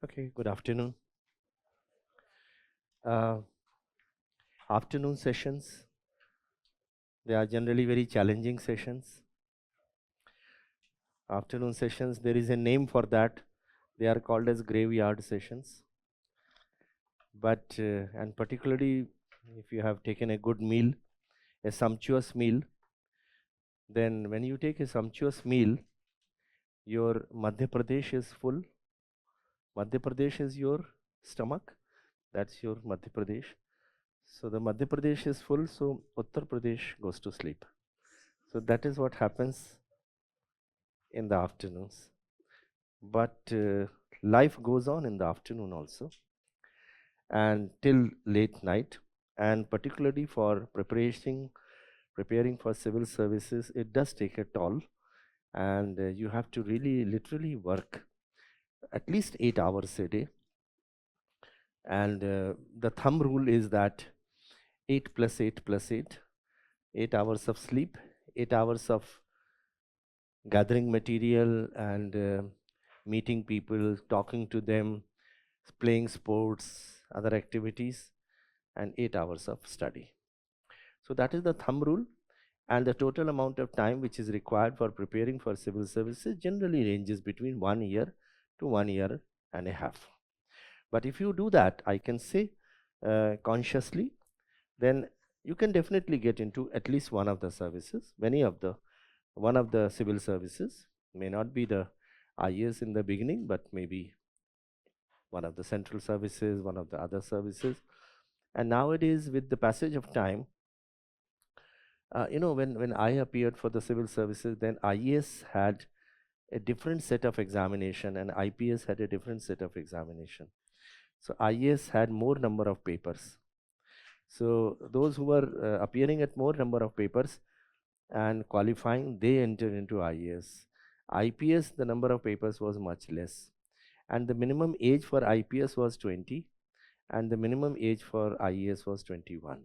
Okay, good afternoon. Afternoon sessions, they are generally very challenging sessions. Afternoon sessions, there is a name for that. They are called as graveyard sessions. But, and particularly if you have taken a good meal, a sumptuous meal, then when you take a sumptuous meal, your Madhya Pradesh is full. Madhya Pradesh is your stomach. That's your Madhya Pradesh. So the Madhya Pradesh is full, so Uttar Pradesh goes to sleep. So that is what happens in the afternoons. But life goes on in the afternoon also, and till late night, and particularly for preparing for civil services, it does take a toll, and you have to really literally work at least 8 hours a day. And the thumb rule is that 8 plus 8 plus 8, 8 hours of sleep, 8 hours of gathering material and meeting people, talking to them, playing sports, other activities, and 8 hours of study. So that is the thumb rule, and the total amount of time which is required for preparing for civil services generally ranges between 1 year to 1 year and a half. But if you do that, I can say consciously, then you can definitely get into at least one of the services, one of the civil services. May not be the IAS in the beginning, but maybe one of the central services, one of the other services. And nowadays, with the passage of time, when I appeared for the civil services, then IAS had a different set of examination and IPS had a different set of examination. So IAS had more number of papers. So those who were appearing at more number of papers and qualifying, they entered into IAS. IPS, the number of papers was much less. And the minimum age for IPS was 20 and the minimum age for IAS was 21.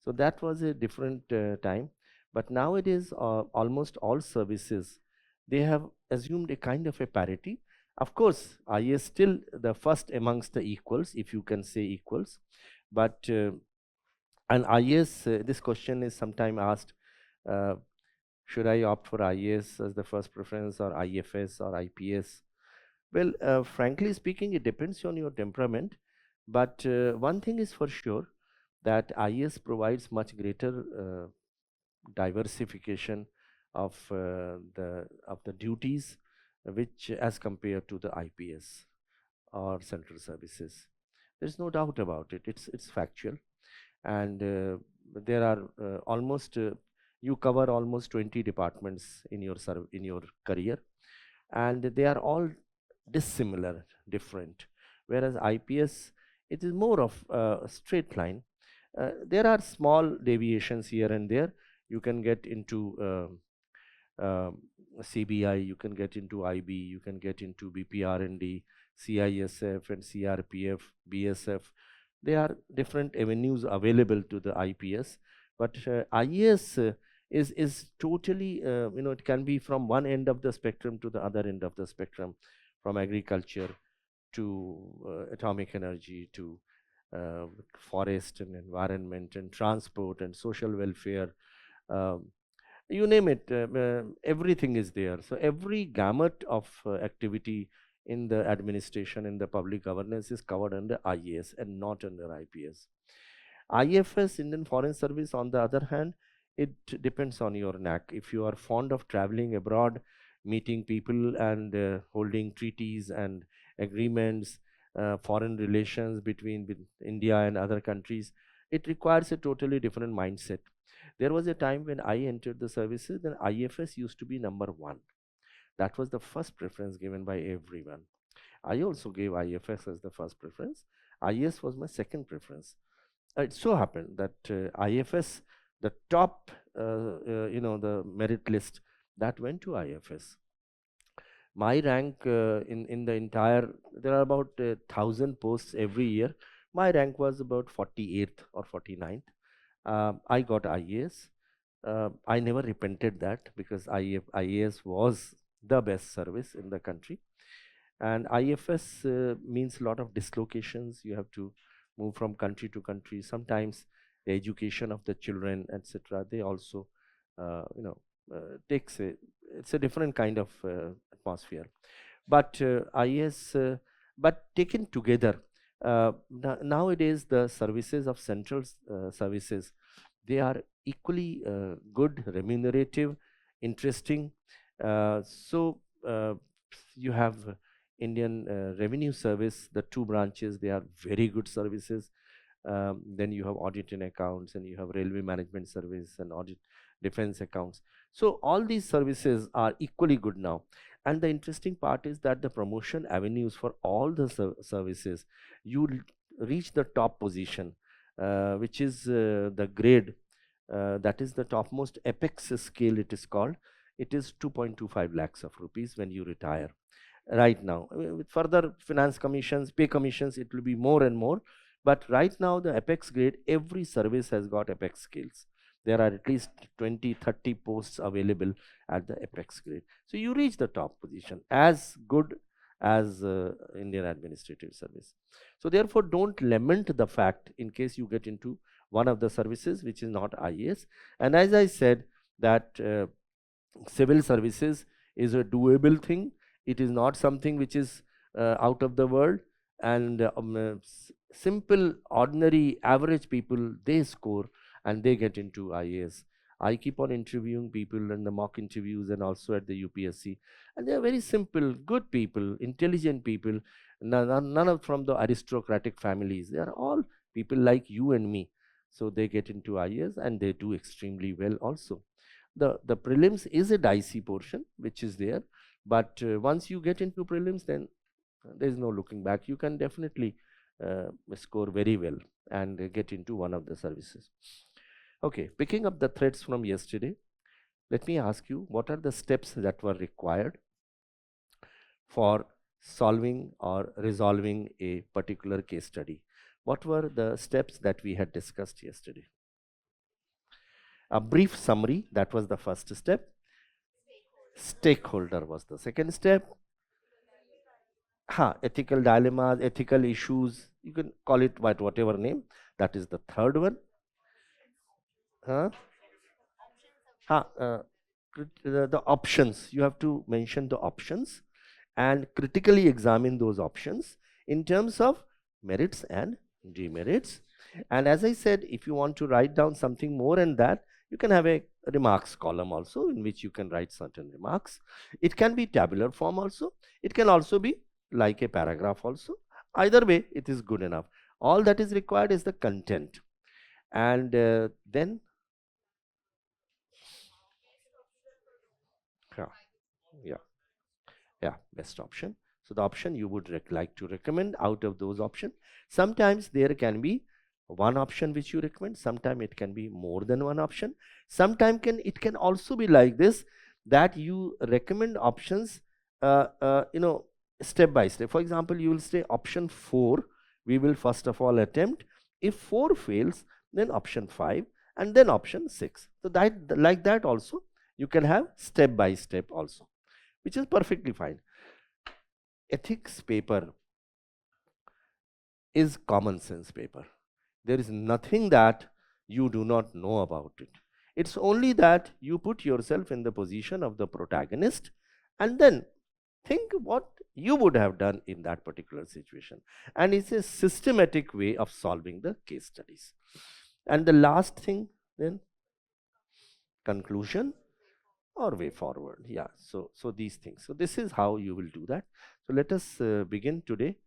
So that was a different time. But nowadays, almost all services, they have assumed a kind of a parity. Of course, IAS still the first amongst the equals, if you can say equals. But and IAS, this question is sometimes asked, should I opt for IAS as the first preference or IFS or IPS? Well, frankly speaking, it depends on your temperament. But one thing is for sure, that IAS provides much greater diversification of the duties, which as compared to the IPS or central services. There's no doubt about it. It's factual, and there are almost you cover almost 20 departments in your career, and they are all dissimilar, different. whereas IPS, it is more of a straight line. There are small deviations here and there. You can get into CBI, you can get into IB, you can get into BPRND, CISF and CRPF, BSF. There are different avenues available to the IPS, but IAS is totally, it can be from one end of the spectrum to the other end of the spectrum, from agriculture to atomic energy to forest and environment and transport and social welfare. Um, you name it, everything is there. So every gamut of activity in the administration, in the public governance, is covered under IAS and not under IPS. IFS, Indian Foreign Service, on the other hand, it depends on your knack. If you are fond of traveling abroad, meeting people and holding treaties and agreements, foreign relations between India and other countries, it requires a totally different mindset. There was a time when I entered the services, then IFS used to be number one. That was the first preference given by everyone. I also gave IFS as the first preference. IS was my second preference. It so happened that IFS, the top, the merit list, that went to IFS. My rank in the entire, there are about 1,000 posts every year. My rank was about 48th or 49th. I got IAS. I never repented that, because IAS was the best service in the country. And IFS means a lot of dislocations. You have to move from country to country. Sometimes the education of the children, etc., they also, takes it's a different kind of atmosphere. But IAS, but taken together, nowadays the services of central services, they are equally good, remunerative, interesting. So you have Indian Revenue Service, the two branches, they are very good services. Then you have audit and accounts, and you have railway management service and audit defense accounts. So all these services are equally good now. And the interesting part is that the promotion avenues for all the services, you reach the top position, which is the grade, that is the topmost apex scale, it is called. It is 2.25 lakhs of rupees when you retire. Right now, with further finance commissions, pay commissions, it will be more and more. But right now, the apex grade, every service has got apex scales. There are at least 20, 30 posts available at the apex grade. So you reach the top position, as good as Indian Administrative Service. So therefore, don't lament the fact in case you get into one of the services which is not IAS. And as I said, that civil services is a doable thing. It is not something which is out of the world. And simple, ordinary, average people, they score and they get into IAS. I keep on interviewing people in the mock interviews and also at the UPSC, and they are very simple, good people, intelligent people, none of from the aristocratic families. They are all people like you and me. So they get into IAS and they do extremely well also. The prelims is a dicey portion which is there, but once you get into prelims, then there is no looking back. You can definitely score very well and get into one of the services. Okay, picking up the threads from yesterday, let me ask you, what are the steps that were required for solving or resolving a particular case study? What were the steps that we had discussed yesterday? A brief summary, that was the first step. Stakeholder was the second step. Ethical dilemmas, ethical issues, you can call it by whatever name. That is the third one. Huh? The options, you have to mention the options and critically examine those options in terms of merits and demerits. And as I said, if you want to write down something more than that, you can have a remarks column also, in which you can write certain remarks. It can be tabular form also. It can also be like a paragraph also. Either way, it is good enough. All that is required is the content. And then, yeah, yeah, yeah, best option. So the option you would like to recommend out of those options. Sometimes there can be one option which you recommend, sometimes it can be more than one option. Sometimes it can also be like this, that you recommend options step by step. For example, you will say option 4 we will first of all attempt. If 4 fails, then option 5, and then option 6. So that, like that also you can have step by step also, which is perfectly fine. Ethics paper is common sense paper. There is nothing that you do not know about it. It's only that you put yourself in the position of the protagonist and then think what you would have done in that particular situation. And it's a systematic way of solving the case studies. And the last thing then, conclusion or way forward. Yeah, so these things. So this is how you will do that. So let us begin today.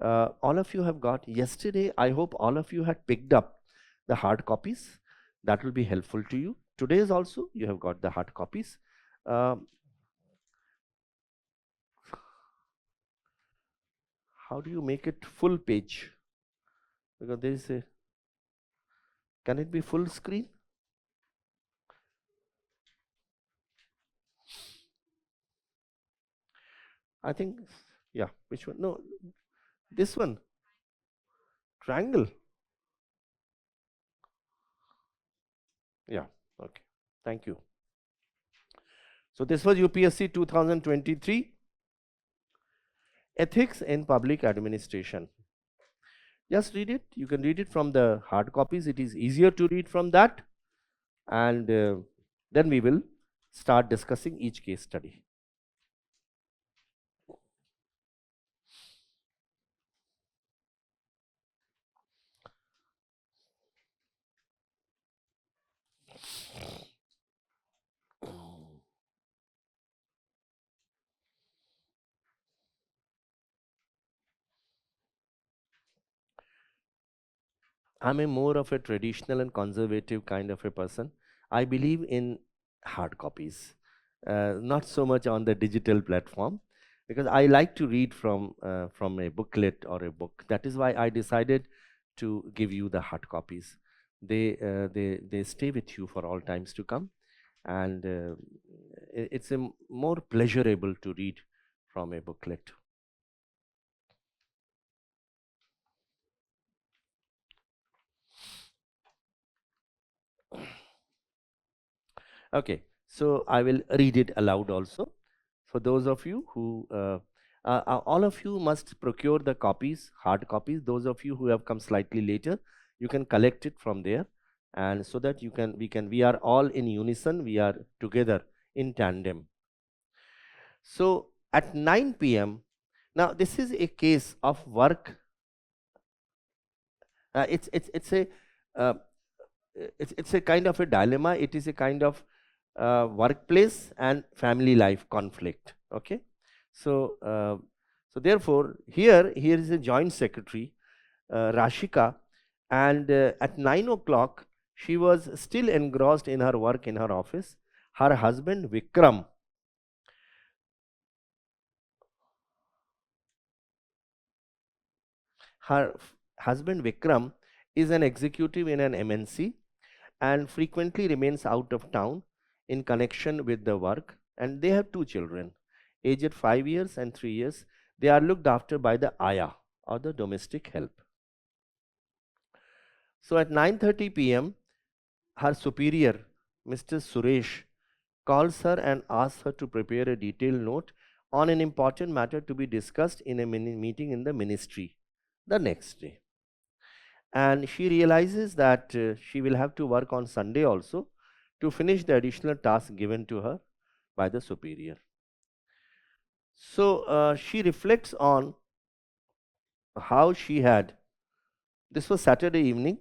All of you have got yesterday. I hope all of you had picked up the hard copies. That will be helpful to you. Today is also you have got the hard copies. How do you make it full page? Because there is a, can it be full screen? I think, yeah, which one? No, this one, triangle. Yeah, okay, thank you. So this was UPSC 2023, Ethics in Public Administration. Just read it. You can read it from the hard copies. It is easier to read from that. And then we will start discussing each case study. I'm a more of a traditional and conservative kind of a person. I believe in hard copies, not so much on the digital platform, because I like to read from a booklet or a book. That is why I decided to give you the hard copies. They stay with you for all times to come, and it's a more pleasurable to read from a booklet. Okay, so I will read it aloud also. For those of you who, all of you must procure the copies, hard copies. Those of you who have come slightly later, you can collect it from there, and so that we are all in unison, we are together in tandem. So at 9 p.m., now this is a case of work. It's a uh, it's a kind of a dilemma. It is a kind of workplace and family life conflict. Okay, so so therefore here is a joint secretary, Rashika, and at 9 o'clock she was still engrossed in her work in her office. Her husband Vikram, husband Vikram is an executive in an MNC and frequently remains out of town in connection with the work, and they have 2 children aged 5 years and 3 years. They are looked after by the Aya, or the domestic help. So at 9:30 p.m., her superior, Mr. Suresh, calls her and asks her to prepare a detailed note on an important matter to be discussed in a meeting in the ministry the next day. And she realizes that she will have to work on Sunday also to finish the additional task given to her by the superior. So she reflects on how she had, this was Saturday evening,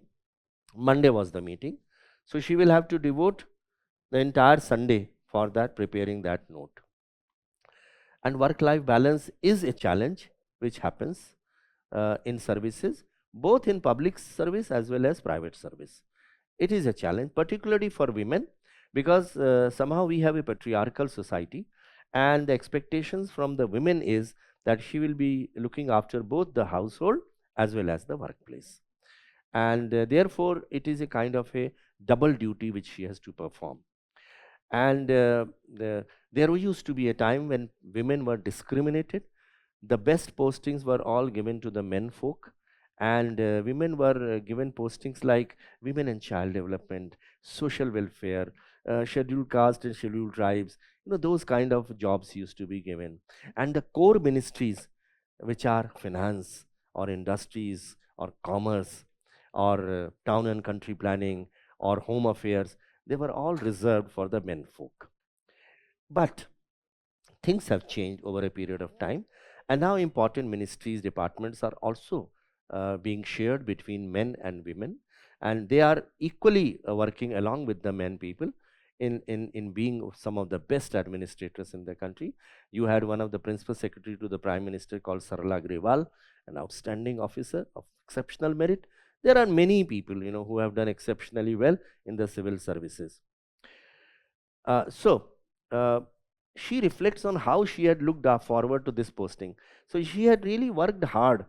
Monday was the meeting, so she will have to devote the entire Sunday for that, preparing that note. And work life balance is a challenge which happens in services, both in public service as well as private service. It is a challenge, particularly for women, because somehow we have a patriarchal society, and the expectations from the women is that she will be looking after both the household as well as the workplace. And therefore, it is a kind of a double duty which she has to perform. And there used to be a time when women were discriminated. The best postings were all given to the men folk, and women were given postings like women and child development, social welfare, scheduled caste and scheduled tribes. Those kind of jobs used to be given. And the core ministries, which are finance or industries or commerce or town and country planning or home affairs, they were all reserved for the men folk. But things have changed over a period of time, and now important ministries, departments are also being shared between men and women, and they are equally working along with the men people in being some of the best administrators in the country. You had one of the principal secretary to the Prime Minister called Sarala Grewal, an outstanding officer of exceptional merit. There are many people, who have done exceptionally well in the civil services. So she reflects on how she had looked forward to this posting. So she had really worked hard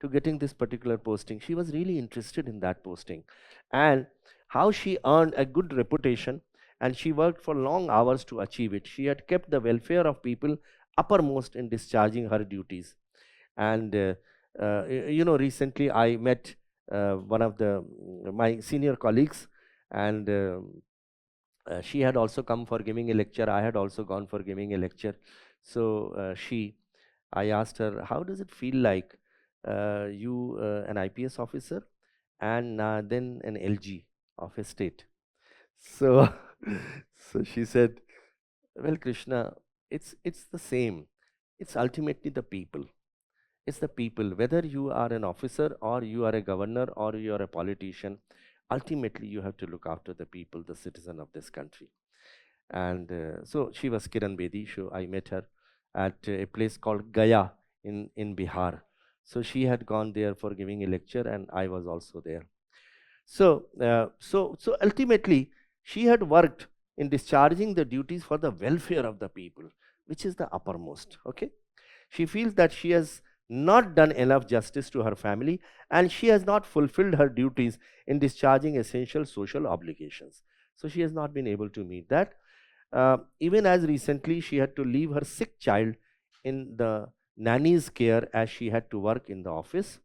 to getting this particular posting. She was really interested in that posting, and how she earned a good reputation, and she worked for long hours to achieve it. She had kept the welfare of people uppermost in discharging her duties. And recently I met one of my senior colleagues, and she had also come for giving a lecture. I had also gone for giving a lecture. So I asked her, how does it feel like you, an IPS officer, and then an LG of a state? So, so she said, well, Krishna, it's the same. It's ultimately the people. It's the people. Whether you are an officer or you are a governor or you are a politician, ultimately you have to look after the people, the citizen of this country. And so she was Kiran Bedi. So I met her at a place called Gaya in Bihar. So she had gone there for giving a lecture, and I was also there. So ultimately, she had worked in discharging the duties for the welfare of the people, which is the uppermost. Okay, she feels that she has not done enough justice to her family, and she has not fulfilled her duties in discharging essential social obligations. So she has not been able to meet that. Even as recently, she had to leave her sick child in the nanny's care as she had to work in the office.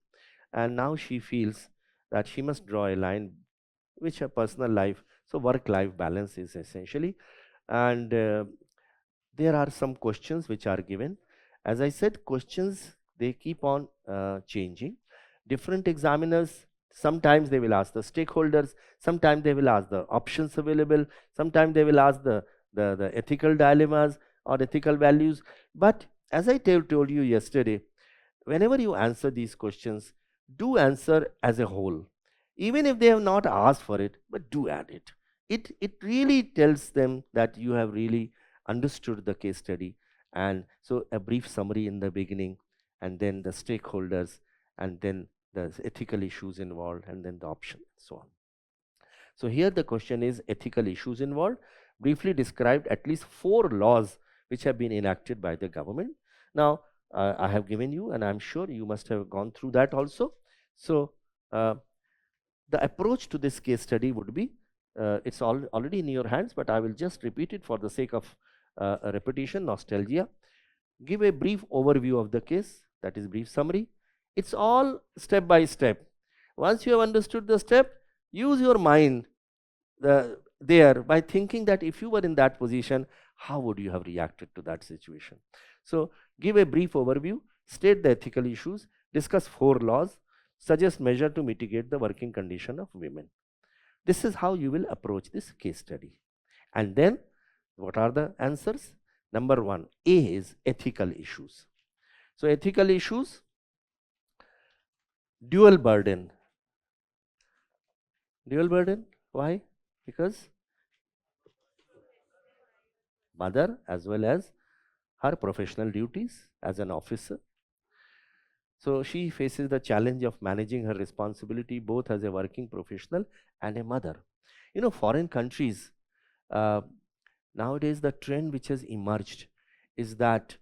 And now she feels that she must draw a line which her personal life, so work-life balance is essentially. And there are some questions which are given. As I said, questions, they keep on changing. Different examiners, sometimes they will ask the stakeholders, sometimes they will ask the options available, sometimes they will ask the ethical dilemmas or ethical values. But as I told you yesterday, whenever you answer these questions, do answer as a whole. Even if they have not asked for it, but do add it. It really tells them that you have really understood the case study. And so a brief summary in the beginning, and then the stakeholders, and then the ethical issues involved, and then the option, and so on. So here the question is ethical issues involved. Briefly described at least 4 laws which have been enacted by the government. Now, I have given you, and I'm sure you must have gone through that also. So, the approach to this case study would be, it's already in your hands, but I will just repeat it for the sake of a repetition, nostalgia. Give a brief overview of the case, that is brief summary. It's all step by step. Once you have understood the step, use your mind there by thinking that if you were in that position, how would you have reacted to that situation? So give a brief overview, state the ethical issues, discuss 4 laws, suggest measure to mitigate the working condition of women. This is how you will approach this case study. And then what are the answers? Number 1, A is ethical issues. So ethical issues, dual burden. Dual burden, why? Because mother as well as her professional duties as an officer. So she faces the challenge of managing her responsibility both as a working professional and a mother. Foreign countries, uh, nowadays the trend which has emerged is that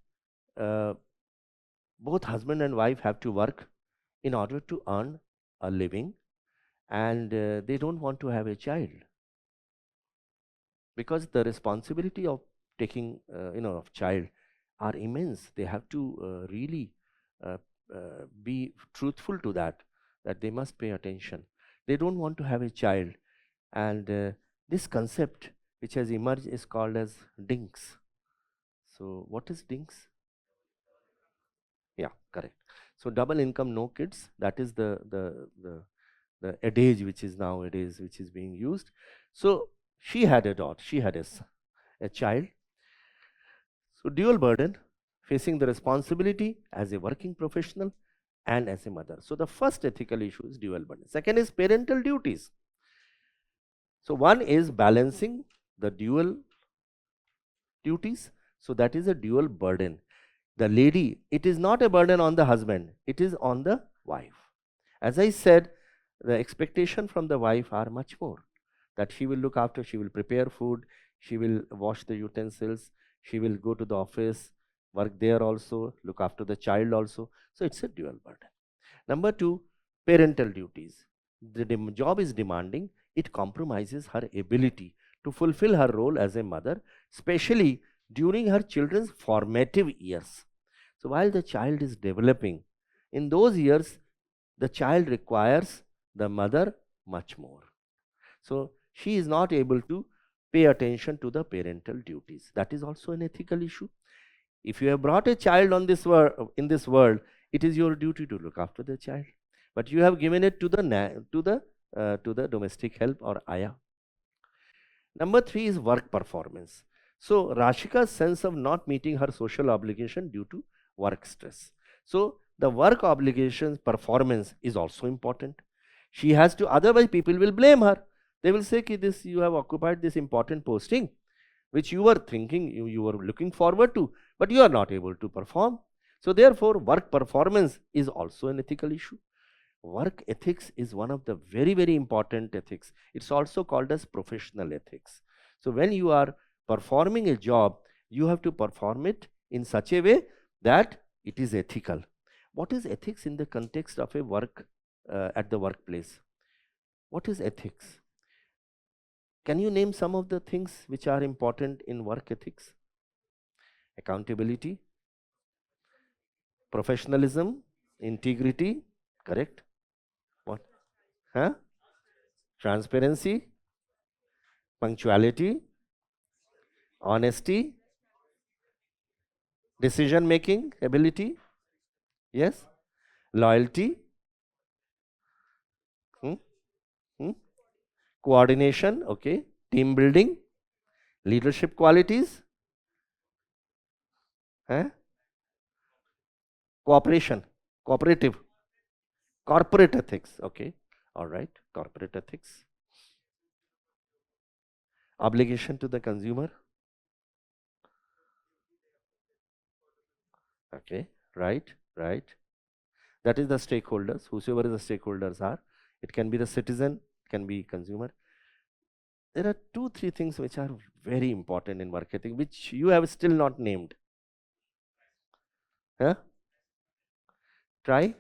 Both husband and wife have to work in order to earn a living, and they don't want to have a child because the responsibility of taking of child are immense. They have to really uh, be truthful to that they must pay attention. They don't want to have a child, and this concept which has emerged is called as dinks. So what is dinks? Yeah, correct. So double income, no kids. That is the adage which is nowadays which is being used. So she had a daughter. She had a child. So dual burden, facing the responsibility as a working professional and as a mother. So the first ethical issue is dual burden. Second is parental duties. So one is balancing the dual duties. So that is a dual burden. The lady, it is not a burden on the husband, it is on the wife. As I said, the expectation from the wife are much more, that she will look after, she will prepare food, she will wash the utensils, she will go to the office, work there also, look after the child also. So it's a dual burden. Number two, parental duties. The job is demanding, it compromises her ability to fulfill her role as a mother, especially during her children's formative years. So while the child is developing, in those years, the child requires the mother much more. So she is not able to pay attention to the parental duties. That is also an ethical issue. If you have brought a child on this in this world, it is your duty to look after the child. But you have given it to the domestic help or ayah. Number three is work performance. So Rashika's sense of not meeting her social obligation due to work stress. So the work obligations performance is also important. She has to, otherwise people will blame her. They will say, this you have occupied this important posting, which you were thinking, you were looking forward to, but you are not able to perform. So therefore, work performance is also an ethical issue. Work ethics is one of the very, very important ethics. It's also called as professional ethics. So when you are performing a job, you have to perform it in such a way that it is ethical. What is ethics in the context of a work at the workplace? What is ethics? Can you name some of the things which are important in work ethics? Accountability, professionalism, integrity, correct? What? Huh? Transparency, punctuality, honesty, decision making ability, yes, loyalty, hmm? Hmm? Coordination, okay, team building, leadership qualities, huh? Cooperation, cooperative, corporate ethics, okay, all right, corporate ethics, obligation to the consumer, okay, right, right. That is the stakeholders, whosoever the stakeholders are. It can be the citizen, it can be consumer. There are 2-3 things which are very important in work ethic, which you have still not named. Huh? Try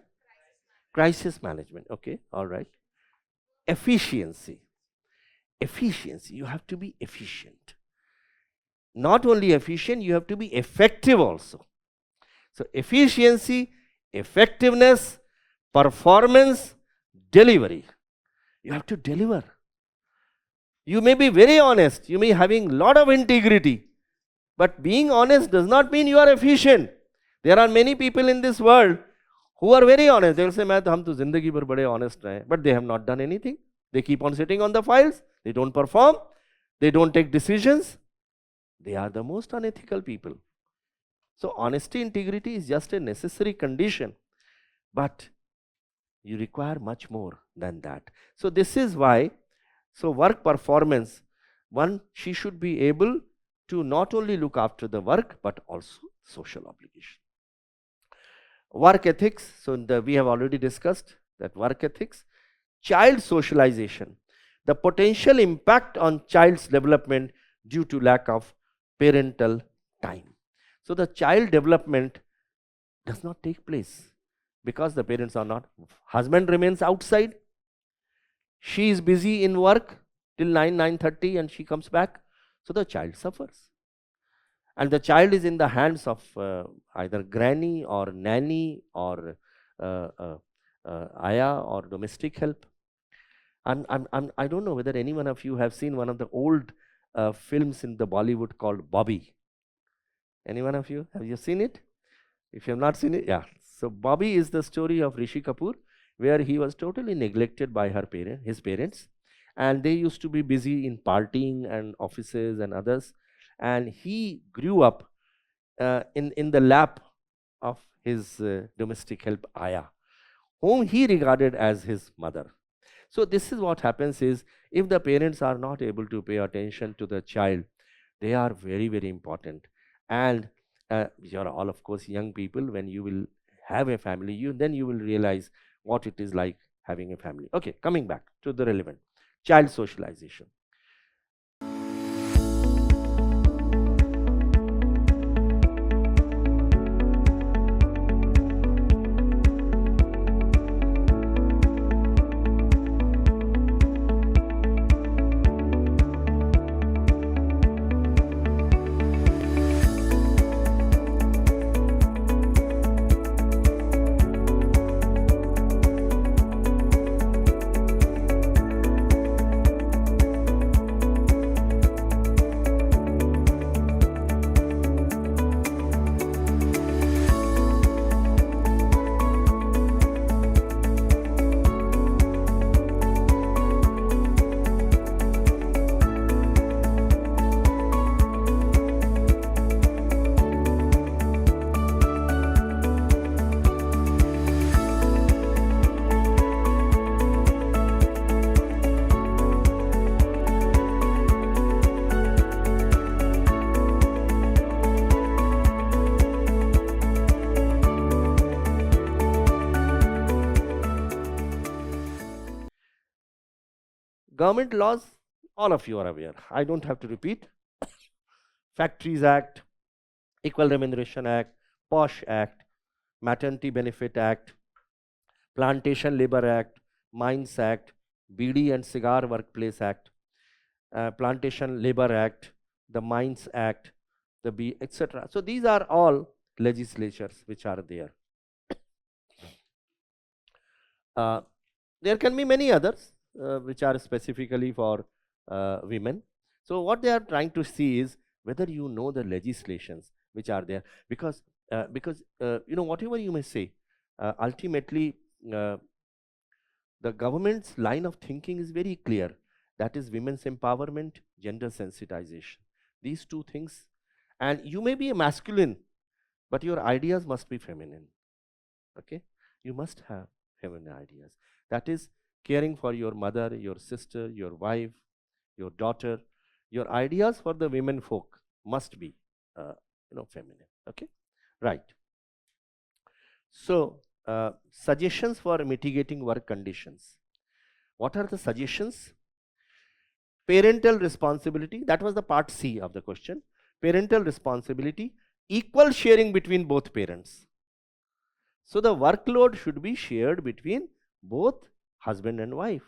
crisis management. Okay, all right. Efficiency. Efficiency. You have to be efficient. Not only efficient, you have to be effective also. So efficiency, effectiveness, performance, delivery. You have to deliver. You may be very honest. You may be having lot of integrity. But being honest does not mean you are efficient. There are many people in this world who are very honest. They will say, "Main to hum to zindagi par bade honest rahe," but they have not done anything. They keep on sitting on the files. They don't perform. They don't take decisions. They are the most unethical people. So honesty, integrity is just a necessary condition, but you require much more than that. So this is why, so work performance, one, she should be able to not only look after the work, but also social obligation. Work ethics, so we have already discussed that work ethics. Child socialization, the potential impact on child's development due to lack of parental time. So the child development does not take place because the parents are not. Husband remains outside. She is busy in work till 9:30 and she comes back. So the child suffers. And the child is in the hands of either granny or nanny or uh, uh, ayah or domestic help. I don't know whether any one of you have seen one of the old films in the Bollywood called Bobby. Any one of you? Have you seen it? If you have not seen it, yeah. So Bobby is the story of Rishi Kapoor, where he was totally neglected by his parents, and they used to be busy in partying and offices and others, and he grew up in the lap of his domestic help ayah, whom he regarded as his mother. So this is what happens is, if the parents are not able to pay attention to the child, they are very, very important. And you're all, of course, young people. When you will have a family, then you will realize what it is like having a family. Okay, coming back to the relevant child socialization. Government laws, all of you are aware. I don't have to repeat. Factories Act, Equal Remuneration Act, POSH Act, Maternity Benefit Act, Plantation Labor Act, Mines Act, BD and Cigar Workplace Act, Plantation Labor Act, the Mines Act, the etc. So these are all legislatures which are there. There can be many others which are specifically for women. So what they are trying to see is whether you know the legislations which are there, because whatever you may say, ultimately the government's line of thinking is very clear. That is women's empowerment, gender sensitization. These two things. And you may be a masculine, but your ideas must be feminine. Okay? You must have feminine ideas. That is caring for your mother, your sister, your wife, your daughter. Your ideas for the women folk must be feminine. Okay? Right. So suggestions for mitigating work conditions. What are the suggestions? Parental responsibility, that was the part C of the question. Parental responsibility, equal sharing between both parents. So the workload should be shared between both husband and wife.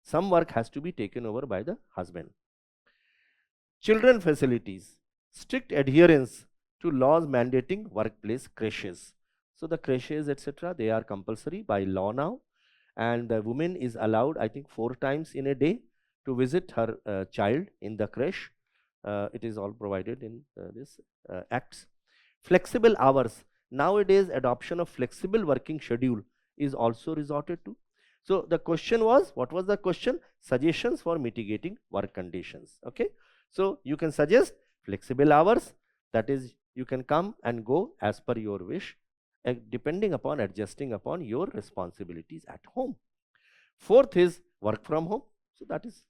Some work has to be taken over by the husband. Children facilities, strict adherence to laws mandating workplace creches. So the creches, etc., they are compulsory by law now, and the woman is allowed, I think, 4 times in a day to visit her child in the creche. It is all provided in this acts. Flexible hours. Nowadays, adoption of flexible working schedule is also resorted to. So the question was, what was the question? Suggestions for mitigating work conditions. Okay. So you can suggest flexible hours, that is, you can come and go as per your wish, depending upon, adjusting upon your responsibilities at home. Fourth is work from home. So that is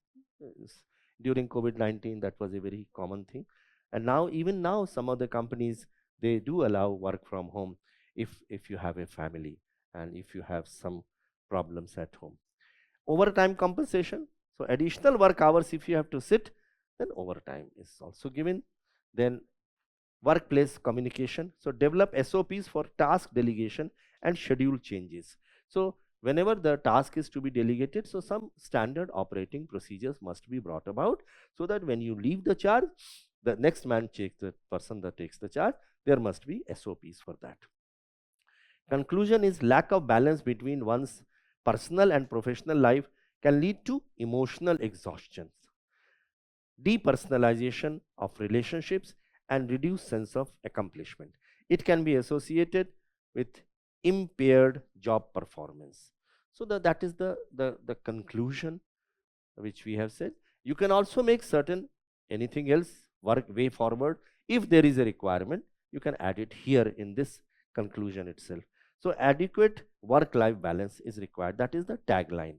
during COVID-19, that was a very common thing. And now, even now, some of the companies, they do allow work from home if you have a family and if you have some problems at home. Overtime compensation. So additional work hours, if you have to sit, then overtime is also given. Then workplace communication. So develop SOPs for task delegation and schedule changes. So whenever the task is to be delegated, so some standard operating procedures must be brought about, so that when you leave the charge, the next man takes the person that takes the charge, there must be SOPs for that. Conclusion is lack of balance between one's personal and professional life can lead to emotional exhaustion, depersonalization of relationships, and reduced sense of accomplishment. It can be associated with impaired job performance. So that is the conclusion which we have said. You can also make certain anything else work way forward. If there is a requirement, you can add it here in this conclusion itself. So adequate work-life balance is required. That is the tagline.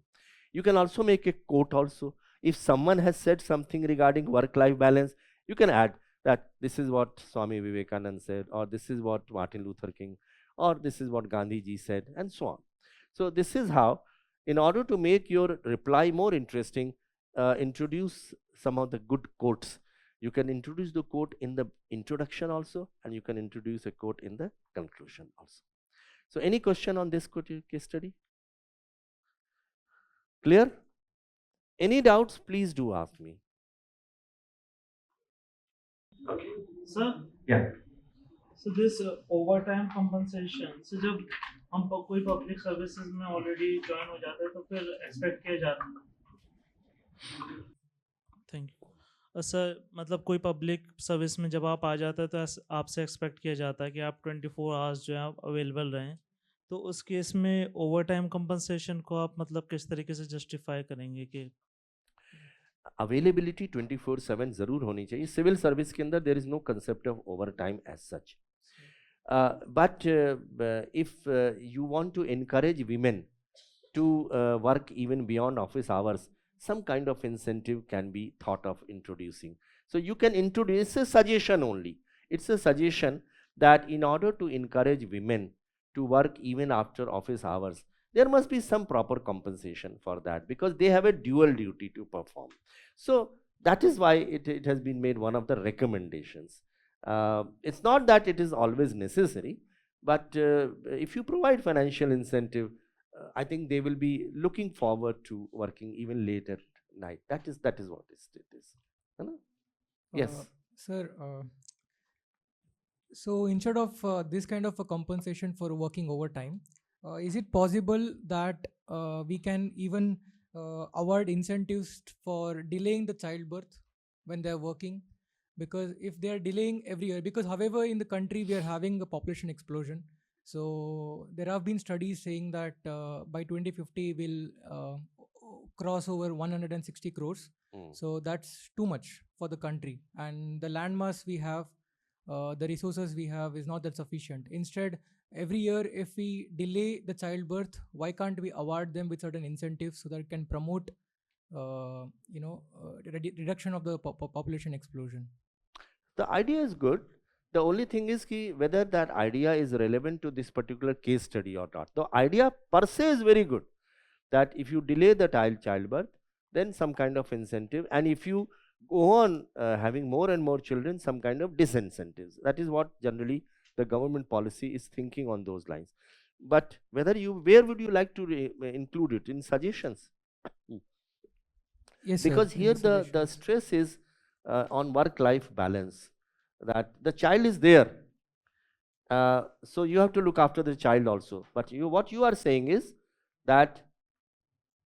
You can also make a quote also. If someone has said something regarding work-life balance, you can add that this is what Swami Vivekananda said, or this is what Martin Luther King, or this is what Gandhi ji said, and so on. So this is how, in order to make your reply more interesting, introduce some of the good quotes. You can introduce the quote in the introduction also, and you can introduce a quote in the conclusion also. So any question on this case study? Clear? Any doubts, please do ask me. Okay. Sir, Yeah. so this overtime compensation, so जब हम कोई public services में already join हो जाते हैं तो फिर expect किया जाता है। थैंक यू सर, मतलब कोई पब्लिक सर्विस में जब आप आ जाते हैं तो आपसे एक्सपेक्ट किया जाता है कि आप 24 आवर्स जो है आप अवेलेबल रहें, तो उस केस में ओवर टाइम कंपनसेशन को आप मतलब किस तरीके से जस्टिफाई करेंगे कि अवेलेबिलिटी 24/7 जरूर होनी चाहिए. सिविल सर्विस के अंदर there is no concept of overtime as such, but if you want to encourage women to work even beyond office hours, some kind of incentive can be thought of introducing. So you can introduce a suggestion only. It's a suggestion that in order to encourage women to work even after office hours, there must be some proper compensation for that, because they have a dual duty to perform. So that is why it has been made one of the recommendations. It's not that it is always necessary, but if you provide financial incentive, I think they will be looking forward to working even later night. That is what it is. You know? Yes. Sir, so instead of this kind of a compensation for working overtime, is it possible that we can even award incentives for delaying the childbirth when they are working? Because if they are delaying every year, because however in the country we are having a population explosion, so there have been studies saying that by 2050 we'll cross over 160 crores. So that's too much for the country, and the landmass we have, the resources we have is not that sufficient. Instead, every year if we delay the childbirth, why can't we award them with certain incentives so that it can promote reduction of the population explosion? The idea is good. The only thing is whether that idea is relevant to this particular case study or not. The idea per se is very good, that if you delay the childbirth, then some kind of incentive, and if you go on having more and more children, some kind of disincentives. That is what generally the government policy is thinking on those lines. But where would you like to include it in suggestions? Yes, Because sir, here the stress is on work-life balance, that the child is there, so you have to look after the child also. But what you are saying is that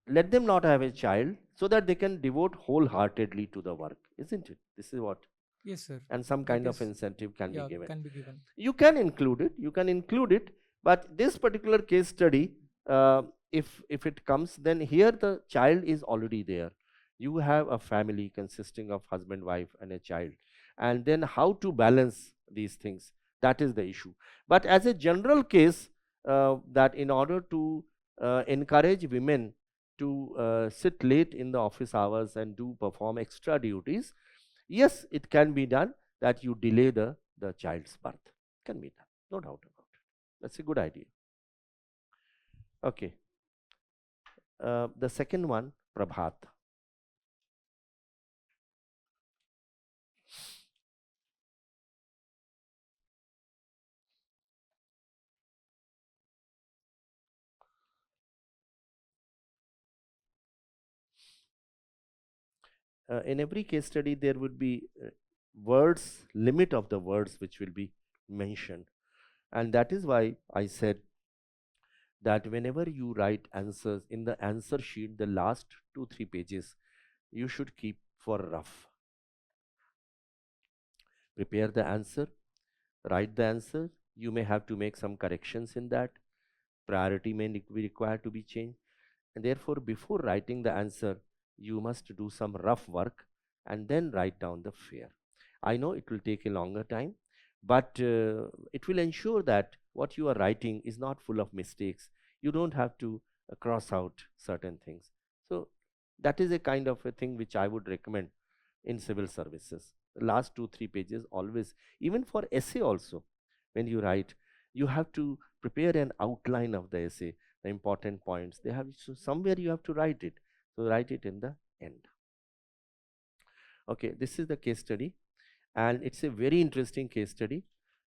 let them not have a child so that they can devote wholeheartedly to the work, isn't it? This is what. Yes, sir. And some That kind of is, incentive can be given. Can be given. You can include it, but this particular case study, if it comes, then here the child is already there. You have a family consisting of husband, wife, and a child, and then how to balance these things, that is the issue. But as a general case, that in order to encourage women to sit late in the office hours and do perform extra duties, yes, it can be done, that you delay the child's birth. Can be done, no doubt about it. That's a good idea. Okay. The second one, Prabhat. in every case study there would be words, limit of the words which will be mentioned. And that is why I said that whenever you write answers in the answer sheet, the last 2-3 pages you should keep for rough. Prepare the answer, write the answer. You may have to make some corrections in that. Priority may be required to be changed. And therefore, before writing the answer, you must do some rough work and then write down the fair. I know it will take a longer time, but it will ensure that what you are writing is not full of mistakes. You don't have to cross out certain things. So that is a kind of a thing which I would recommend in civil services. The last 2-3 pages always, even for essay also, when you write, you have to prepare an outline of the essay, the important points. They have, so somewhere you have to write it. So write it in the end. Okay, this is the case study, and it's a very interesting case study.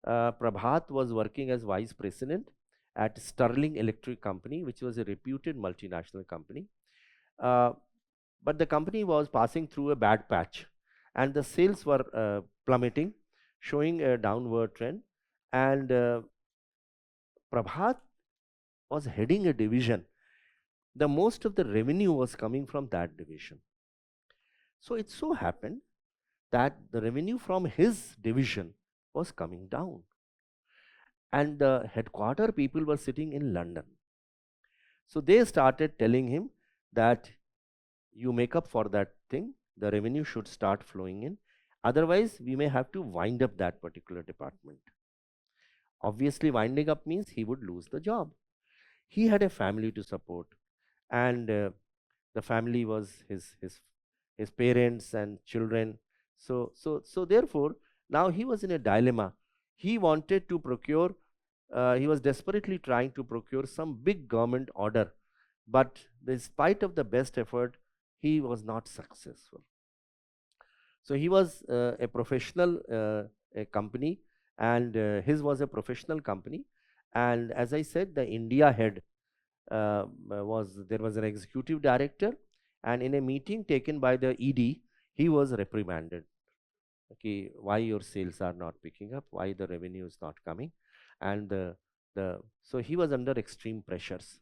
Prabhat was working as vice president at Sterling Electric Company, which was a reputed multinational company. But the company was passing through a bad patch, and the sales were plummeting, showing a downward trend. And Prabhat was heading a division. The most of the revenue was coming from that division. So it so happened that the revenue from his division was coming down, and the headquarter people were sitting in London. So they started telling him that you make up for that thing, the revenue should start flowing in, otherwise we may have to wind up that particular department. Obviously, winding up means he would lose the job. He had a family to support, and the family was his parents and children. So therefore, now he was in a dilemma. He wanted to procure, he was desperately trying to procure some big government order, but despite of the best effort, he was not successful. So he was a professional a company, and his was a professional company. And as I said, the India head there was an executive director, and in a meeting taken by the ED, he was reprimanded. Okay, why your sales are not picking up? Why the revenue is not coming? And so he was under extreme pressures,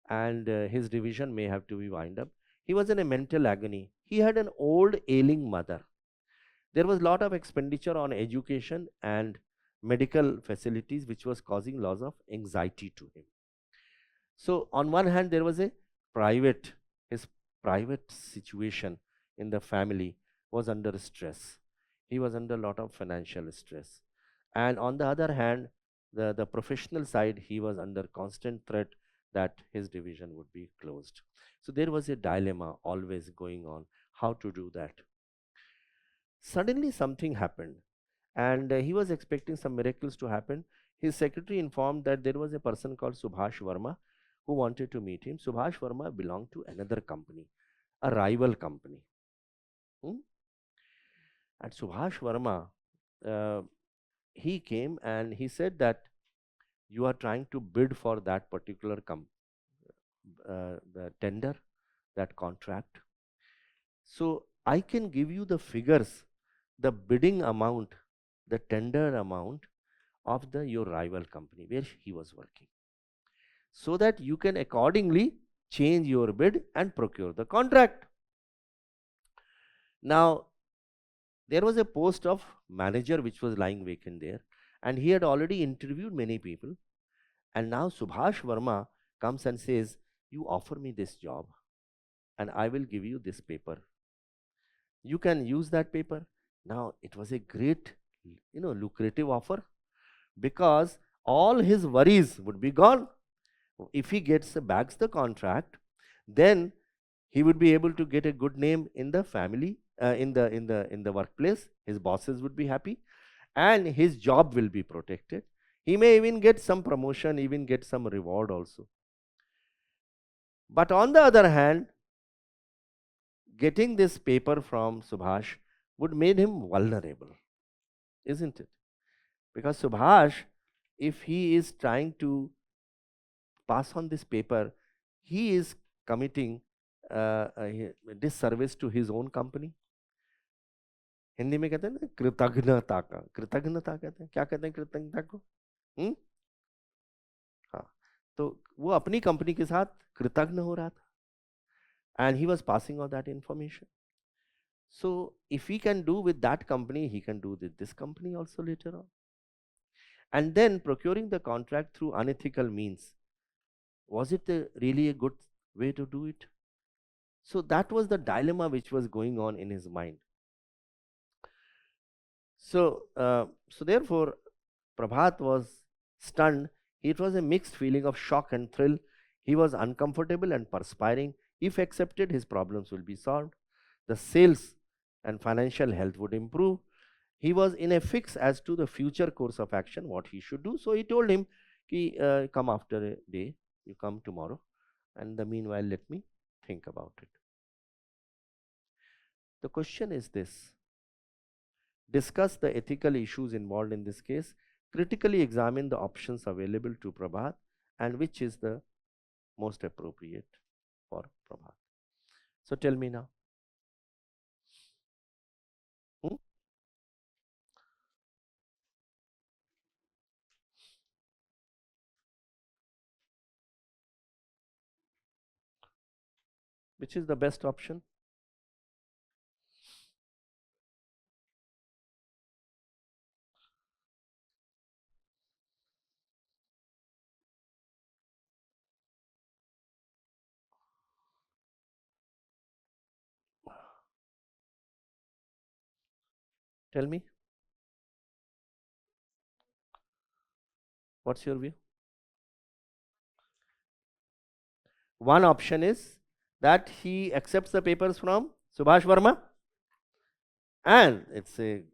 and his division may have to be wind up. He was in a mental agony. He had an old ailing mother. There was a lot of expenditure on education and medical facilities, which was causing lots of anxiety to him. So on one hand, there was a his private situation in the family was under stress. He was under a lot of financial stress. And on the other hand, the professional side, he was under constant threat that his division would be closed. So there was a dilemma always going on, how to do that. Suddenly something happened, and he was expecting some miracles to happen. His secretary informed that there was a person called Subhash Verma who wanted to meet him. Subhash Verma belonged to another company, a rival company. And Subhash Verma, uh, he came and he said that you are trying to bid for that particular the tender, that contract. So I can give you the figures, the bidding amount, the tender amount of your rival company where he was working, so that you can accordingly change your bid and procure the contract. Now, there was a post of manager which was lying vacant there, and he had already interviewed many people. And now Subhash Verma comes and says, you offer me this job and I will give you this paper. You can use that paper. Now, it was a great, lucrative offer, because all his worries would be gone. If he bags the contract, then he would be able to get a good name in the family, in the workplace. His bosses would be happy, and his job will be protected. He may even get some promotion, even get some reward also. But on the other hand, getting this paper from Subhash would made him vulnerable, isn't it? Because Subhash, if he is trying to pass on this paper, he is committing disservice to his own company. Hindi में कहते हैं ना कृतज्ञता का, कृतज्ञता कहते हैं, क्या कहते हैं कृतज्ञता को? हाँ, तो वो अपनी कंपनी के साथ कृतज्ञ हो रहा था, and he was passing on that information. So if he can do with that company, he can do with this company also later on. And then procuring the contract through unethical means, was it really a good way to do it? So that was the dilemma which was going on in his mind. So therefore, Prabhat was stunned. It was a mixed feeling of shock and thrill. He was uncomfortable and perspiring. If accepted, his problems will be solved. The sales and financial health would improve. He was in a fix as to the future course of action, what he should do. So he told him, come after a day, you come tomorrow, and the meanwhile, let me think about it. The question is this: discuss the ethical issues involved in this case, critically examine the options available to Prabhat, and which is the most appropriate for Prabhat. So tell me now. Which is the best option? Tell me. What's your view? One option is that he accepts the papers from Subhash Verma, and it's a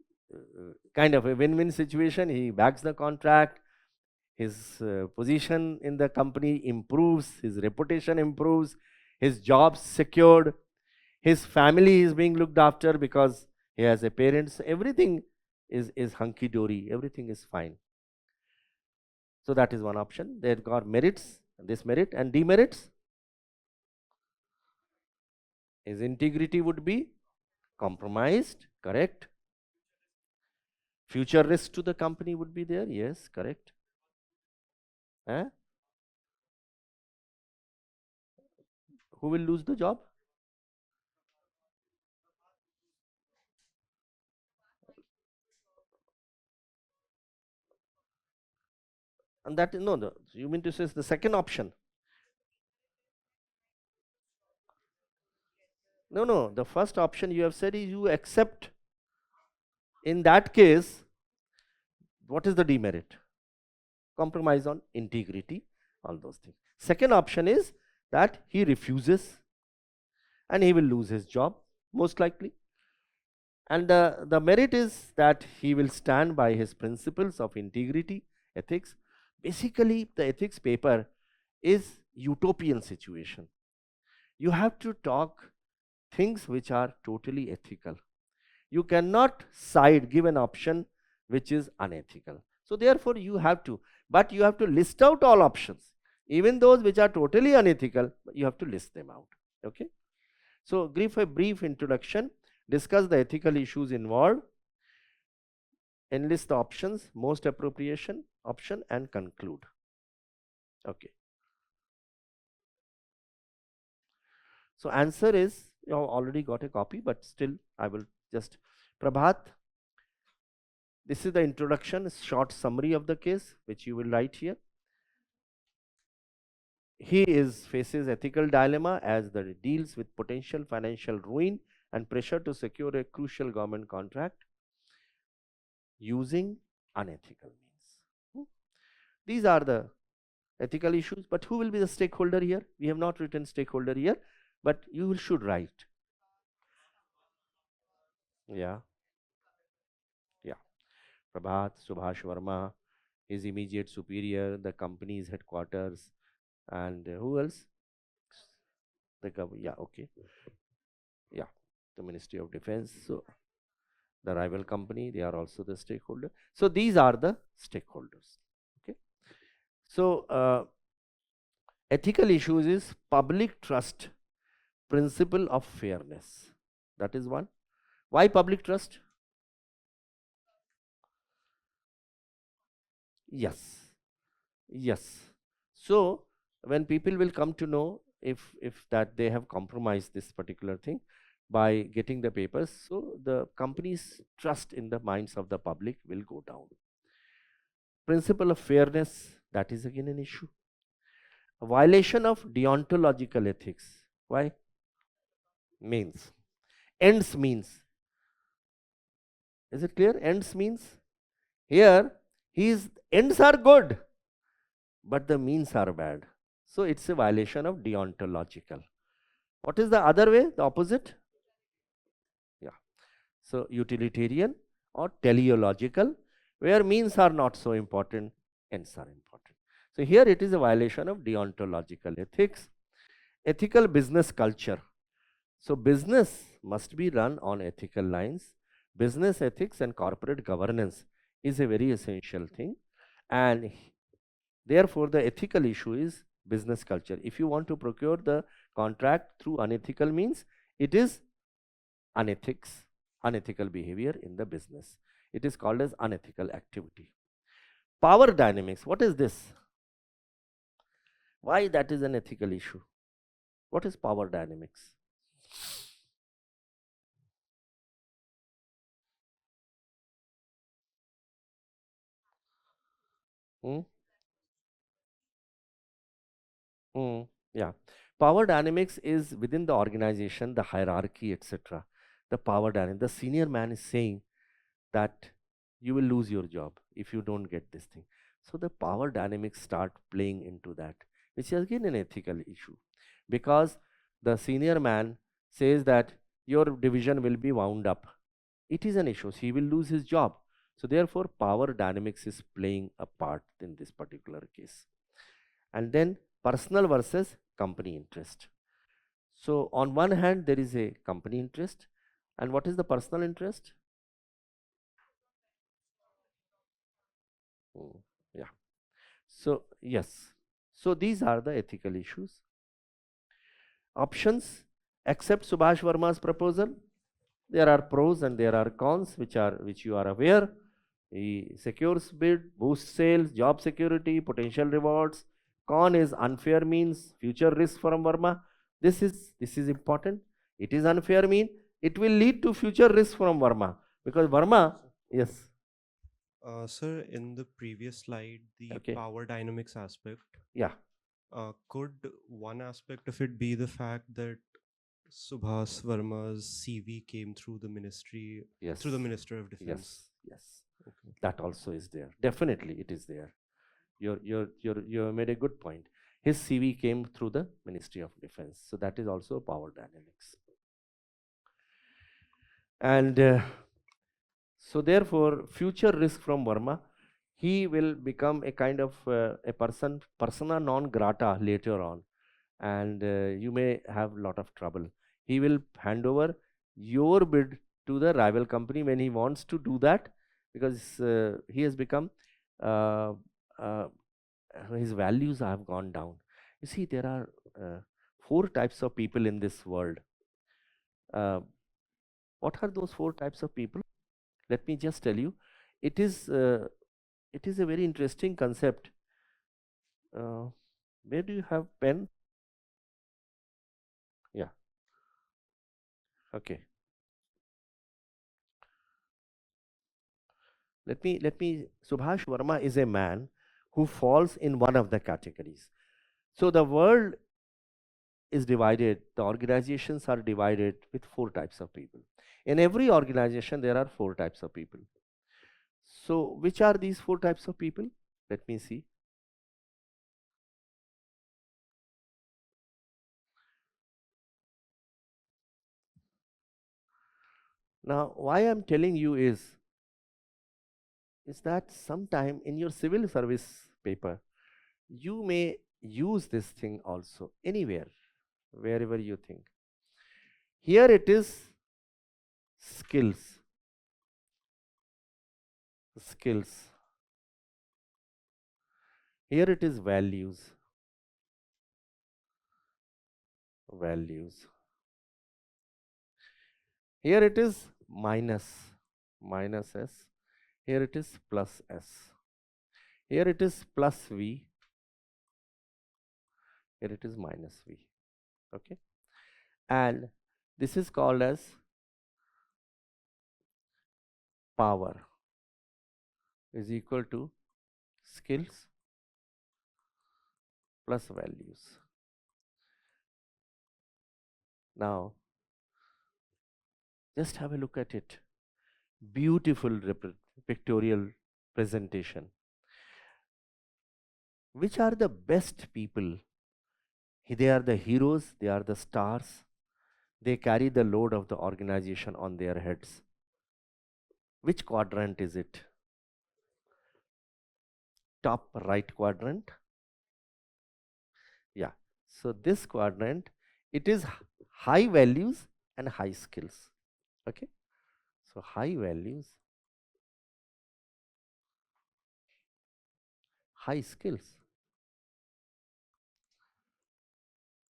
kind of a win-win situation. He backs the contract, his position in the company improves, his reputation improves, his job secured, his family is being looked after because he has a parents, everything is hunky-dory, everything is fine. So that is one option. They've got merits, this merit, and demerits. His integrity would be compromised, correct? Future risk to the company would be there, yes, correct. Who will lose the job? And that, no, you mean to say the second option? No, the first option you have said is you accept. In that case, what is the demerit? Compromise on integrity, all those things. Second option is that he refuses and he will lose his job, most likely. And the merit is that he will stand by his principles of integrity, ethics. Basically, the ethics paper is utopian situation. You have to talk things which are totally ethical. You cannot give an option which is unethical. So therefore you have to, but you have to list out all options, even those which are totally unethical, you have to list them out. Okay. So give a brief introduction, discuss the ethical issues involved, enlist the options, most appropriation option, and conclude. Okay. So answer is, you have already got a copy, but still I will just, Prabhat, this is the introduction, short summary of the case, which you will write here. He faces ethical dilemma as the deals with potential financial ruin and pressure to secure a crucial government contract using unethical means. These are the ethical issues, but who will be the stakeholder here? We have not written stakeholder here, but you should write. Yeah. Prabhat, Subhash Verma, his immediate superior, the company's headquarters, and who else? The government. Yeah, okay. Yeah, the Ministry of Defense. So the rival company, they are also the stakeholder. So these are the stakeholders. Okay. So ethical issues is public trust Principle of fairness. That is one. Why public trust? Yes. Yes. So when people will come to know if that they have compromised this particular thing by getting the papers, so the company's trust in the minds of the public will go down. Principle of fairness, that is again an issue. A violation of deontological ethics. Why? Means. Ends means. Is it clear? Ends means. Here, his ends are good, but the means are bad. So it's a violation of deontological. What is the other way? The opposite? Yeah. So utilitarian or teleological, where means are not so important, ends are important. So here it is a violation of deontological ethics. Ethical business culture. So business must be run on ethical lines. Business ethics and corporate governance is a very essential thing. And therefore, the ethical issue is business culture. If you want to procure the contract through unethical means, it is unethical behavior in the business. It is called as unethical activity. Power dynamics, what is this? Why that is an ethical issue? What is power dynamics? Hmm? Yeah. Power dynamics is within the organization, the hierarchy, etc. The power dynamic. The senior man is saying that you will lose your job if you don't get this thing. So the power dynamics start playing into that, which is again an ethical issue, because the senior man says that your division will be wound up. It is an issue. He will lose his job. So therefore, power dynamics is playing a part in this particular case. And then personal versus company interest. So on one hand, there is a company interest, and what is the personal interest? Mm, yeah. So yes. So these are the ethical issues. Options: accept Subhash Verma's proposal. There are pros and there are cons, which you are aware. He secures bid, boosts sales, job security, potential rewards. Con is unfair means future risk from Verma. This is important. It is unfair mean it will lead to future risk from Verma, because Verma, yes, Sir, in the previous slide, the okay, power dynamics aspect, yeah, could one aspect of it be the fact that Subhas Verma's CV came through the ministry, yes, through the Minister of Defense? yes, yes. Okay. That also is there. Definitely, it is there. You made a good point. His CV came through the Ministry of Defense, so that is also power dynamics. And so therefore, future risk from Burma, he will become a kind of a persona non grata later on, and you may have a lot of trouble. He will hand over your bid to the rival company when he wants to do that, because he has become uh, uh, his values have gone down. You see, there are four types of people in this world. Uh, what are those four types of people? Let me just tell you. It is uh, it is a very interesting concept. Uh, where do you have pen? Yeah. Okay. Let me. Subhash Verma is a man who falls in one of the categories. So the world is divided. The organizations are divided with four types of people. In every organization, there are four types of people. So which are these four types of people? Let me see. Now, why I'm telling you is that sometime in your civil service paper, you may use this thing also anywhere, wherever you think. Here it is skills, skills. Here it is values, values. Here it is minus s, here it is plus s, here it is plus v, here it is minus v. Okay, and this is called as power is equal to skills plus values. Now just have a look at it. Beautiful pictorial presentation. Which are the best people? They are the heroes, they are the stars. They carry the load of the organization on their heads. Which quadrant is it? Top right quadrant. Yeah. So this quadrant, it is high values and high skills. Okay. So high values, high skills.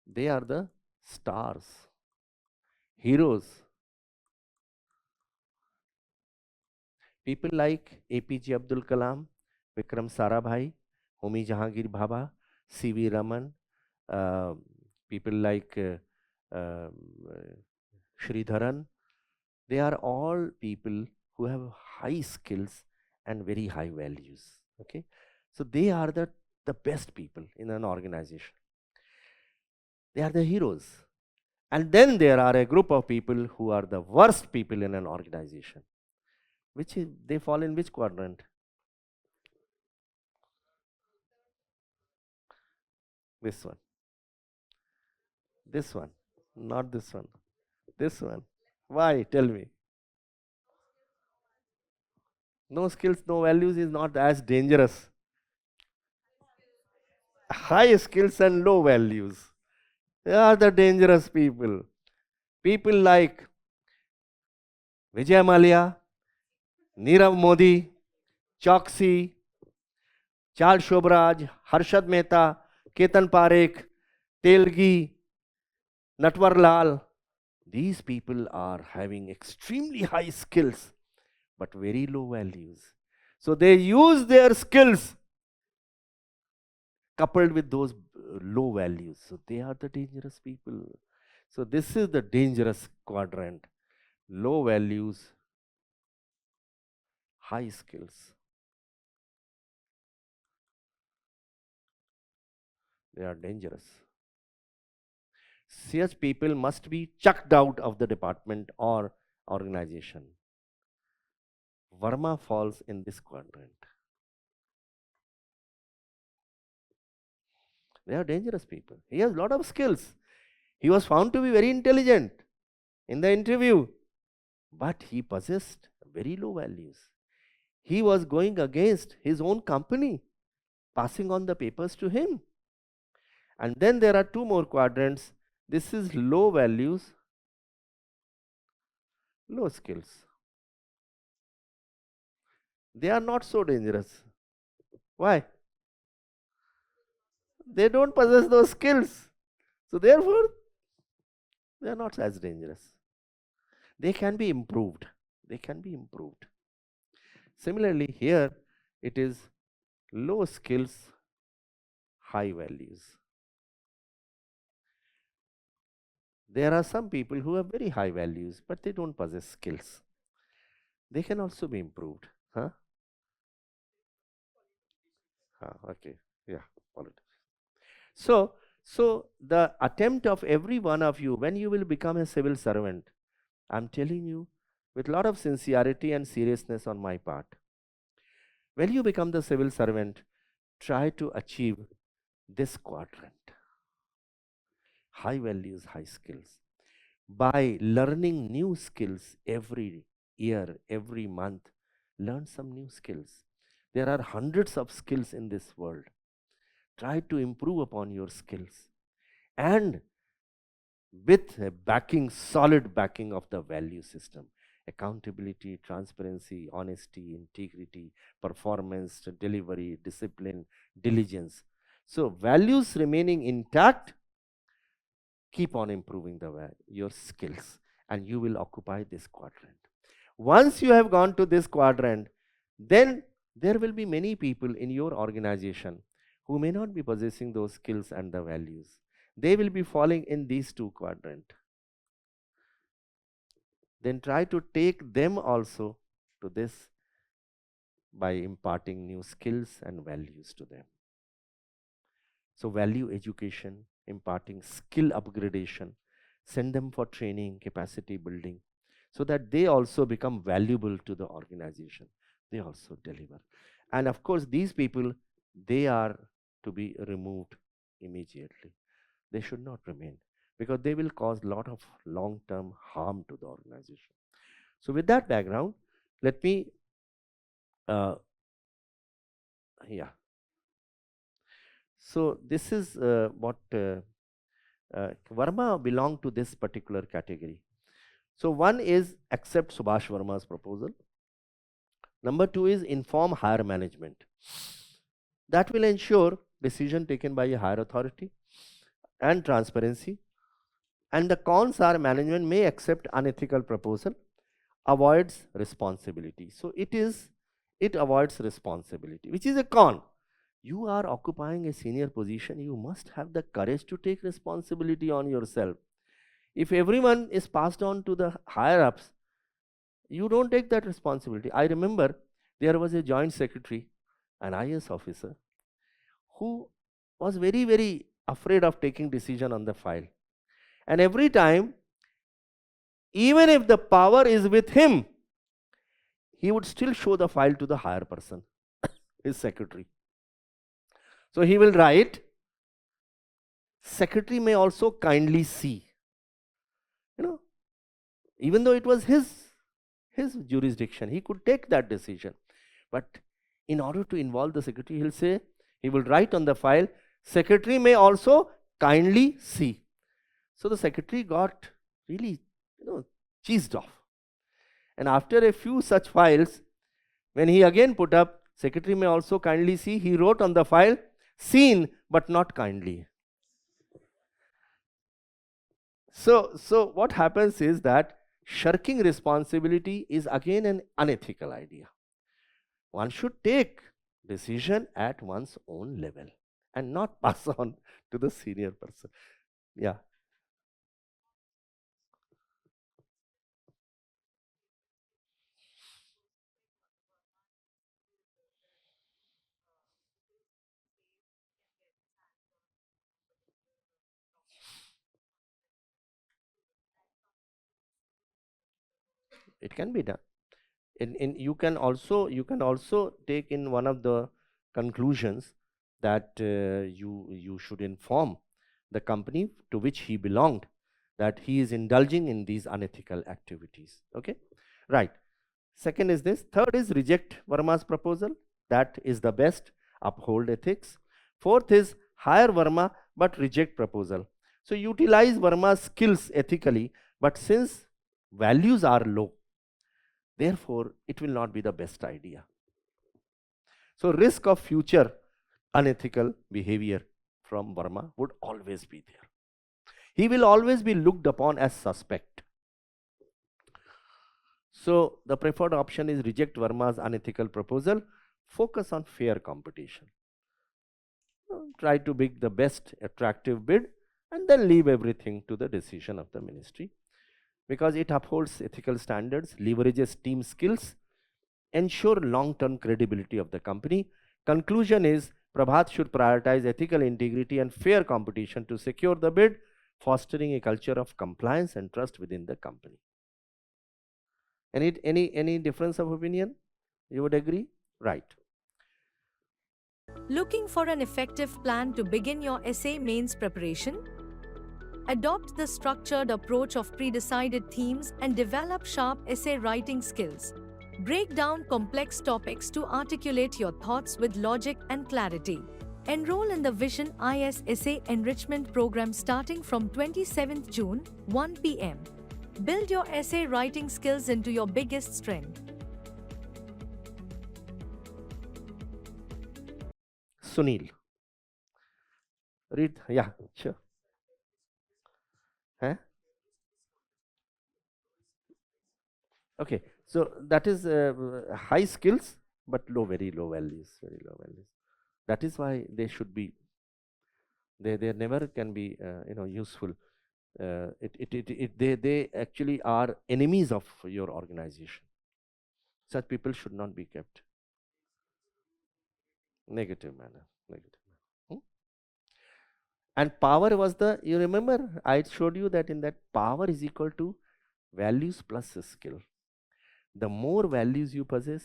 They are the stars, heroes. People like APJ Abdul Kalam, Vikram Sarabhai, Homi Jahangir Bhabha, C.V. Raman, people like Sridharan. They are all people who have high skills and very high values. Okay, so they are the best people in an organization. They are the heroes. And then there are a group of people who are the worst people in an organization. Which is, they fall in which quadrant? This one. This one. Not this one. This one. Why? Tell me. No skills, no values is not as dangerous. High skills and low values. They are the dangerous people. People like Vijay Mallya, Nirav Modi, Choksi, Charles Shobraj, Harshad Mehta, Ketan Parekh, Telgi, Natwar Lal. These people are having extremely high skills but very low values. So they use their skills coupled with those low values. So they are the dangerous people. So this is the dangerous quadrant. Low values, high skills. They are dangerous. Such people must be chucked out of the department or organization. Verma falls in this quadrant. They are dangerous people. He has a lot of skills. He was found to be very intelligent in the interview, but he possessed very low values. He was going against his own company, passing on the papers to him. And then there are two more quadrants. This is low values, low skills. They are not so dangerous. Why? They don't possess those skills. So therefore, they are not as dangerous. They can be improved. They can be improved. Similarly, here it is low skills, high values. There are some people who have very high values, but they don't possess skills. They can also be improved. Huh? Okay. Yeah, politics. So the attempt of every one of you, when you will become a civil servant, I'm telling you with a lot of sincerity and seriousness on my part, when you become the civil servant, try to achieve this quadrant. High values, high skills. By learning new skills every year, every month, learn some new skills. There are hundreds of skills in this world. Try to improve upon your skills. And with a backing, solid backing of the value system, accountability, transparency, honesty, integrity, performance, delivery, discipline, diligence. So values remaining intact, keep on improving your skills. and you will occupy this quadrant. Once you have gone to this quadrant, then there will be many people in your organization who may not be possessing those skills and the values. They will be falling in these two quadrants. Then try to take them also to this by imparting new skills and values to them. So value education, imparting skill upgradation, send them for training, capacity building, so that they also become valuable to the organization. They also deliver. And of course, these people, they are to be removed immediately. They should not remain, because they will cause a lot of long-term harm to the organization. So with that background, let me, yeah. So this is what Verma belonged to this particular category. So one is accept Subhash Verma's proposal. Number two is inform higher management. That will ensure decision taken by a higher authority and transparency. And the cons are management may accept unethical proposal, avoids responsibility. So it avoids responsibility, which is a con. You are occupying a senior position, you must have the courage to take responsibility on yourself. If everyone is passed on to the higher ups, you don't take that responsibility. I remember there was a joint secretary, an IS officer, who was very, very afraid of taking decision on the file. And every time, even if the power is with him, he would still show the file to the higher person, his secretary. So he will write, secretary may also kindly see. You know, even though it was his jurisdiction, he could take that decision. But in order to involve the secretary, he'll say, he will write on the file, secretary may also kindly see. So the secretary got really, cheesed off. And after a few such files, when he again put up, secretary may also kindly see, he wrote on the file, seen but not kindly. So what happens is that shirking responsibility is again an unethical idea. One should take decision at one's own level and not pass on to the senior person. Yeah. It can be done. You can also take in one of the conclusions that you should inform the company to which he belonged that he is indulging in these unethical activities. Okay, right. Second is this. Third is reject Verma's proposal. That is the best. Uphold ethics. Fourth is hire Verma but reject proposal. So utilize Verma's skills ethically, but since values are low, therefore it will not be the best idea. So risk of future unethical behavior from Verma would always be there. He will always be looked upon as suspect. So the preferred option is reject Verma's unethical proposal, focus on fair competition. Try to make the best attractive bid and then leave everything to the decision of the ministry, because it upholds ethical standards, leverages team skills, ensure long-term credibility of the company. Conclusion is Prabhat should prioritize ethical integrity and fair competition to secure the bid, fostering a culture of compliance and trust within the company. Any difference of opinion? You would agree? Right. Looking for an effective plan to begin your essay mains preparation? Adopt the structured approach of pre-decided themes and develop sharp essay writing skills. Break down complex topics to articulate your thoughts with logic and clarity. Enroll in the Vision IS Essay Enrichment Program starting from 27th June, 1 p.m. Build your essay writing skills into your biggest strength. Sunil. Read. Yeah, sure. Huh? Okay, so that is high skills but very low values, very low values. That is why they should be, they never can be useful. They actually are enemies of your organization. Such people should not be kept. Negative manner, negative manner. And power was you remember I showed you that in that power is equal to values plus skill. The more values you possess,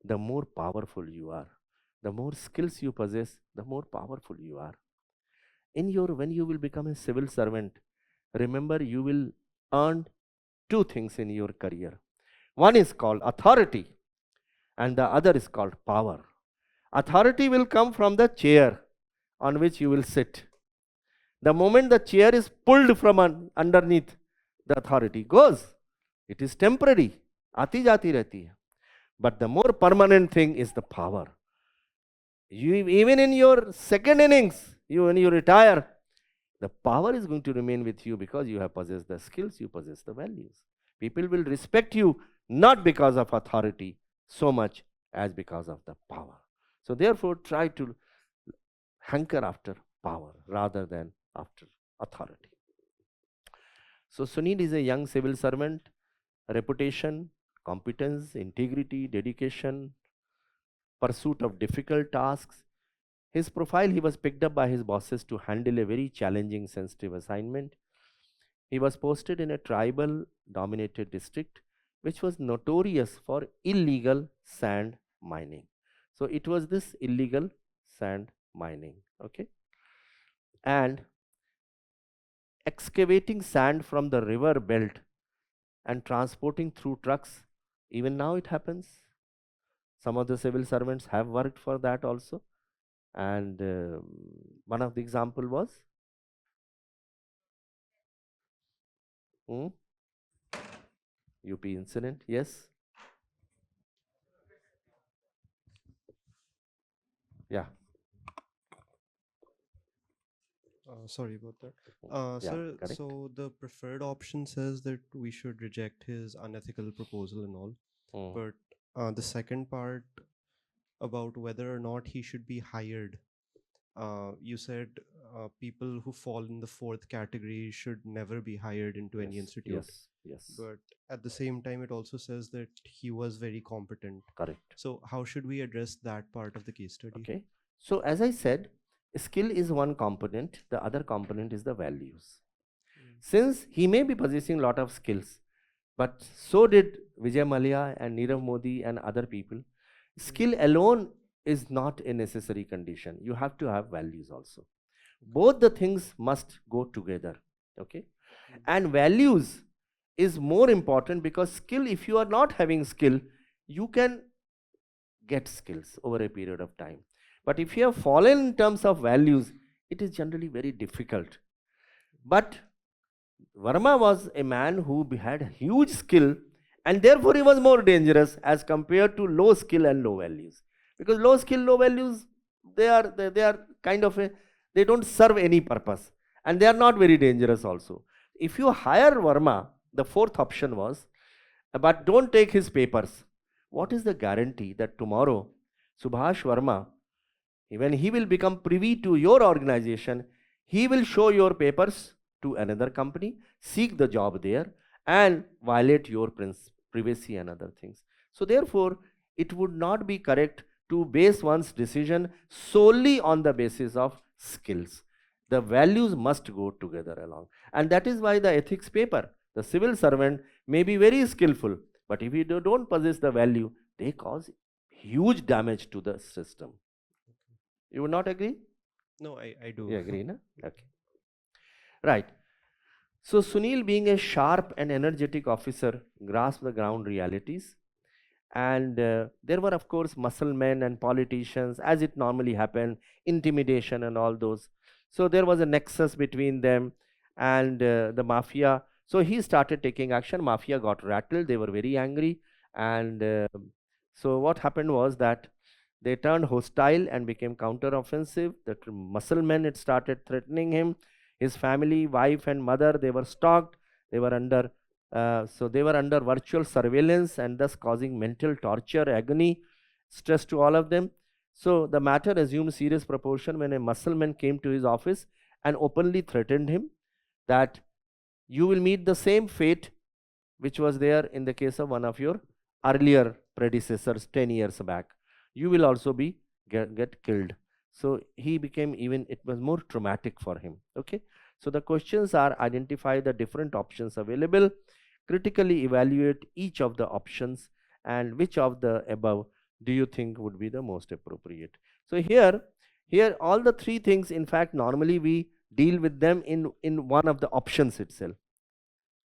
the more powerful you are. The more skills you possess, the more powerful you are. When you will become a civil servant, remember you will earn two things in your career. One is called authority and the other is called power. Authority will come from the chair on which you will sit. The moment the chair is pulled from underneath, the authority goes. It is temporary. Aati jati rehti hai. But the more permanent thing is the power. Even in your second innings, when you retire, the power is going to remain with you because you have possessed the skills, you possess the values. People will respect you not because of authority so much as because of the power. So therefore, try to hanker after power rather than after authority. So Sunil is a young civil servant, reputation, competence, integrity, dedication, pursuit of difficult tasks. His profile, he was picked up by his bosses to handle a very challenging, sensitive assignment. He was posted in a tribal dominated district which was notorious for illegal sand mining. So it was this illegal sand mining, okay? And excavating sand from the river belt and transporting through trucks. Even now it happens. Some of the civil servants have worked for that also. And one of the example was UP incident, yes. Yeah. Sorry about that. Yeah, Sir, correct. so the preferred option says that we should reject his unethical proposal and all. But the second part about whether or not he should be hired, you said people who fall in the fourth category should never be hired into any institute. Yes. But at the same time, it also says that he was very competent. Correct. So how should we address that part of the case study? Okay. So as I said, skill is one component, the other component is the values. Since he may be possessing a lot of skills, but so did Vijay Mallya and Nirav Modi and other people. Skill alone is not a necessary condition. You have to have values also. Both the things must go together. Okay. And values is more important because skill, if you are not having skill, you can get skills over a period of time. But if you have fallen in terms of values, it is generally very difficult. But Verma was a man who had huge skill and therefore he was more dangerous as compared to low skill and low values. Because low skill, low values, they are kind of they don't serve any purpose and they are not very dangerous also. If you hire Verma, the fourth option was, but don't take his papers. What is the guarantee that tomorrow Subhash Verma, when he will become privy to your organization, he will show your papers to another company, seek the job there and violate your privacy and other things. So therefore, it would not be correct to base one's decision solely on the basis of skills. The values must go together along. And that is why the ethics paper, the civil servant may be very skillful, but if you don't possess the value, they cause huge damage to the system. You would not agree? No, I do. You agree, na? Okay. Right. So Sunil, being a sharp and energetic officer, grasped the ground realities. And there were, of course, muscle men and politicians, as it normally happened, intimidation and all those. So there was a nexus between them and the mafia. So he started taking action. Mafia got rattled. They were very angry. And so what happened was that they turned hostile and became counter-offensive. The muscle men had started threatening him. His family, wife and mother, they were stalked. They were under So they were under virtual surveillance and thus causing mental torture, agony, stress to all of them. So the matter assumed serious proportion when a Muslim came to his office and openly threatened him that you will meet the same fate which was there in the case of one of your earlier predecessors 10 years back. You will also be get killed. So he became, even it was more traumatic for him. Okay. So the questions are: identify the different options available, critically evaluate each of the options, and which of the above do you think would be the most appropriate. So here all the three things, in fact normally we deal with them in one of the options itself,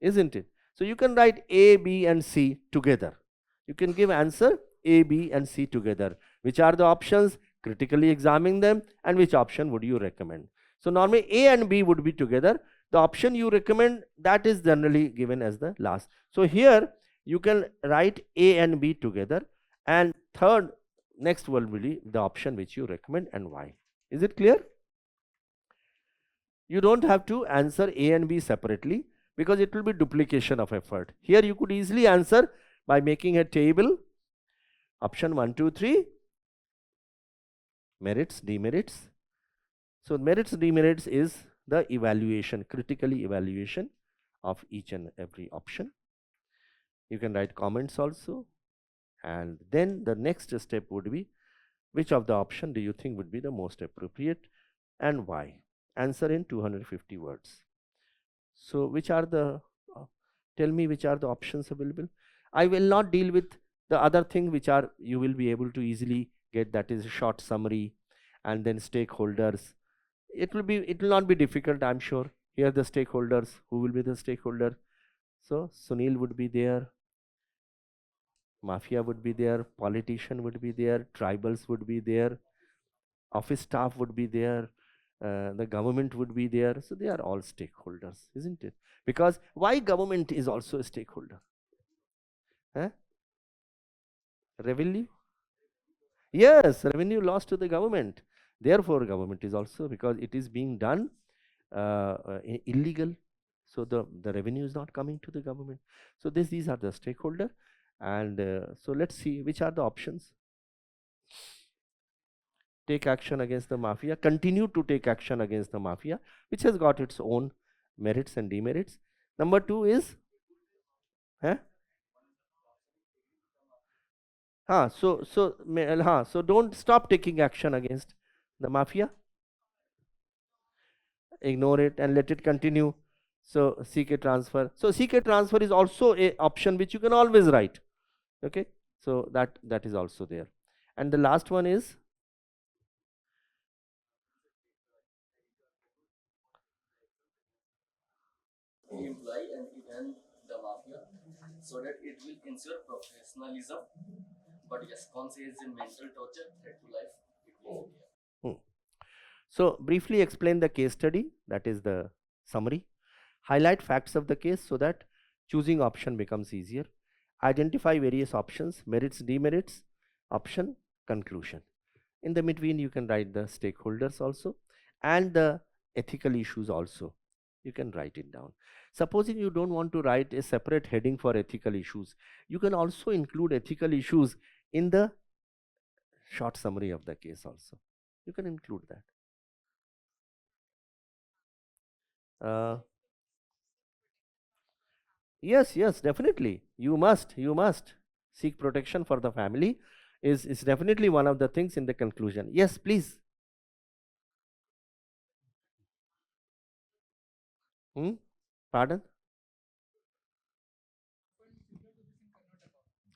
isn't it? So you can write A, B and C together. You can give answer A, B and C together. Which are the options? Critically examine them, and which option would you recommend? So normally A and B would be together. The option you recommend, that is generally given as the last. So here you can write A and B together, and third next will be the option which you recommend and why. Is it clear? You don't have to answer A and B separately, because it will be duplication of effort. Here you could easily answer by making a table. Option 1, 2, 3, merits, demerits. So merits, demerits is the evaluation, critically evaluation of each and every option. You can write comments also, and then the next step would be, which of the option do you think would be the most appropriate and why? Answer in 250 words. So which are the, tell me which are the options available. I will not deal with the other thing which are you will be able to easily get, that is a short summary and then stakeholders. It will not be difficult, I'm sure. Here the stakeholders, who will be the stakeholder? So Sunil would be there, mafia would be there, politician would be there, tribals would be there, office staff would be there, the government would be there. So they are all stakeholders, isn't it? Because why government is also a stakeholder? Revenue? Yes, revenue lost to the government. Therefore, government is also, because it is being done illegal. So the revenue is not coming to the government. So these are the stakeholder. And so let's see which are the options. Take action against the mafia, continue to take action against the mafia, which has got its own merits and demerits. Number 2 is, so don't stop taking action against the mafia. Ignore it and let it continue. So seek a transfer. So seek a transfer is also a option which you can always write. Okay, so that is also there. And the last one is, employ and even the mafia so that it will ensure professionalism. But yes, consequence in mental torture, threat to life, it will be there. So briefly explain the case study, that is the summary. Highlight facts of the case so that choosing option becomes easier. Identify various options, merits, demerits, option, conclusion. In the between you can write the stakeholders also and the ethical issues also. You can write it down. Supposing you don't want to write a separate heading for ethical issues, you can also include ethical issues in the short summary of the case also. You can include that. Yes, definitely. You must seek protection for the family is definitely one of the things in the conclusion. Yes, please. Pardon?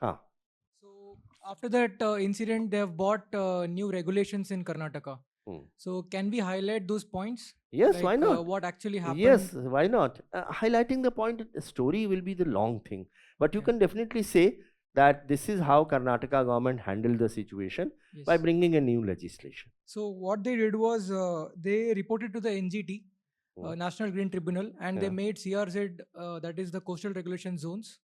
So after that incident, they have bought new regulations in Karnataka. So can we highlight those points? Yes, like, why not? What actually happened? Yes, why not? Highlighting the point, story will be the long thing, but you can definitely say that this is how Karnataka government handled the situation by bringing a new legislation. So what they did was they reported to the NGT, National Green Tribunal, and they made CRZ, that is the coastal regulation zones,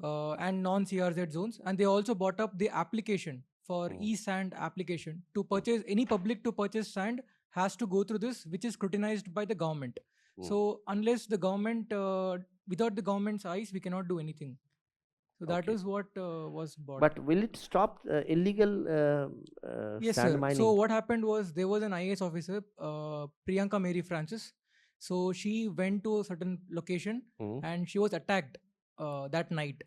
and non-CRZ zones, and they also brought up the application for e-sand application to purchase. Any public to purchase sand has to go through this, which is scrutinized by the government. So unless the government, without the government's eyes, we cannot do anything. So that Okay. is what was bought. But will it stop illegal Yes, sand sir. mining? So what happened was there was an IAS officer, Priyanka Mary Francis. So she went to a certain location and she was attacked that night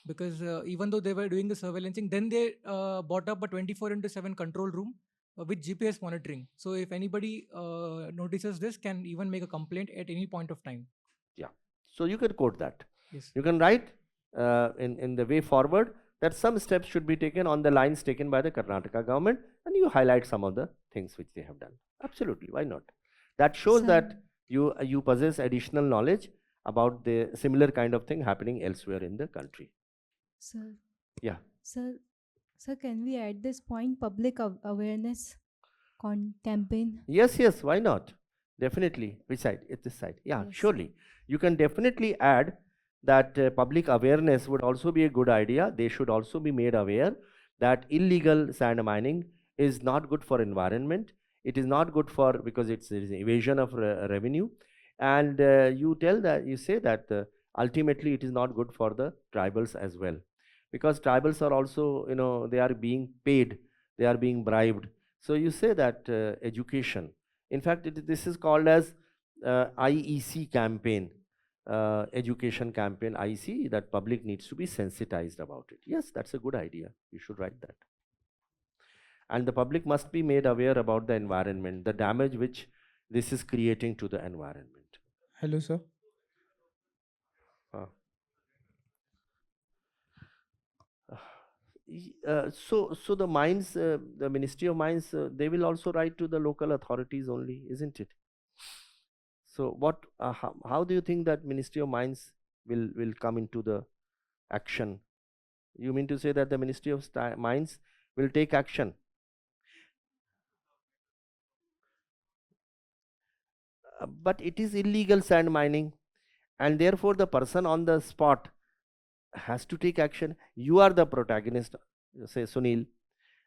because even though they were doing the surveillancing, then they bought up a 24/7 control room with GPS monitoring. So if anybody notices this, can even make a complaint at any point of time. Yeah. So you can quote that. Yes. You can write in the way forward that some steps should be taken on the lines taken by the Karnataka government, and you highlight some of the things which they have done. Absolutely, why not? That shows Sir. that you possess additional knowledge about the similar kind of thing happening elsewhere in the country. Sir. Yeah. Sir, can we add this point, public awareness campaign? Yes, why not? Definitely. Which side? It's this side. Yeah, Yes. surely. You can definitely add that public awareness would also be a good idea. They should also be made aware that illegal sand mining is not good for environment. It is not good for, because it's evasion of revenue. And you say that ultimately it is not good for the tribals as well. Because tribals are also, they are being paid, they are being bribed. So you say that education. In fact, this is called as IEC campaign. Education campaign, IEC, that public needs to be sensitized about it. Yes, that's a good idea. You should write that. And the public must be made aware about the environment, the damage which this is creating to the environment. Hello, sir. So the mines, the Ministry of Mines, they will also write to the local authorities only, isn't it? So what? How do you think that Ministry of Mines will come into the action? You mean to say that the Ministry of Mines will take action? But it is illegal sand mining, and therefore the person on the spot has to take action. You are the protagonist, say Sunil,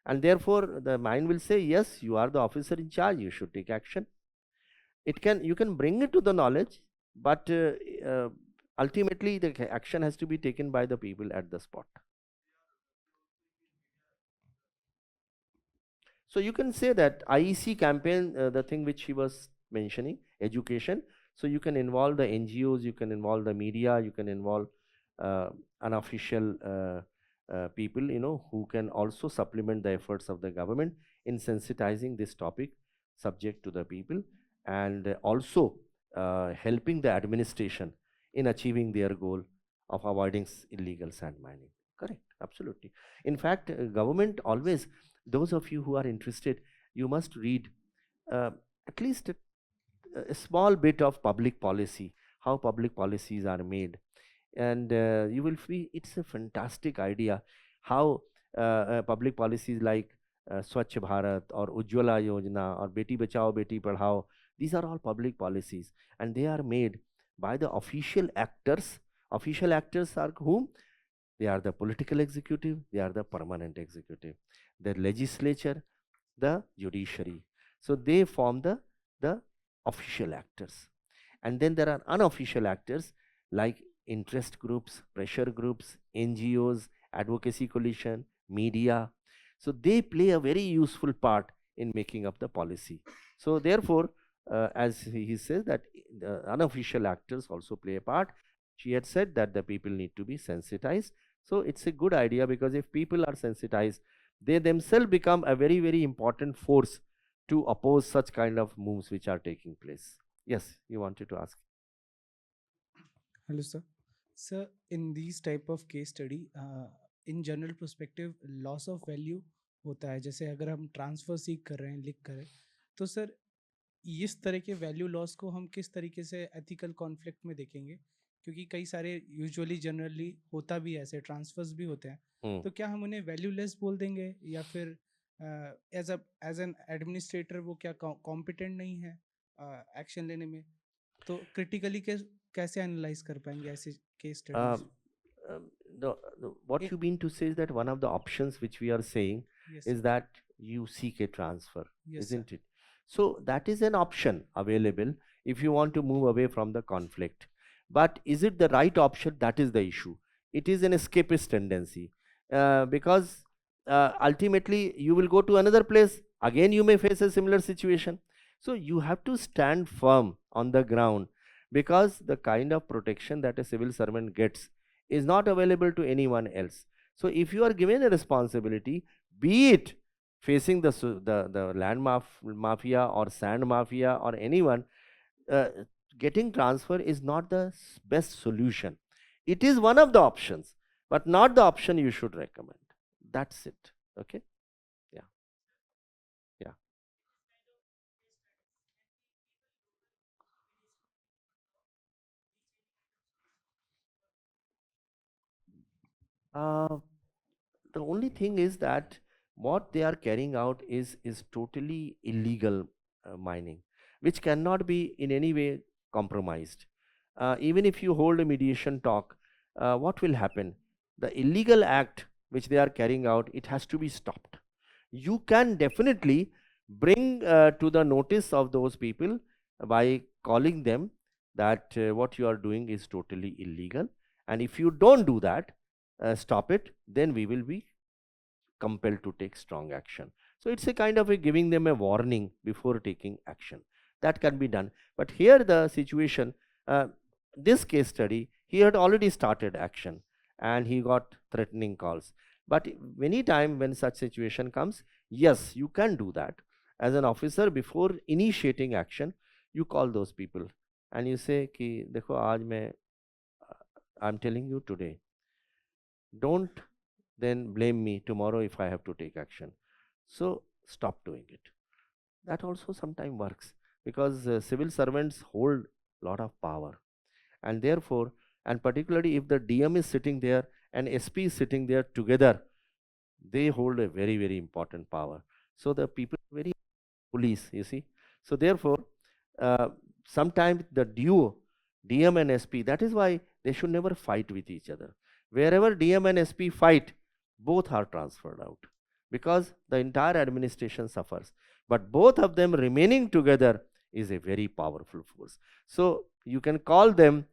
and therefore the mine will say, yes, you are the officer in charge, you should take action. You can bring it to the knowledge, but ultimately the action has to be taken by the people at the spot. So you can say that IEC campaign, the thing which he was mentioning, education. So you can involve the NGOs, you can involve the media, you can involve unofficial people, who can also supplement the efforts of the government in sensitizing this topic subject to the people, and also helping the administration in achieving their goal of avoiding illegal sand mining. Correct, absolutely. In fact, government always, those of you who are interested, you must read at least a small bit of public policy, how public policies are made, and you will feel it's a fantastic idea how public policies like Swachh Bharat or Ujjwala Yojana or Beti Bachao Beti Padhao, these are all public policies, and they are made by the official actors. Official actors are whom? They are the political executive, they are the permanent executive, the legislature, the judiciary. So they form the official actors. And then there are unofficial actors like interest groups, pressure groups, NGOs, advocacy coalition, media. So they play a very useful part in making up the policy. So therefore, as he says that the unofficial actors also play a part. She had said that the people need to be sensitized. So it's a good idea, because if people are sensitized, they themselves become a very, very important force to oppose such kind of moves which are taking place. Yes, you wanted to ask. Hello, sir. Sir, in these type of case study, in general perspective, loss of value होता है. जैसे अगर हम transfer सीख कर रहे हैं, लिख कर, तो सर इस तरह के वैल्यू लॉस को हम किस तरीके से एथिकल कॉन्फ्लिक्ट में देखेंगे? क्योंकि कई सारे यूजुअली जनरली होता भी ऐसे ट्रांसफर्स भी होते हैं, तो क्या हम उन्हें वैल्यूलेस बोल देंगे, या फिर एज एन एडमिनिस्ट्रेटर वो क्या कॉम्पिटेंट नहीं है एक्शन लेने में? तो क्रिटिकली कैसे एनालाइज कर पाएंगे ऐसे case studies? What you mean to say is that one of the options which we are saying is that you seek a transfer, Yes, isn't it? So that is an option available if you want to move away from the conflict. But is it the right option? That is the issue. It is an escapist tendency, because ultimately you will go to another place, again you may face a similar situation. So you have to stand firm on the ground, because the kind of protection that a civil servant gets is not available to anyone else. So if you are given a responsibility, be it facing the land mafia or sand mafia or anyone, uh, getting transfer is not the best solution. It is one of the options, but not the option you should recommend. That's it. Okay. Yeah. Yeah. Uh, the only thing is that what they are carrying out is totally illegal mining, which cannot be in any way compromised. Even if you hold a mediation talk, what will happen? The illegal act which they are carrying out, it has to be stopped. You can definitely bring to the notice of those people by calling them that what you are doing is totally illegal, and if you don't do that, stop it, then we will be compelled to take strong action. So it's a kind of a giving them a warning before taking action. That can be done. But here the situation, this case study, he had already started action and he got threatening calls. But many time when such situation comes, yes, you can do that. As an officer, before initiating action, you call those people and you say कि देखो आज मैं I'm telling you today, don't then blame me tomorrow if I have to take action. So stop doing it. That also sometimes works, because civil servants hold a lot of power, and therefore, and particularly if the DM is sitting there and SP is sitting there together, they hold a very, very important power. So the people very police, you see. So therefore, uh, sometimes the duo, DM and SP, that is why they should never fight with each other. Wherever DM and SP fight, both are transferred out, because the entire administration suffers. But both of them remaining together is a very powerful force. So you can call them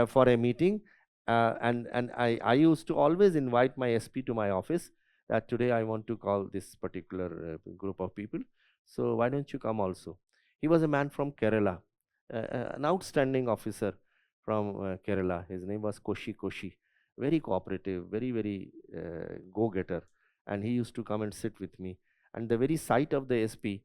for a meeting, and I used to always invite my SP to my office that today I want to call this particular group of people. So why don't you come also? He was a man from Kerala, an outstanding officer from Kerala. His name was Koshi. Very cooperative, very, very go-getter. And he used to come and sit with me. And the very sight of the SP,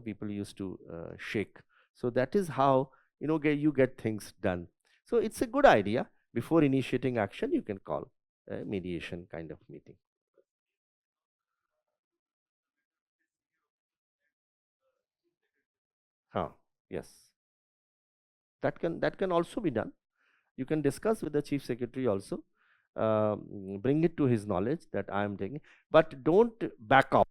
people used to shake. So that is how, you get things done. So it's a good idea. Before initiating action, you can call a mediation kind of meeting. Yes. That can also be done. You can discuss with the chief secretary also, bring it to his knowledge that I am taking, but don't back off.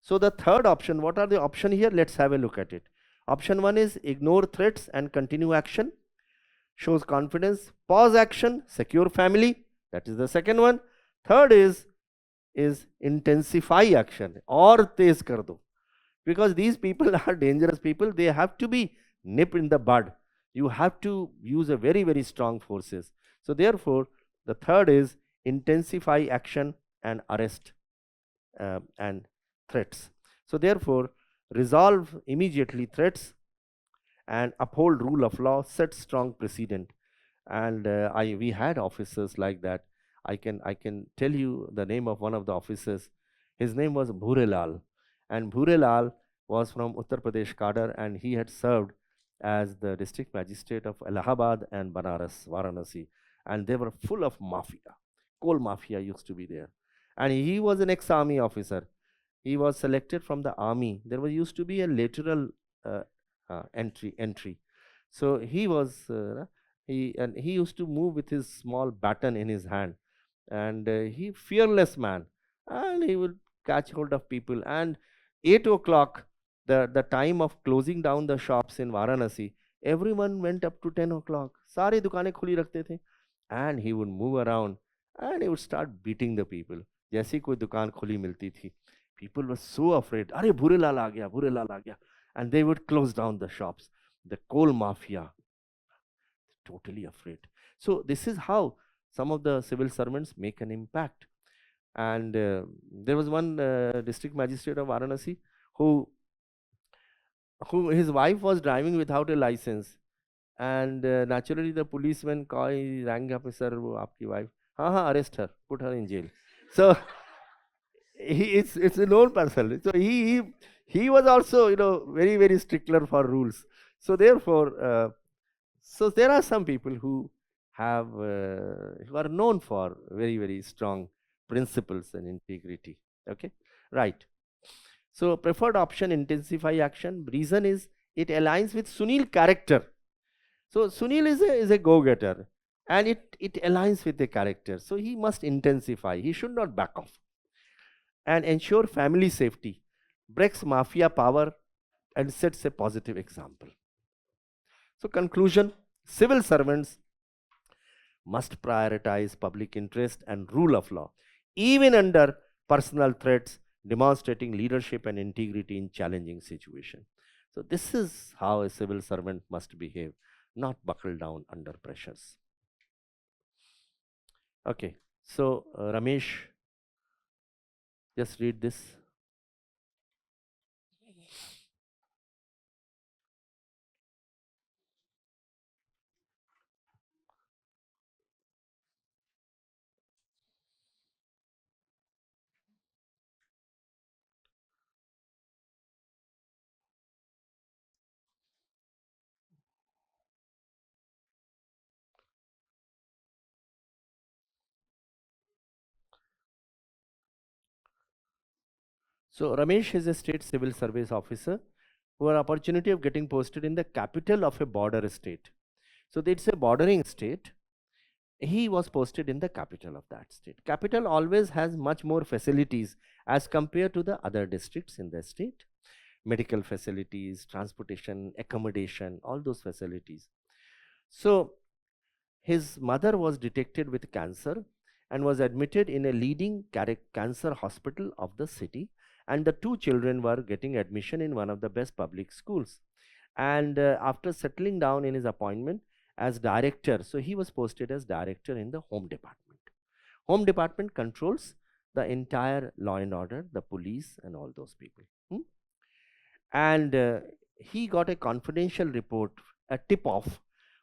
So the third option, what are the option here? Let's have a look at it. Option 1 is ignore threats and continue action, shows confidence, pause action, secure family. That is the second one. Third is intensify action or tez kar do, because these people are dangerous people. They have to be nipped in the bud. You have to use a very, very strong forces. So therefore, the third is intensify action and arrest and threats. So therefore, resolve immediately threats and uphold rule of law, set strong precedent. And we had officers like that. I can tell you the name of one of the officers. His name was Bhurelal, and Bhurelal was from Uttar Pradesh cadre, and he had served as the district magistrate of Allahabad and Banaras, Varanasi, and they were full of mafia. Coal mafia used to be there, and he was an ex-army officer. He was selected from the army. There was used to be a lateral uh, entry. So he used to move with his small baton in his hand, and he fearless man, and he would catch hold of people. And 8 o'clock, the time of closing down the shops in Varanasi, everyone went up to 10 o'clock. सारे दुकानें खुली रखते थे, and he would move around and he would start beating the people. जैसी कोई दुकान खुली मिलती थी, people were so afraid. अरे भूरेलाल आ गया, and they would close down the shops. the coal mafia, totally afraid. So this is how some of the civil servants make an impact. And there was one district magistrate of Varanasi who his wife was driving without a license, and naturally the policeman rang up, sir, wo aapki wife, arrest her, put her in jail. So it's a known person. So he was also, very, very stickler for rules. So therefore, so there are some people who who are known for very, very strong principles and integrity. Okay, right. So preferred option, intensify action. Reason is it aligns with Sunil character. So Sunil is a go-getter, and it aligns with the character. So he must intensify. He should not back off. And ensure family safety, breaks mafia power, and sets a positive example. So conclusion, civil servants must prioritize public interest and rule of law, even under personal threats, demonstrating leadership and integrity in challenging situations. So this is how a civil servant must behave, not buckle down under pressures. Okay, so Ramesh, just read this. So Ramesh is a state civil service officer who had opportunity of getting posted in the capital of a border state. So it's a bordering state. He was posted in the capital of that state. Capital always has much more facilities as compared to the other districts in the state. Medical facilities, transportation, accommodation, all those facilities. So his mother was detected with cancer and was admitted in a leading cancer hospital of the city, and the two children were getting admission in one of the best public schools. And after settling down in his appointment as director, so he was posted as director in the home department. Home department controls the entire law and order, the police and all those people. And he got a confidential report, a tip off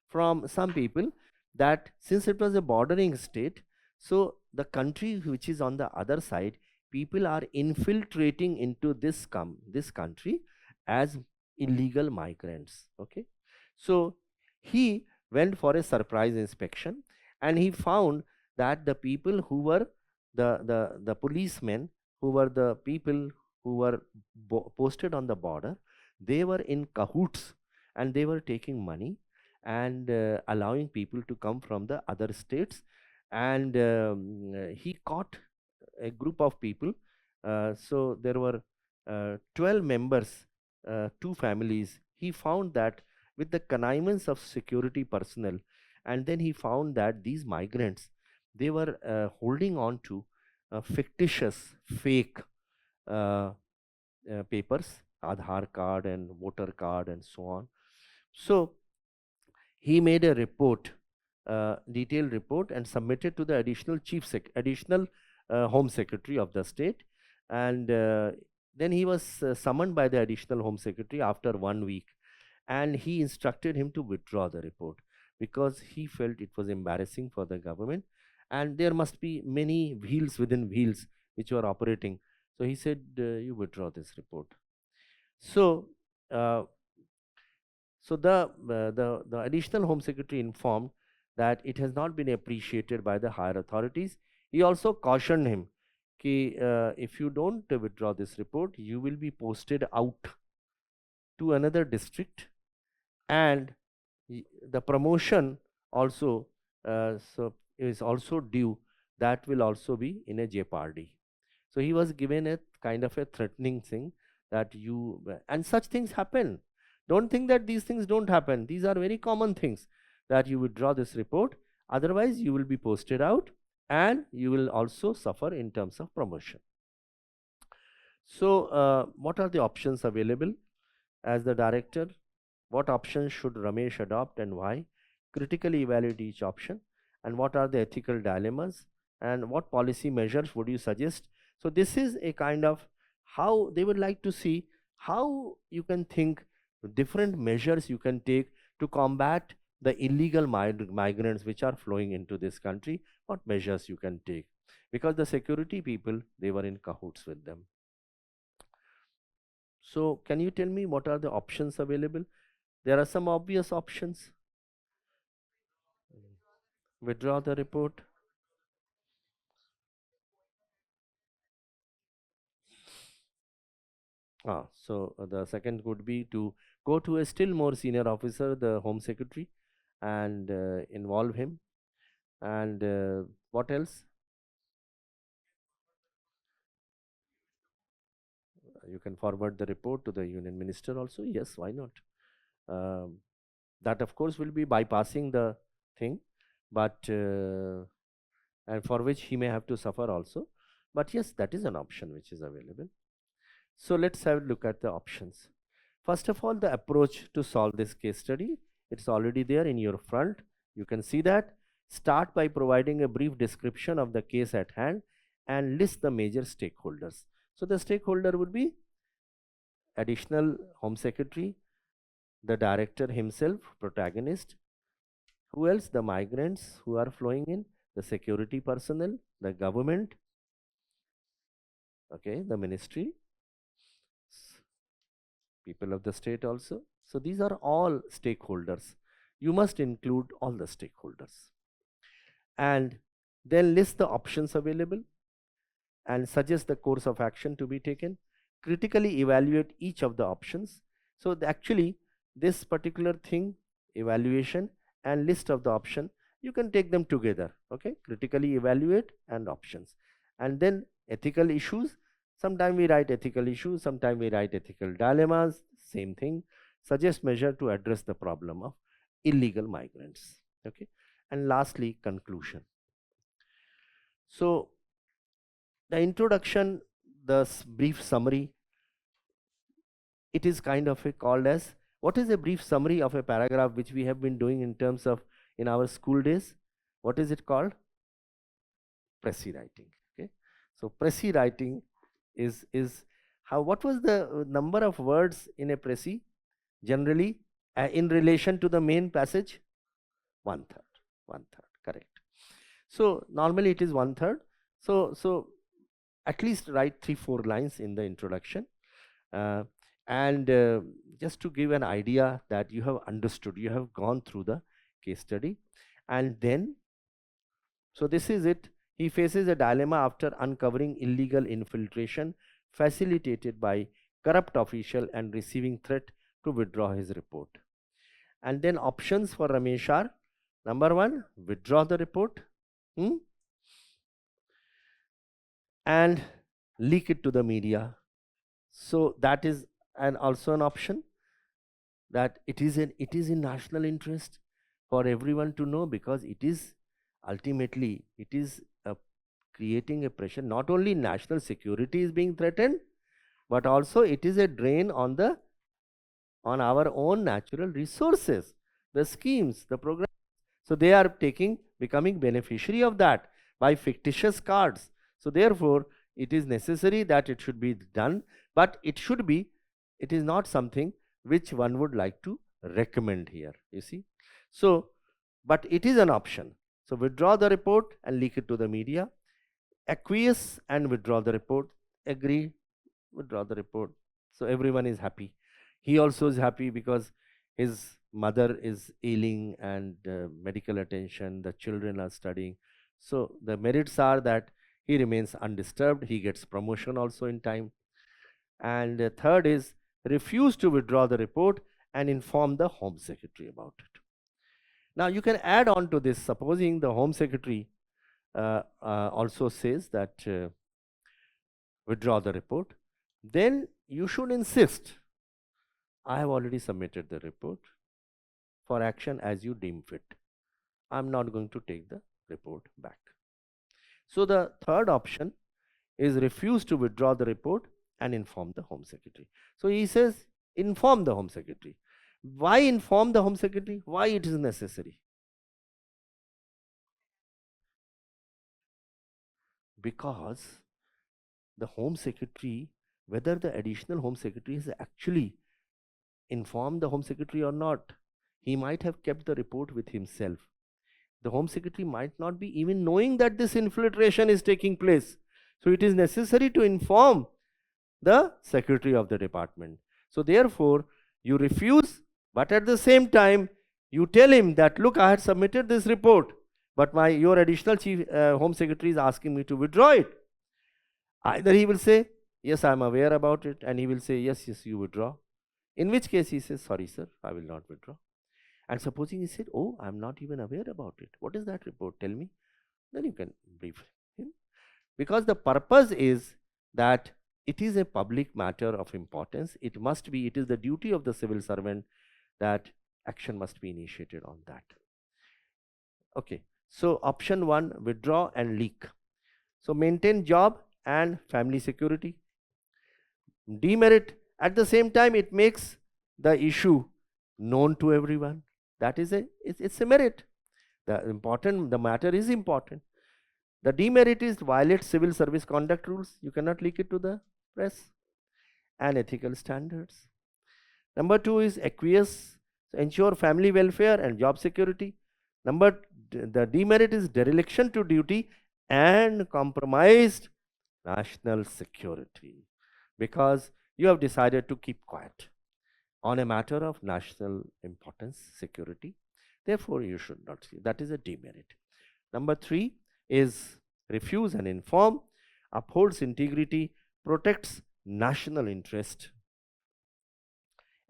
from some people that since it was a bordering state, so the country which is on the other side, people are infiltrating into this country as illegal migrants. Okay, so he went for a surprise inspection, and he found that the people who were the policemen, who were the people who were posted on the border, they were in cahoots, and they were taking money and allowing people to come from the other states. And he caught a group of people. So there were 12 members, two families. He found that with the connivance of security personnel, and then he found that these migrants, they were holding on to fictitious, fake papers, Aadhaar card and voter card and so on. So he made a report, detailed report, and submitted to the additional Home Secretary of the state. And then he was summoned by the additional Home Secretary after 1 week, and he instructed him to withdraw the report because he felt it was embarrassing for the government, and there must be many wheels within wheels which were operating. So he said, you withdraw this report. So the additional Home Secretary informed that it has not been appreciated by the higher authorities. He also cautioned him that if you don't withdraw this report, you will be posted out to another district, and the promotion also is also due. That will also be in a jeopardy. So he was given a kind of a threatening thing that and such things happen. Don't think that these things don't happen. These are very common things, that you withdraw this report, otherwise you will be posted out and you will also suffer in terms of promotion. So what are the options available as the director? What options should Ramesh adopt and why? Critically evaluate each option. And what are the ethical dilemmas? And what policy measures would you suggest? So this is a kind of how they would like to see how you can think different measures you can take to combat the illegal migrants which are flowing into this country, what measures you can take. Because the security people, they were in cahoots with them. So can you tell me what are the options available? There are some obvious options. Withdraw the report. So the second would be to go to a still more senior officer, the Home Secretary, and involve him. And what else? You can forward the report to the Union Minister also. Yes, why not? That of course will be bypassing the thing, but and for which he may have to suffer also. But yes, that is an option which is available. So let's have a look at the options. First of all, the approach to solve this case study, it's already there in your front. You can see that. Start by providing a brief description of the case at hand and list the major stakeholders. So the stakeholder would be additional Home Secretary, the director himself, protagonist. Who else? The migrants who are flowing in, the security personnel, the government, okay, the ministry, people of the state also. So these are all stakeholders. You must include all the stakeholders. And then list the options available and suggest the course of action to be taken. Critically evaluate each of the options. So actually, this particular thing, evaluation and list of the option, you can take them together. Okay, critically evaluate and options. And then ethical issues. Sometimes we write ethical issues, sometimes we write ethical dilemmas, same thing. Suggest measure to address the problem of illegal migrants. Okay, and lastly, conclusion. So the introduction, the brief summary, it is kind of called as, what is a brief summary of a paragraph which we have been doing in terms of in our school days? What is it called? Précis writing. Okay, so précis writing is how, what was the number of words in a précis generally in relation to the main passage? 1/3, correct. So normally it is 1/3. So at least write 3-4 lines in the introduction, and just to give an idea that you have understood, you have gone through the case study. And then, so this is it. He faces a dilemma after uncovering illegal infiltration facilitated by corrupt official and receiving threat to withdraw his report. And then options for Ramesh are, number 1, withdraw the report, and leak it to the media. So that is also an option, that it is in national interest for everyone to know, because it is ultimately creating a pressure. Not only national security is being threatened, but also it is a drain on our own natural resources, the schemes, the programs. So they are becoming beneficiary of that by fictitious cards. So therefore, it is necessary that it should be done, but it is not something which one would like to recommend here, you see. So, but it is an option. So withdraw the report and leak it to the media. Acquiesce and withdraw the report. Agree, withdraw the report. So everyone is happy. He also is happy because his mother is ailing and medical attention, the children are studying. So the merits are that he remains undisturbed, he gets promotion also in time. And third is, refuse to withdraw the report and inform the Home Secretary about it. Now you can add on to this, supposing the Home Secretary also says that withdraw the report, then you should insist, I have already submitted the report for action as you deem fit. I'm not going to take the report back. So the third option is refuse to withdraw the report and inform the Home Secretary. So he says inform the Home Secretary. Why inform the Home Secretary? Why it is necessary? Because the Home Secretary, whether the additional Home Secretary has actually informed the Home Secretary or not, he might have kept the report with himself. The Home Secretary might not be even knowing that this infiltration is taking place. So it is necessary to inform the Secretary of the department. So therefore, you refuse, but at the same time, you tell him that, look, I had submitted this report, but your additional Chief Home Secretary is asking me to withdraw it. Either he will say, yes, I am aware about it, and he will say, yes, you withdraw. In which case he says, sorry, sir, I will not withdraw. And supposing he said, oh, I am not even aware about it. What is that report? Tell me. Then you can brief him. Because the purpose is that it is a public matter of importance. It is the duty of the civil servant that action must be initiated on that. Okay. So option 1, withdraw and leak. So maintain job and family security. Demerit, at the same time, it makes the issue known to everyone. That is it's a merit. The matter is important. The demerit is violate civil service conduct rules. You cannot leak it to the press. And ethical standards. Number 2 is acquiesce, ensure family welfare and job security. The demerit is dereliction to duty and compromised national security, because you have decided to keep quiet on a matter of national importance, security. Therefore, you should not see. That is a demerit. Number 3 is refuse and inform, upholds integrity, protects national interest,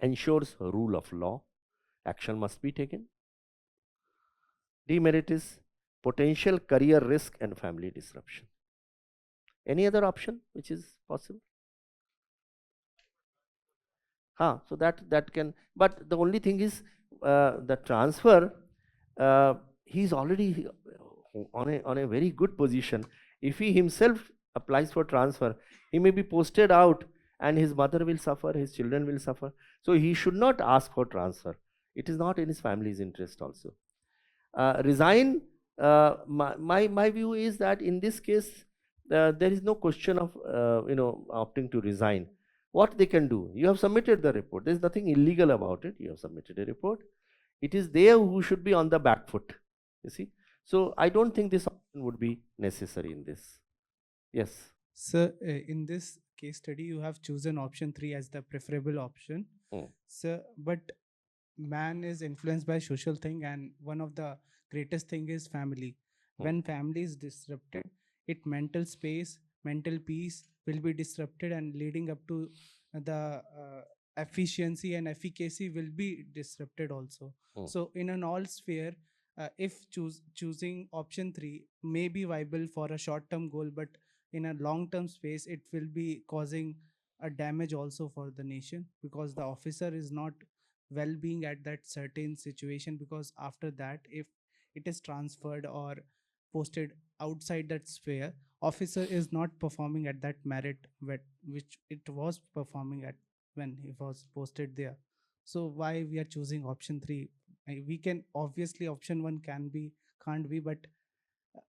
ensures rule of law, action must be taken. Demerit is potential career risk and family disruption. Any other option which is possible? So that can, but the only thing is the transfer, he's already on a very good position. If he himself applies for transfer, he may be posted out and his mother will suffer, his children will suffer. So he should not ask for transfer. It is not in his family's interest also. Resign, my view is that in this case, there is no question of opting to resign. What they can do, you have submitted the report, there is nothing illegal about it, you have submitted a report. It is they who should be on the back foot, you see. So I don't think this option would be necessary in this. Yes. Sir, in this case study, you have chosen option 3 as the preferable option. Sir, but man is influenced by social thing, and one of the greatest thing is family. When family is disrupted, it mental space, mental peace will be disrupted, and leading up to the efficiency and efficacy will be disrupted also. So in an all sphere, if choosing option 3 may be viable for a short term goal, but in a long term space it will be causing a damage also for the nation, because the officer is not well-being at that certain situation, because after that, if it is transferred or posted outside that sphere, officer is not performing at that merit which it was performing at when he was posted there. So why we are choosing option 3? We can obviously option 1 can't be,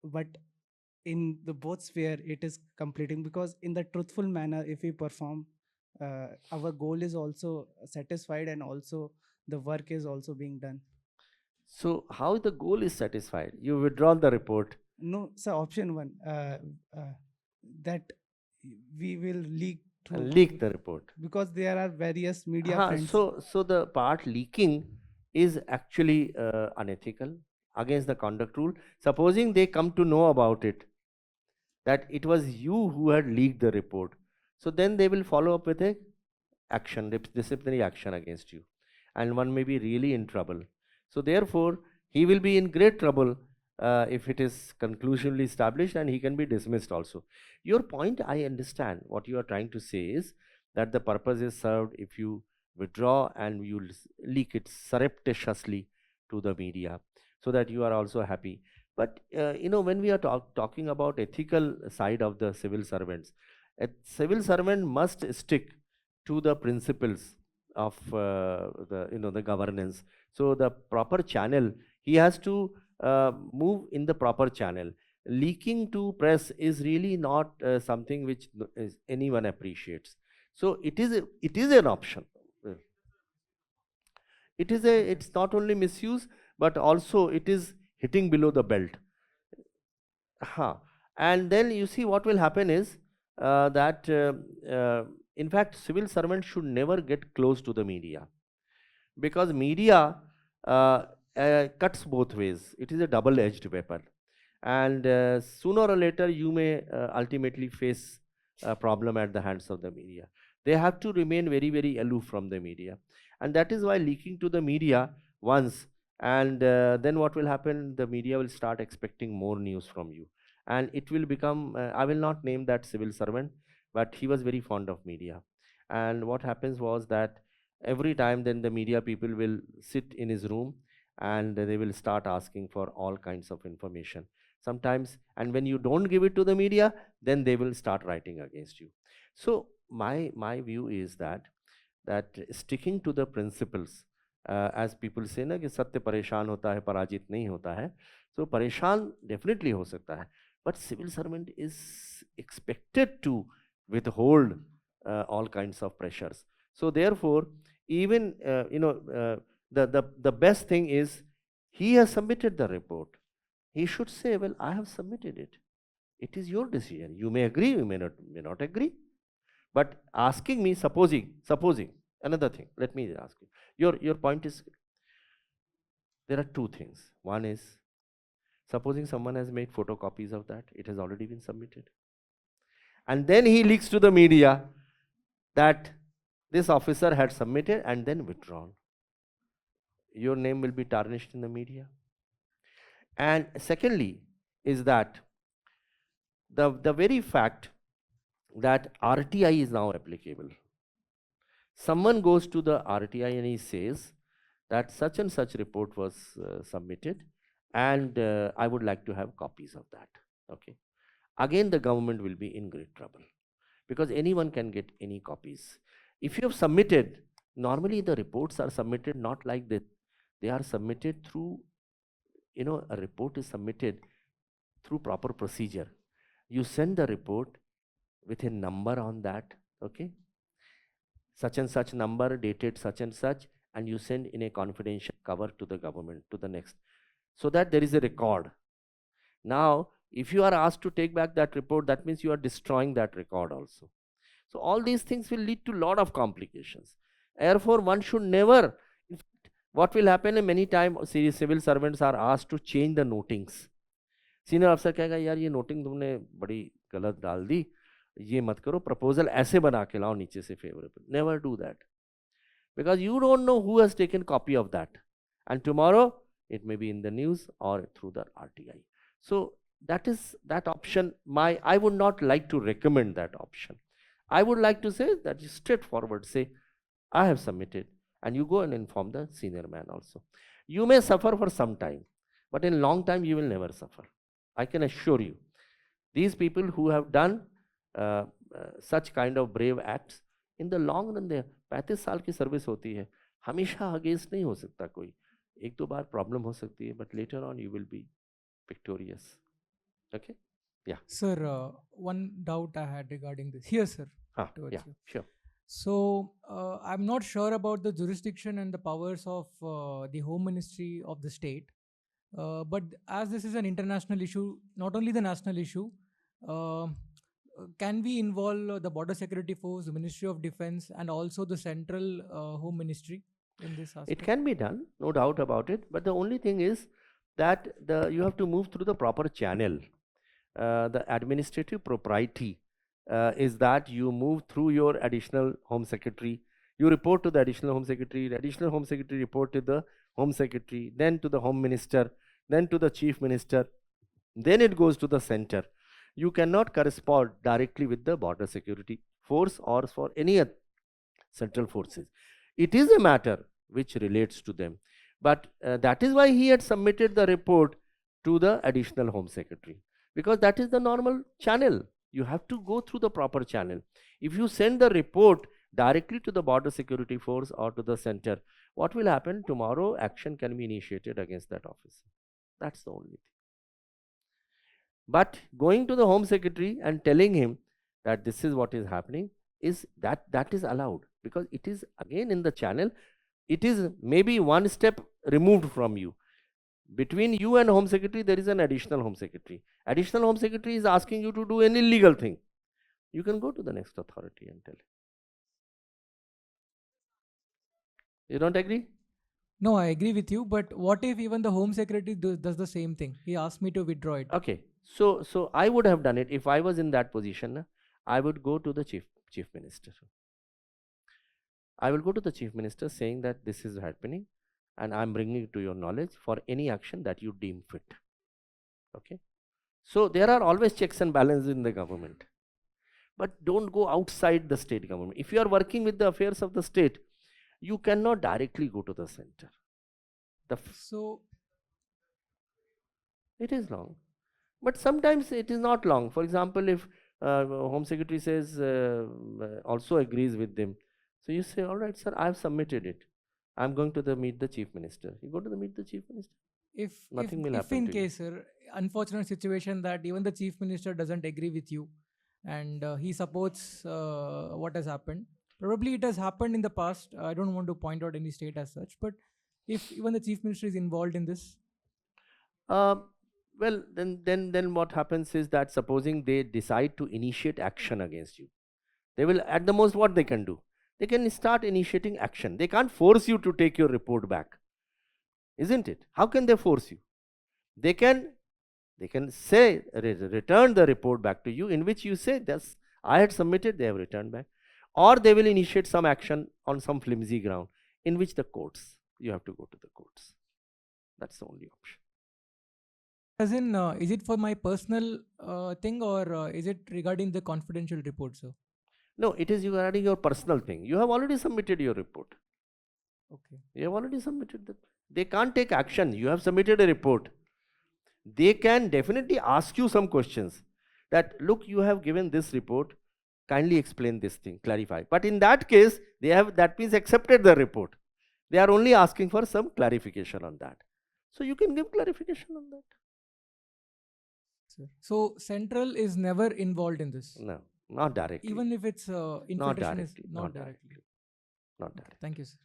but in the both sphere it is completing, because in the truthful manner if we perform, our goal is also satisfied and also the work is also being done. So how the goal is satisfied? You withdraw the report. No, sir, option 1, that we will leak the report, because there are various media friends. So the part leaking is actually unethical, against the conduct rule. Supposing they come to know about it, that it was you who had leaked the report, so then they will follow up with a disciplinary action against you, and one may be really in trouble. So therefore, he will be in great trouble if it is conclusively established, and he can be dismissed also. Your point, I understand. What you are trying to say is that the purpose is served if you withdraw and you leak it surreptitiously to the media, so that you are also happy. But when we are talking about ethical side of the civil servants, a civil servant must stick to the principles of the governance. So the proper channel, he has to move in the proper channel. Leaking to press is really not something which anyone appreciates. So it is an option. It's not only misuse, but also it is hitting below the belt. And then you see what will happen is that in fact civil servants should never get close to the media, because media cuts both ways. It is a double-edged weapon, and sooner or later you may ultimately face a problem at the hands of the media. They have to remain very, very aloof from the media, and that is why leaking to the media once, and then what will happen, the media will start expecting more news from you, and it will become I will not name that civil servant, but he was very fond of media. And what happens was that every time then the media people will sit in his room and they will start asking for all kinds of information sometimes, and when you don't give it to the media, then they will start writing against you. So my view is that sticking to the principles, as people say na कि सत्य परेशान होता है पराजित नहीं होता है, so परेशान definitely हो सकता है, but civil servant is expected to withhold all kinds of pressures. So therefore, even the best thing is he has submitted the report. He should say, well, I have submitted it. It is your decision. You may agree, you may not agree. But asking me, supposing another thing, let me ask you. Your point is, there are two things. One is, supposing someone has made photocopies of that, it has already been submitted, and then he leaks to the media that this officer had submitted and then withdrawn. Your name will be tarnished in the media. And secondly is that the very fact that RTI is now applicable. Someone goes to the RTI and he says that such and such report was submitted, and I would like to have copies of that. Okay. Again, the government will be in great trouble, because anyone can get any copies. If you have submitted, normally the reports are submitted not like that. They are submitted through, a report is submitted through proper procedure. You send the report with a number on that, okay? Such and such number, dated such and such, and you send in a confidential cover to the government, to the next, so that there is a record. Now, if you are asked to take back that report, that means you are destroying that record also. So all these things will lead to a lot of complications. Therefore, one should never, what will happen many times, civil servants are asked to change the notings. Senior अफसर कहेगा यार ये noting तुमने बड़ी गलत डाल दी, ये मत करो, प्रपोजल ऐसे बना के लाओ नीचे से favourable. Never do that, because you don't know who has taken copy of that, and tomorrow it may be in the news or through the RTI. So that is that option. I would not like to recommend that option. I would like to say that you straightforward say, I have submitted, and you go and inform the senior man also. You may suffer for some time, but in long time you will never suffer. I can assure you. These people who have done such kind of brave acts, in the long run, they 35 साल की service होती है, हमेशा against नहीं हो सकता कोई, एक दो बार प्रॉब्लम हो सकती है, but later on you will be victorious. Okay? Yeah. Sir, one doubt I had regarding this. Here, sir. Yeah, You. sure. So, I'm not sure about the jurisdiction and the powers of the Home Ministry of the state. But as this is an international issue, not only the national issue, can we involve the Border Security Force, the Ministry of Defense, and also the Central Home Ministry in this aspect? It can be done, no doubt about it. But the only thing is that you have to move through the proper channel. The administrative propriety is that you move through your additional Home Secretary. You report to the additional Home Secretary. The additional Home Secretary report to the Home Secretary, then to the Home Minister, then to the Chief Minister, then it goes to the center. You cannot correspond directly with the Border Security Force or for any other central forces. It is a matter which relates to them. But that is why he had submitted the report to the additional Home Secretary, because that is the normal channel. You have to go through the proper channel. If you send the report directly to the border security force or to the center, what will happen? Tomorrow action can be initiated against that officer. That's the only thing. But going to the home secretary and telling him that this is what is happening, is that is allowed, because it is again in the channel. It is maybe one step removed from you. Between you and home secretary, there is an additional home secretary. Additional home secretary is asking you to do an illegal thing. You can go to the next authority and tell him. You don't agree? No, I agree with you. But what if even the home secretary does the same thing? He asked me to withdraw it. Okay, so I would have done it if I was in that position. I would go to the chief minister. I will go to the chief minister saying that this is happening, and I'm bringing it to your knowledge for any action that you deem fit. Okay, so there are always checks and balances in the government, but don't go outside the state government. If you are working with the affairs of the state, you cannot directly go to the center. So it is long, but sometimes it is not long. For example, if home secretary says also agrees with them, so you say, all right, sir, I have submitted it. I'm going to meet the chief minister. You go to meet the chief minister. Nothing will happen in to case, sir, unfortunate situation that even the chief minister doesn't agree with you, and he supports what has happened. Probably it has happened in the past. I don't want to point out any state as such, but if even the chief minister is involved in this, well, then what happens is that supposing they decide to initiate action against you, they will, at the most, what they can do, they can start initiating action. They can't force you to take your report back, isn't it? How can they force you? They can say, return the report back to you, in which you say, that's, I had submitted, they have returned back. Or they will initiate some action on some flimsy ground, in which the courts, you have to go to the courts. That's the only option. as in, is it for my personal thing, or is it regarding the confidential report, sir? No, it is regarding your personal thing. You have already submitted your report. Okay. You have already submitted that. They can't take action. You have submitted a report. They can definitely ask you some questions that, look, you have given this report, kindly explain this thing, clarify. But in that case, they have, that means, accepted the report. They are only asking for some clarification on that. So you can give clarification on that. Sir. So central is never involved in this? No, not directly. Even if it's infiltration, not directly. is not directly. Not directly. Thank you, sir.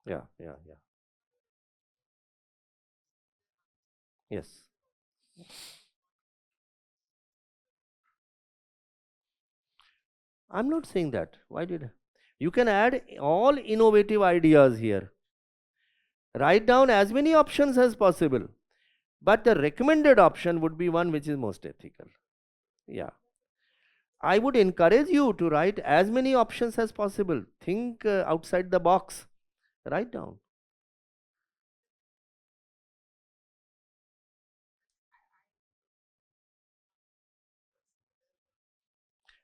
Yeah. Yeah. Yes. I'm not saying that. Why did you can add all innovative ideas here. Write down as many options as possible, but the recommended option would be one which is most ethical. Yeah. I would encourage you to write as many options as possible. Think outside the box. Write down.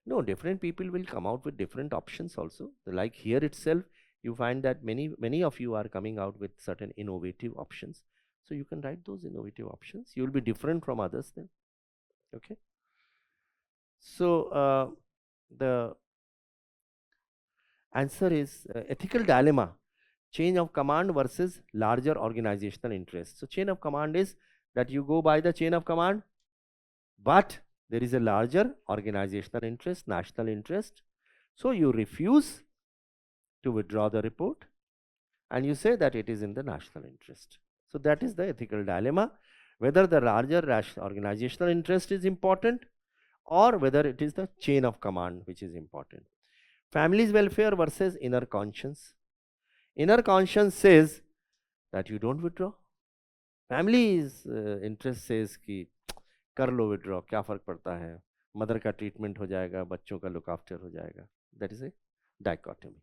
No, different people will come out with different options also. Like here itself, you find that many of you are coming out with certain innovative options. So you can write those innovative options. You will be different from others then. Okay. So the answer is ethical dilemma, chain of command versus larger organizational interest. So chain of command is that you go by the chain of command, but there is a larger organizational interest, national interest. So you refuse to withdraw the report and you say that it is in the national interest. So that is the ethical dilemma, whether the larger organizational interest is important or whether it is the chain of command which is important. Family's welfare versus inner conscience. Inner conscience says that you don't withdraw. Family's interest says कि कर लो withdraw, क्या फर्क पड़ता है, mother का treatment हो जाएगा, बच्चों का लुक आफ्टर हो जाएगा. That is a dichotomy.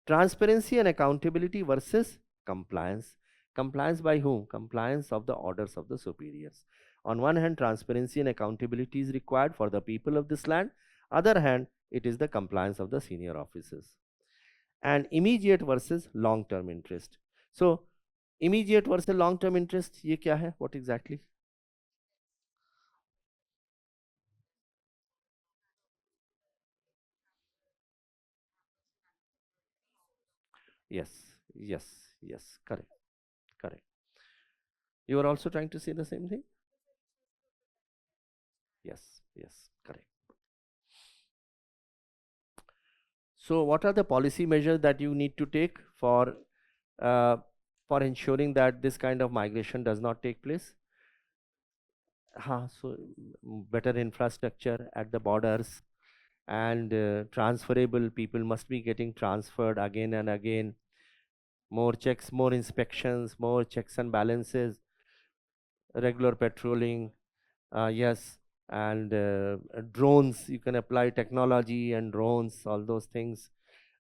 Transparency and accountability versus compliance. Compliance by whom? Compliance of the orders of the superiors. On one hand, transparency and accountability is required for the people of this land. Other hand, it is the compliance of the senior officers. And immediate versus long-term interest. So, immediate versus long-term interest, ये क्या है? What exactly? Yes, yes, yes, correct, correct. You are also trying to say the same thing? Yes, yes, correct. So what are the policy measures that you need to take uh, for ensuring that this kind of migration does not take place? So better infrastructure at the borders, and transferable people must be getting transferred again and again. More checks, more inspections, more checks and balances, regular patrolling. Yes, and drones, you can apply technology and drones, all those things.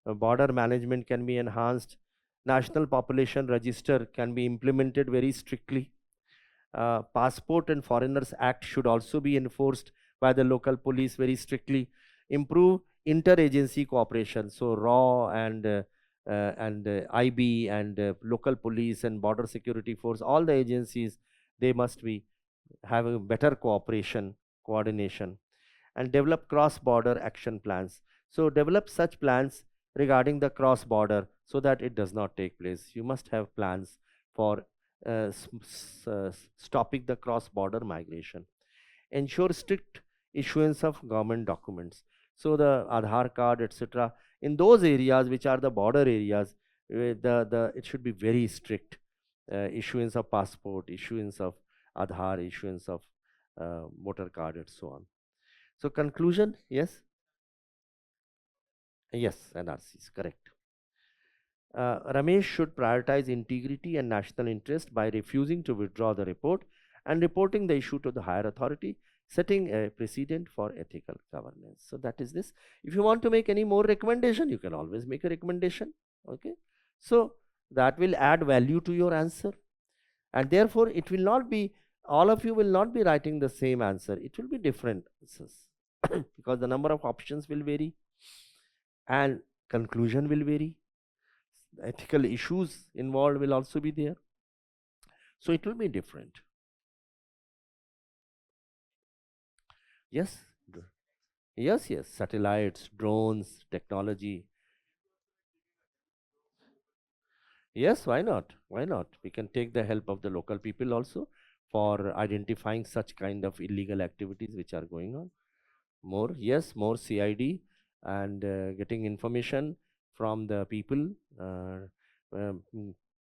Border management can be enhanced. National population register can be implemented very strictly. Passport and Foreigners Act should also be enforced by the local police very strictly. Improve interagency cooperation. So RAW and IB and local police and border security force, all the agencies, they must be have a better cooperation, coordination, and develop cross-border action plans. So develop such plans regarding the cross-border so that it does not take place. You must have plans for stopping the cross-border migration. Ensure strict issuance of government documents. So the Aadhaar card, etc. In those areas which are the border areas, it should be very strict. Issuance of passport, issuance of Aadhaar, issuance of voter card, and so on. So conclusion, yes, yes, NRCs, correct. Ramesh should prioritize integrity and national interest by refusing to withdraw the report and reporting the issue to the higher authority, setting a precedent for ethical governance. So that is this. If you want to make any more recommendation, you can always make a recommendation. Okay. So that will add value to your answer, and therefore it will not be, all of you will not be writing the same answer. It will be different answers because the number of options will vary and conclusion will vary. Ethical issues involved will also be there. So it will be different. Yes, yes, yes, satellites, drones, technology. Yes, why not? Why not? We can take the help of the local people also for identifying such kind of illegal activities which are going on. More, yes, more CID and getting information from the people,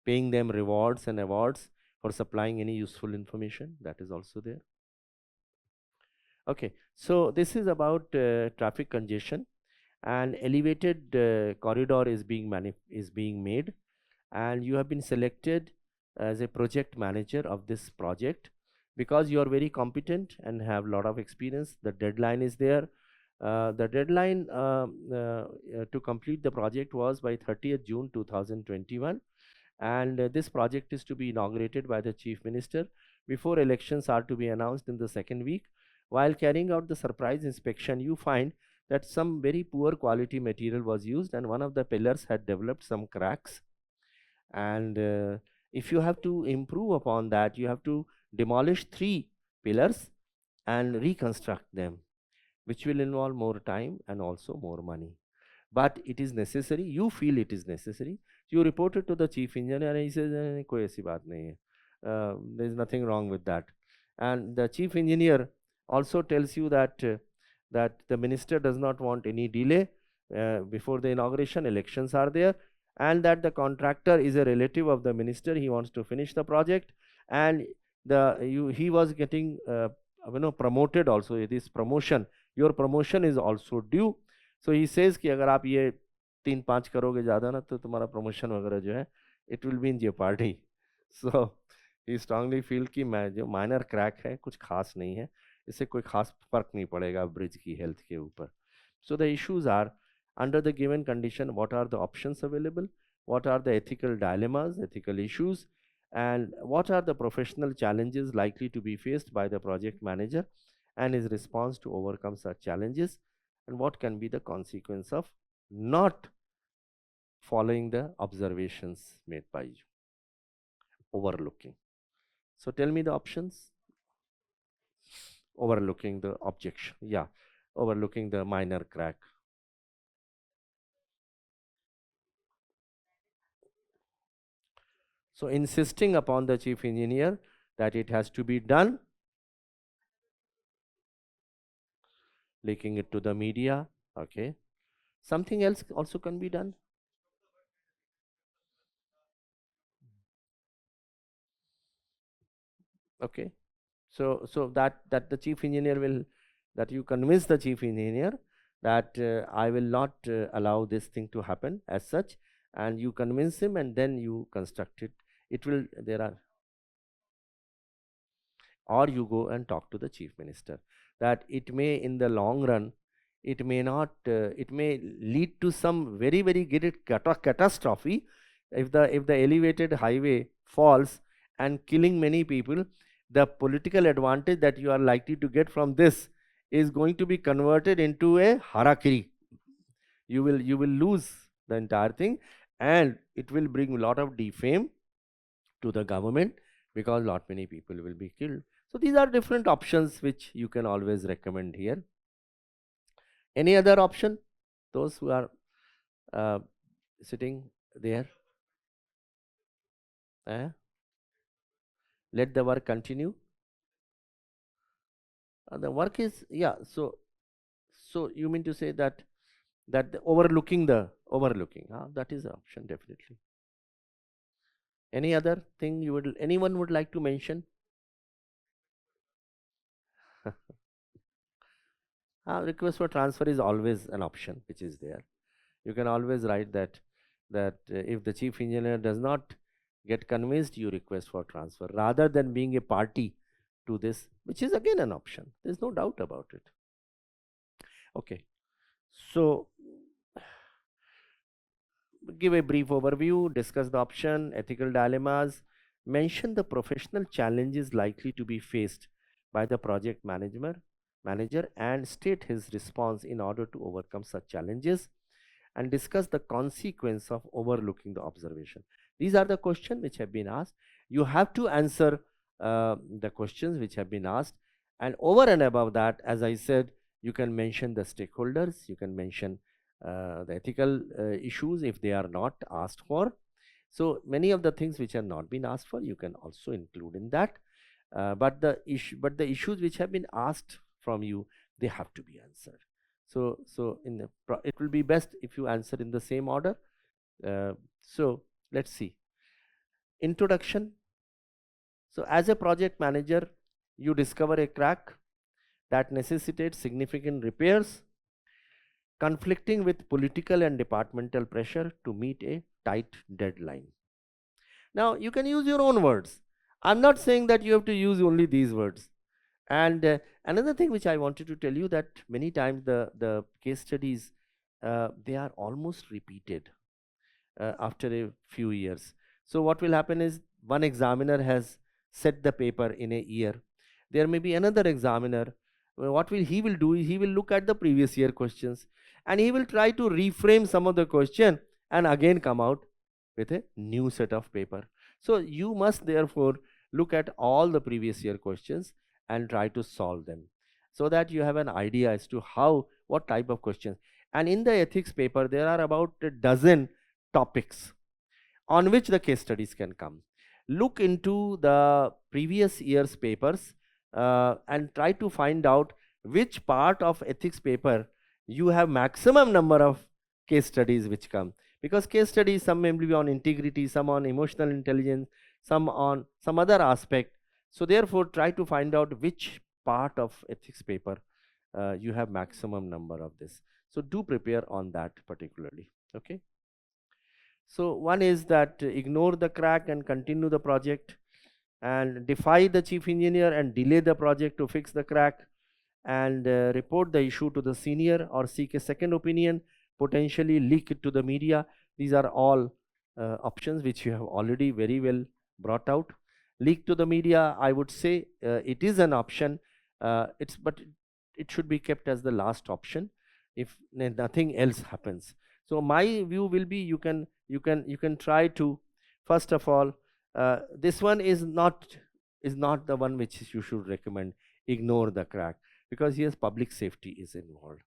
paying them rewards and awards for supplying any useful information. That is also there. Okay, so this is about traffic congestion. An elevated corridor is being made, and you have been selected as a project manager of this project because you are very competent and have a lot of experience. The deadline is there. The deadline to complete the project was by 30th June 2021, and this project is to be inaugurated by the Chief Minister before elections are to be announced in the second week. While carrying out the surprise inspection, you find that some very poor quality material was used and one of the pillars had developed some cracks. And if you have to improve upon that, you have to demolish 3 pillars and reconstruct them, which will involve more time and also more money. But it is necessary, you feel it is necessary. You report it to the chief engineer and he says, koi aisi baat nahi hai. There is nothing wrong with that. And the chief engineer also tells you that the minister does not want any delay before the inauguration. Elections are there, and that the contractor is a relative of the minister. He wants to finish the project, and he was getting promoted also. This promotion, your promotion is also due. So he says कि अगर आप ये 3-5 करोगे ज़्यादा ना तो तुम्हारा promotion वगैरह जो है it will be in jeopardy. So he strongly feel कि मैं जो minor crack है कुछ खास नहीं है, इससे कोई खास फर्क नहीं पड़ेगा bridge की health के ऊपर. So the issues are, under the given condition, what are the options available, what are the ethical dilemmas, ethical issues, and what are the professional challenges likely to be faced by the project manager and his response to overcome such challenges, and what can be the consequence of not following the observations made by you, overlooking. So tell me the options. Overlooking the objection, yeah, overlooking the minor crack. So insisting upon the chief engineer that it has to be done, leaking it to the media. Okay, something else also can be done. Okay, so that the chief engineer will, that you convince the chief engineer that I will not allow this thing to happen as such, and you convince him, and then you construct it. It will, there are, or you go and talk to the chief minister, that it may in the long run, it may not, it may lead to some very very great catastrophe if the elevated highway falls and killing many people. The political advantage that you are likely to get from this is going to be converted into a harakiri. You will lose the entire thing, and it will bring a lot of defame to the government, because lot many people will be killed. So these are different options which you can always recommend here. Any other option? Those who are sitting there, let the work continue. The work is, yeah. So you mean to say that the overlooking, that is an option, definitely. Any other thing you would, anyone would like to mention? Request for transfer is always an option which is there. You can always write that if the chief engineer does not get convinced, you request for transfer, rather than being a party to this, which is again an option. There's no doubt about it. Okay, so give a brief overview, discuss the option, ethical dilemmas, mention the professional challenges likely to be faced by the project manager, and state his response in order to overcome such challenges, and discuss the consequence of overlooking the observation. These are the questions which have been asked. You have to answer the questions which have been asked, and over and above that, as I said, you can mention the stakeholders, you can mention the ethical issues if they are not asked for. So many of the things which have not been asked for, you can also include in that. But the issues which have been asked from you, they have to be answered. So it will be best if you answer in the same order. So let's see. Introduction. So as a project manager, you discover a crack that necessitates significant repairs, conflicting with political and departmental pressure to meet a tight deadline. Now you can use your own words. I'm not saying that you have to use only these words. And another thing which I wanted to tell you, that many times the case studies, they are almost repeated after a few years. So what will happen is, one examiner has set the paper in a year. There may be another examiner. What will he will do? He will look at the previous year questions, and he will try to reframe some of the question and again come out with a new set of paper. So you must therefore look at all the previous year questions and try to solve them, so that you have an idea as to what type of questions. And in the ethics paper, there are about a dozen topics on which the case studies can come. Look into the previous year's papers and try to find out which part of ethics paper you have maximum number of case studies which come. Because case studies, some may be on integrity, some on emotional intelligence, some on some other aspect. So therefore try to find out which part of ethics paper you have maximum number of this. So do prepare on that particularly. Okay. So one is that ignore the crack and continue the project, and defy the chief engineer and delay the project to fix the crack, and report the issue to the senior or seek a second opinion, potentially leak it to the media. These are all options which you have already very well brought out. Leak to the media, I would say it is an option, but it should be kept as the last option if nothing else happens. So my view will be, you can try to, first of all, this one is not the one which you should recommend. Ignore the crack, because here's public safety is involved.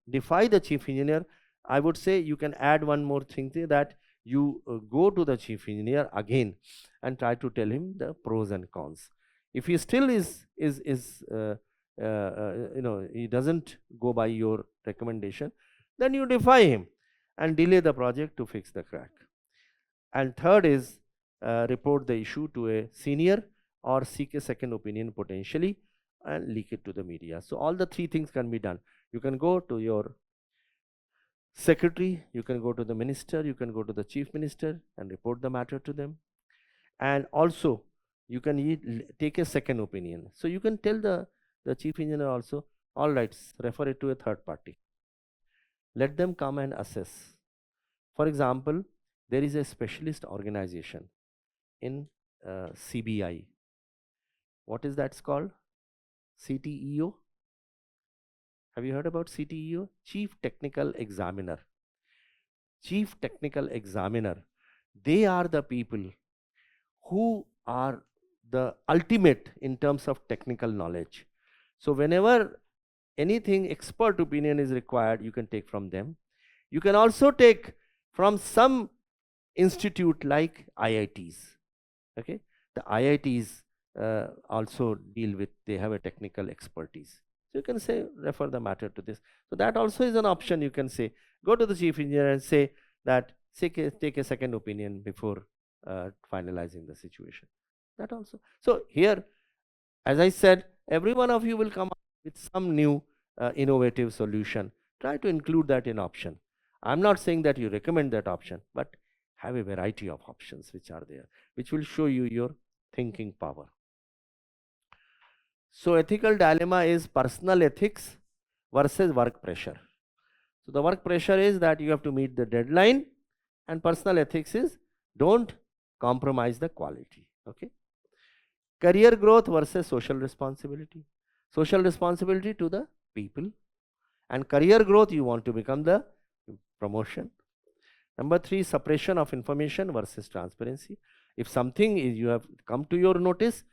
Defy the chief engineer, I would say you can add one more thing to that. you go to the chief engineer again and try to tell him the pros and cons. If he still he doesn't go by your recommendation, then you defy him and delay the project to fix the crack. And third is report the issue to a senior or seek a second opinion potentially and leak it to the media. So all the three things can be done. You can go to your secretary, you can go to the minister, you can go to the chief minister and report the matter to them. And also you can take a second opinion. So you can tell the chief engineer also, all right, refer it to a third party. Let them come and assess. For example, there is a specialist organization in CBI. What is that called? CTEO. Have you heard about CTEO? Chief Technical Examiner. Chief Technical Examiner. They are the people who are the ultimate in terms of technical knowledge. So whenever anything expert opinion is required, you can take from them. You can also take from some institute like IITs. Okay, the IITs also deal with, they have a technical expertise. So you can say, refer the matter to this. So that also is an option. You can say, go to the chief engineer and say that take a second opinion before finalizing the situation. That also. So here, as I said, every one of you will come up with some new innovative solution. Try to include that in option. I'm not saying that you recommend that option, but have a variety of options which are there, which will show you your thinking power. So ethical dilemma is personal ethics versus work pressure. So the work pressure is that you have to meet the deadline, and personal ethics is don't compromise the quality. Okay. Career growth versus social responsibility. Social responsibility to the people, and career growth, you want to become the promotion. Number 3, suppression of information versus transparency. If something is, you have come to your notice,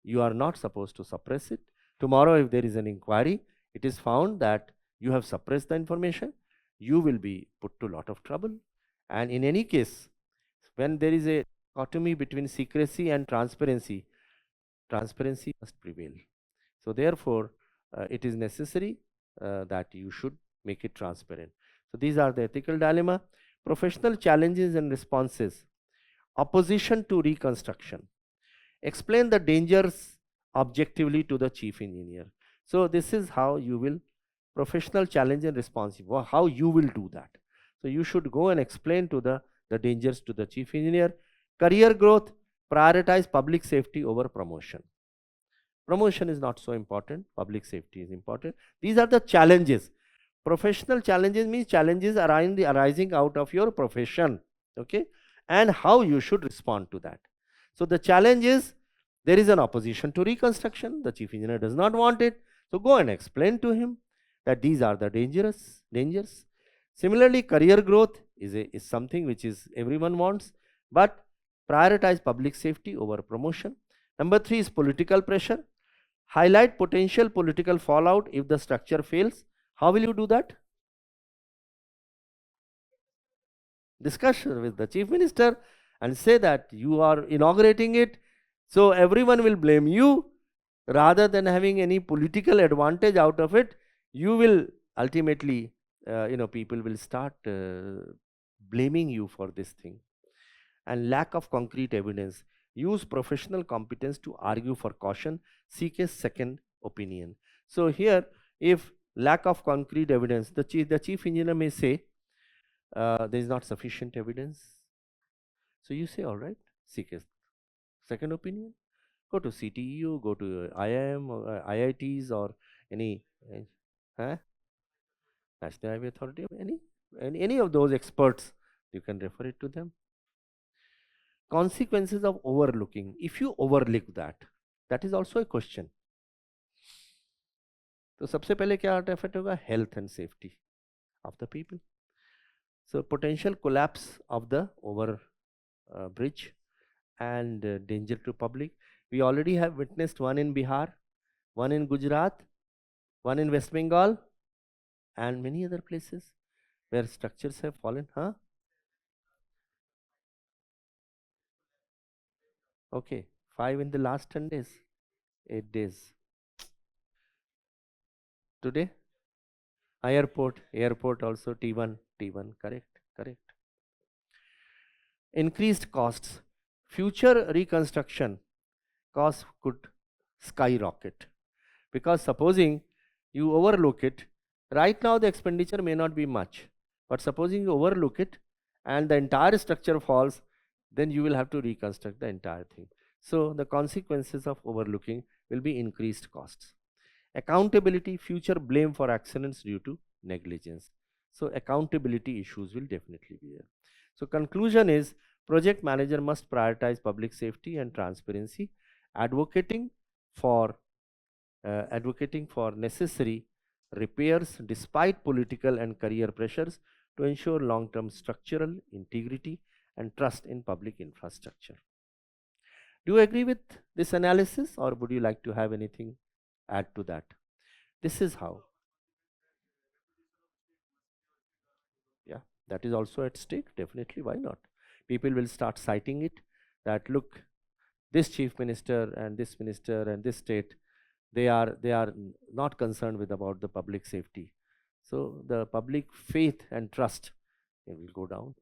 you are not supposed to suppress it. Tomorrow if there is an inquiry, it is found that you have suppressed the information, you will be put to a lot of trouble. And in any case, when there is a dichotomy between secrecy and transparency, transparency must prevail. So therefore, it is necessary that you should make it transparent. So these are the ethical dilemma. Professional challenges and responses. Opposition to reconstruction. Explain the dangers objectively to the chief engineer. So this is how you will, professional challenge and response, how you will do that. So you should go and explain to the dangers to the chief engineer. Career growth, prioritize public safety over promotion. Promotion is not so important, public safety is important. These are the challenges. Professional challenges means challenges arising out of your profession, okay, and how you should respond to that. So the challenge is, there is an opposition to reconstruction, the chief engineer does not want it, so go and explain to him that these are the dangers. Similarly, career growth is something which is everyone wants, but prioritize public safety over promotion. Number 3 is political pressure. Highlight potential political fallout if the structure fails. How will you do that? Discussion with the chief minister and say that you are inaugurating it, so everyone will blame you. Rather than having any political advantage out of it, you will ultimately, people will start blaming you for this thing. And lack of concrete evidence. Use professional competence to argue for caution. Seek a second opinion. So here, if lack of concrete evidence, the chief engineer may say there is not sufficient evidence. So you say, all right, seek a second opinion. Go to CTEU, go to IIM or IITs or any National Highway Authority, any of those experts, you can refer it to them. Consequences of overlooking. If you overlook that is also a question. तो सबसे पहले क्या affect होगा? Health and safety of the people. So potential collapse of the over bridge and danger to public. We already have witnessed one in Bihar, one in Gujarat, one in West Bengal, and many other places where structures have fallen. Okay, 5 in the last 10 days, 8 days. Today, airport also T1, correct. Increased costs, future reconstruction costs could skyrocket, because supposing you overlook it, right now the expenditure may not be much, but supposing you overlook it and the entire structure falls, then you will have to reconstruct the entire thing. So the consequences of overlooking will be increased costs. Accountability, future blame for accidents due to negligence. So accountability issues will definitely be there. So conclusion is, project manager must prioritize public safety and transparency, advocating for necessary repairs despite political and career pressures to ensure long-term structural integrity and trust in public infrastructure. Do you agree with this analysis, or would you like to have anything add to that? This is how. Yeah, that is also at stake, definitely. Why not? People will start citing it, that look, this chief minister and this minister and this state, they are not concerned with about the public safety. So the public faith and trust, it will go down.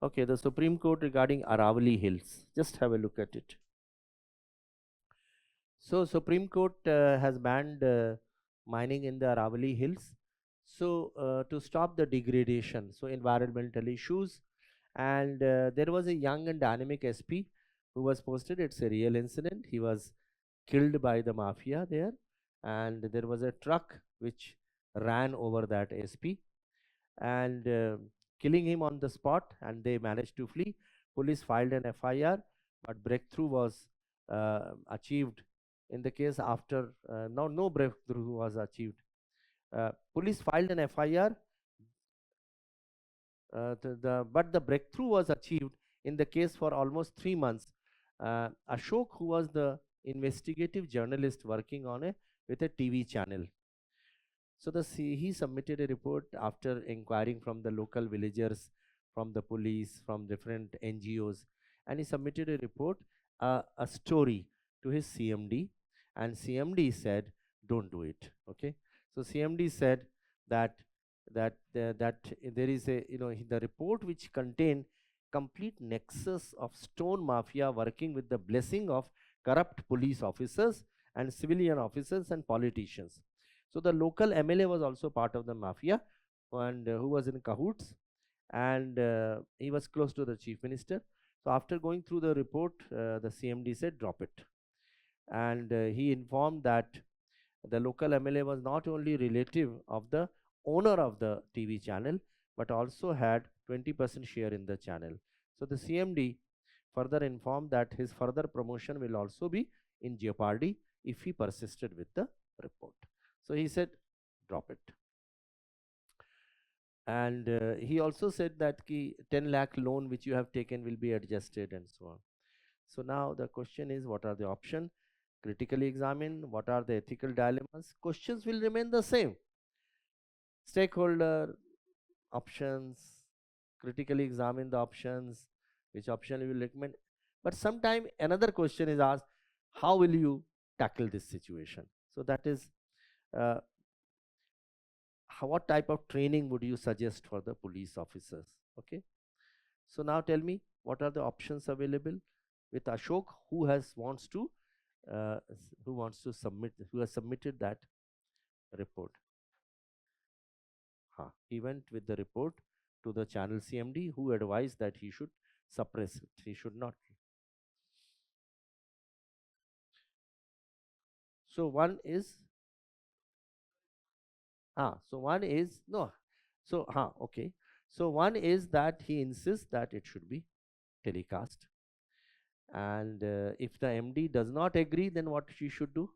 Okay, the Supreme Court regarding Aravali Hills. Just have a look at it. So Supreme Court has banned mining in the Aravali Hills. So to stop the degradation, so environmental issues, and there was a young and dynamic SP who was posted. It's a real incident. He was killed by the mafia there, and there was a truck which ran over that SP and killing him on the spot, and they managed to flee. Police filed an FIR, but breakthrough was achieved in the case after no breakthrough was achieved. Police filed an FIR, but the breakthrough was achieved in the case for almost 3 months. Ashok, who was the investigative journalist working on with a TV channel, so he submitted a report after inquiring from the local villagers, from the police, from different NGOs, and he submitted a report, a story to his CMD, and CMD said, "Don't do it." Okay, so CMD said that there is a the report which contained complete nexus of stone mafia working with the blessing of corrupt police officers and civilian officers and politicians. So the local MLA was also part of the mafia, and who was in cahoots, and he was close to the chief minister. So after going through the report, the CMD said drop it, and he informed that the local MLA was not only relative of the owner of the TV channel, but also had 20% share in the channel. So the CMD further informed that his further promotion will also be in jeopardy if he persisted with the report. So he said, drop it. And he also said that 10 lakh loan which you have taken will be adjusted and so on. So now the question is, what are the options? Critically examine what are the ethical dilemmas. Questions will remain the same. Stakeholder options, critically examine the options, which option you will recommend. But sometime another question is asked, how will you tackle this situation? So that is what type of training would you suggest for the police officers? Okay, so now tell me, what are the options available with Ashok, who has submitted that report? He went with the report to the channel CMD, who advised that he should suppress it. He should not. So one is so one is no. So okay. So one is that he insists that it should be telecast, and if the MD does not agree, then what she should do?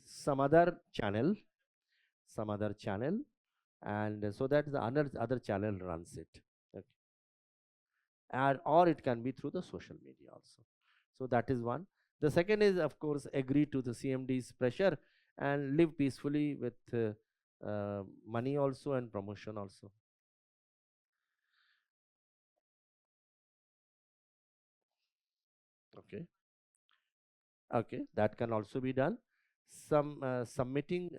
Some other channel, and so that the other channel runs it. Okay. And or it can be through the social media also. So that is one. The second is, of course, agree to the CMD's pressure and live peacefully with money also and promotion also. Okay. Okay, that can also be done. Some submitting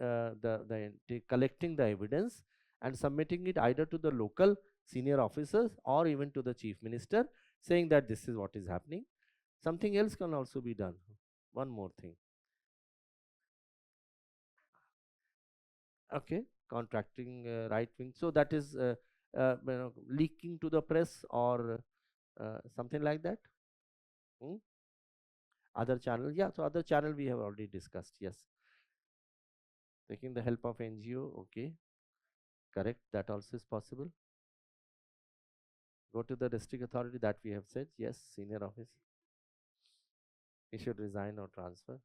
collecting the evidence and submitting it either to the local senior officers or even to the chief minister, saying that this is what is happening. Something else can also be done. One more thing. Okay, contracting right wing. So that is leaking to the press or something like that. Other channel, yeah. So other channel we have already discussed. Yes, taking the help of NGO. Okay, correct. That also is possible. Go to the district authority, that we have said. Yes, senior office. He should resign or transfer.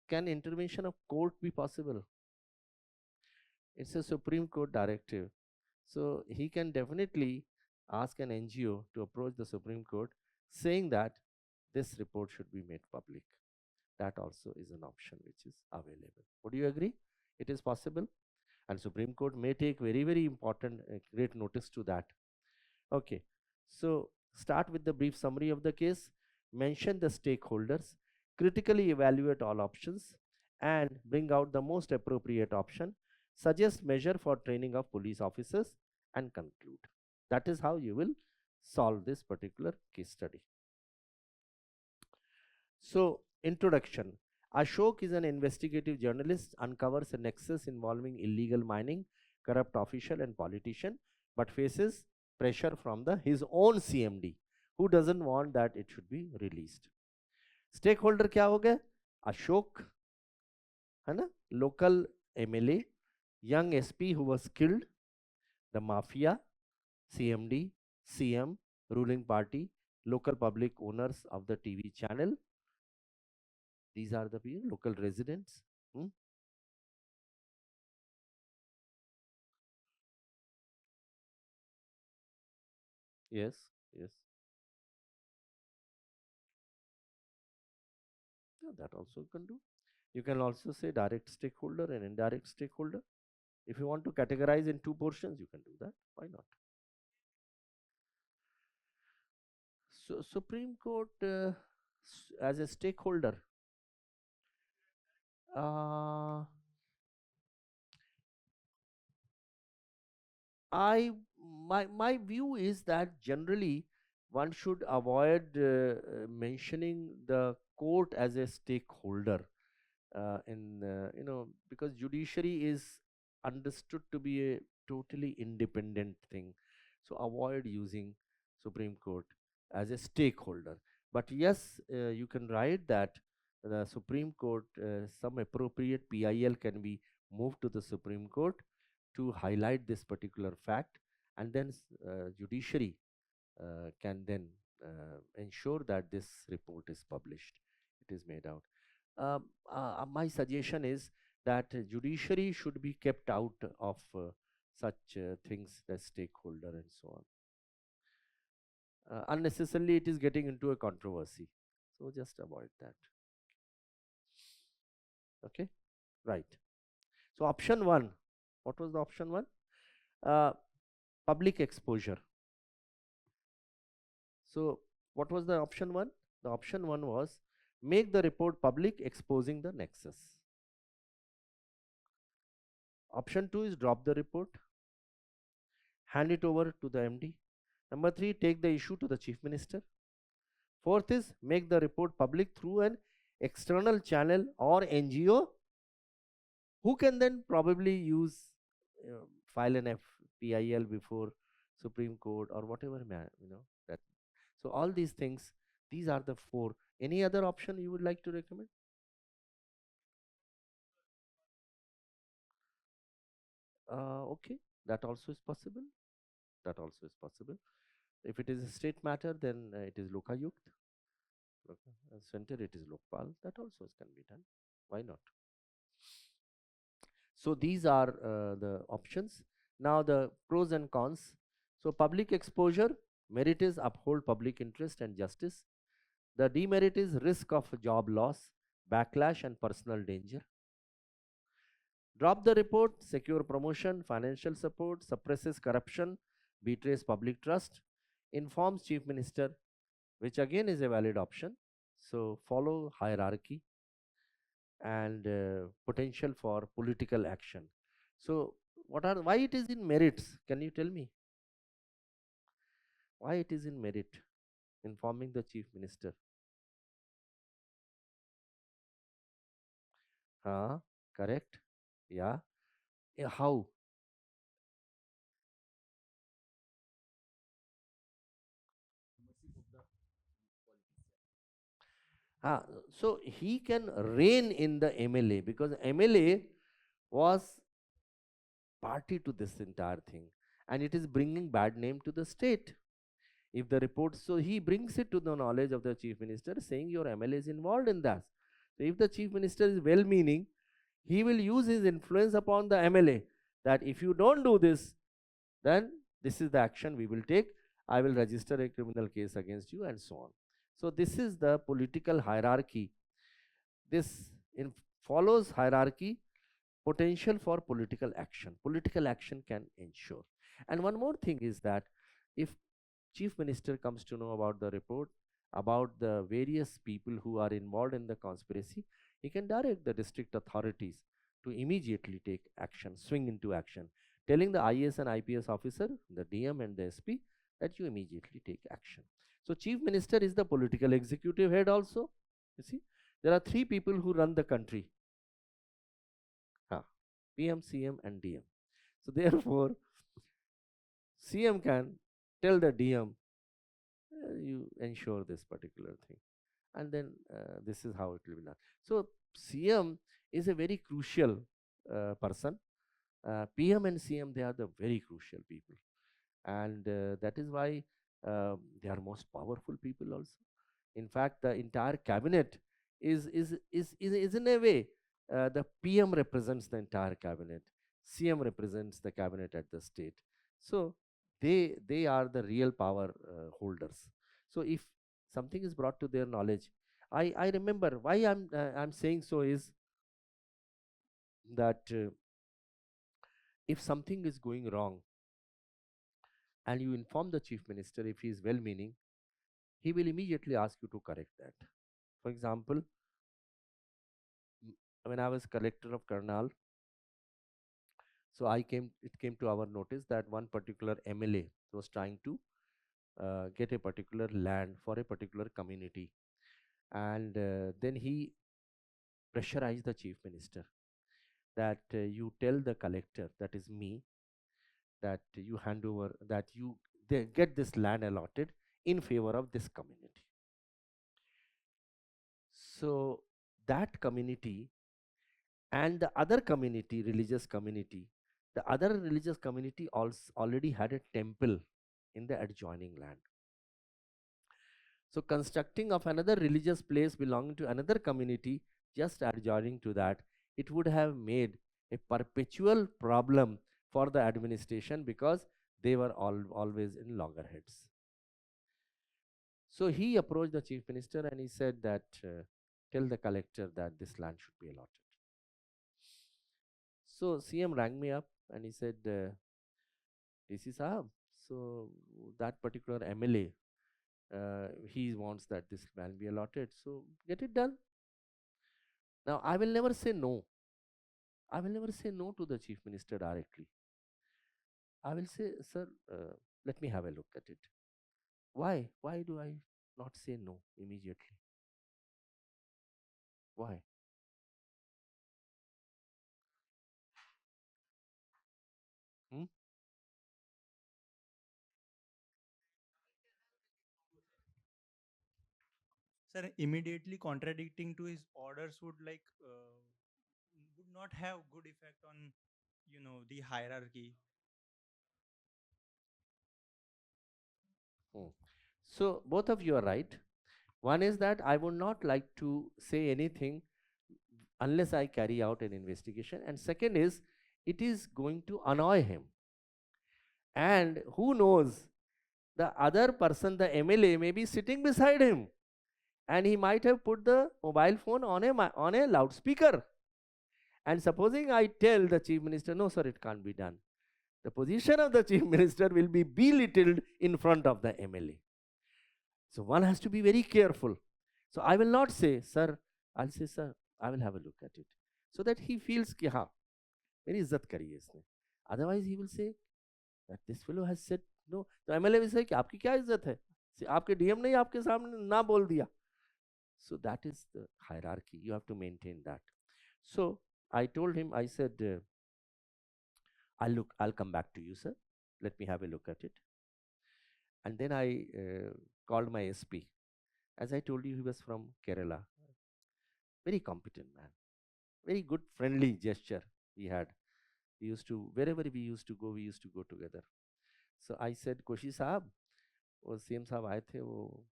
Can intervention of court be possible? It's a Supreme Court directive. So he can definitely ask an NGO to approach the Supreme Court saying that this report should be made public. That also is an option which is available. Would you agree? It is possible, and Supreme Court may take very, very important, great notice to that. Okay, so start with the brief summary of the case, mention the stakeholders, critically evaluate all options, and bring out the most appropriate option, suggest measure for training of police officers, and conclude. That is how you will solve this particular case study. So, introduction. Ashok is an investigative journalist, uncovers a nexus involving illegal mining, corrupt official and politician, but faces pressure from his own CMD, who doesn't want that it should be released. Stakeholder क्या हो गए? Ashok, है ना? Local MLA, young SP who was killed, the mafia, CMD, CM, ruling party, local public owners of the TV channel. These are the people, local residents. Yes, yes. Yeah, that also you can do. You can also say direct stakeholder and indirect stakeholder. If you want to categorize in two portions, you can do that. Why not? So Supreme Court as a stakeholder. My view is that generally one should avoid mentioning the court as a stakeholder because judiciary is understood to be a totally independent thing. So avoid using Supreme Court as a stakeholder. But yes, you can write that the Supreme Court, some appropriate PIL can be moved to the Supreme Court to highlight this particular fact, and then judiciary can then ensure that this report is published, it is made out. My suggestion is that judiciary should be kept out of such things as stakeholder and so on. Unnecessarily it is getting into a controversy, so just avoid that. Okay, right. So option 1, what was the option 1? Public exposure. So what was the option 1? The option 1 was make the report public, exposing the nexus. Option 2 is drop the report, hand it over to the MD. Number 3, take the issue to the Chief Minister. 4th is make the report public through an external channel or NGO, who can then probably use file an FPIL before Supreme Court or whatever, that. So all these things, these are the four. Any other option you would like to recommend? Okay, that also is possible. That also is possible. If it is a state matter, then it is Lokayukt. Center, it is Lokpal. That also can be done. Why not? So these are the options. Now the pros and cons. So public exposure, merit is uphold public interest and justice. The demerit is risk of job loss, backlash and personal danger. Drop the report, secure promotion, financial support, suppresses corruption, betrays public trust, informs chief minister, which again is a valid option. So follow hierarchy and potential for political action. So why it is in merits? Can you tell me? Why it is in merit? Informing the chief minister. Correct. Yeah. How? So he can reign in the MLA because MLA was party to this entire thing, and it is bringing bad name to the state. If the report, so he brings it to the knowledge of the chief minister, saying your MLA is involved in that. So if the chief minister is well-meaning, he will use his influence upon the MLA that if you don't do this, then this is the action we will take. I will register a criminal case against you and so on. So this is the political hierarchy. This follows hierarchy, potential for political action. Political action can ensure. And one more thing is that if chief minister comes to know about the report, about the various people who are involved in the conspiracy, he can direct the district authorities to immediately take action, swing into action, telling the IAS and IPS officer, the DM and the SP, that you immediately take action. So chief minister is the political executive head also. You see, there are three people who run the country. PM, CM and DM. So therefore, CM can tell the DM, you ensure this particular thing. And then this is how it will be done. So CM is a very crucial person. PM and CM, they are the very crucial people. And that is why they are most powerful people also. In fact, the entire cabinet is in a way, the PM represents the entire cabinet. CM represents the cabinet at the state. So they are the real power holders. So if something is brought to their knowledge, I remember why I'm saying so is that if something is going wrong and you inform the chief minister, if he is well-meaning, he will immediately ask you to correct that. For example, when I was collector of Karnal, so it came to our notice that one particular MLA was trying to get a particular land for a particular community, and then he pressurized the chief minister that you tell the collector, that is me, that you hand over, that they get this land allotted in favor of this community. So that community and the other community, religious community, the other religious community also already had a temple in the adjoining land. So constructing of another religious place belonging to another community just adjoining to that, it would have made a perpetual problem for the administration because they were always in loggerheads. So he approached the chief minister and he said that tell the collector that this land should be allotted. So CM rang me up and he said, DC Sahab, so that particular MLA, he wants that this land be allotted, so get it done. Now I will never say no. I will never say no to the chief minister directly. I will say, sir, let me have a look at it. Why? Why do I not say no immediately? Why? Hmm? Sir, immediately contradicting to his orders would not have good effect on the hierarchy. Hmm. So both of you are right. One is that I would not like to say anything unless I carry out an investigation. And second is, it is going to annoy him. And who knows, the other person, the MLA, may be sitting beside him. And he might have put the mobile phone on a loudspeaker. And supposing I tell the chief minister, no, sir, it can't be done, the position of the chief minister will be belittled in front of the MLA. So one has to be very careful. So I will not say, sir, I'll say, sir, I will have a look at it. So that he feels कि हाँ मेरी इज्जत करी है इसने. Otherwise he will say that this fellow has said no. तो MLA will say कि आपकी क्या इज्जत है? आपके DM ने आपके सामने ना बोल दिया. So that is the hierarchy. You have to maintain that. So I told him, I said, I'll come back to you, sir. Let me have a look at it. And then I called my SP. As I told you, he was from Kerala. Very competent man. Very good, friendly gesture he had. We used to, wherever we used to go together. So I said, Koshi साहब, वो CM साहब आए थे, वो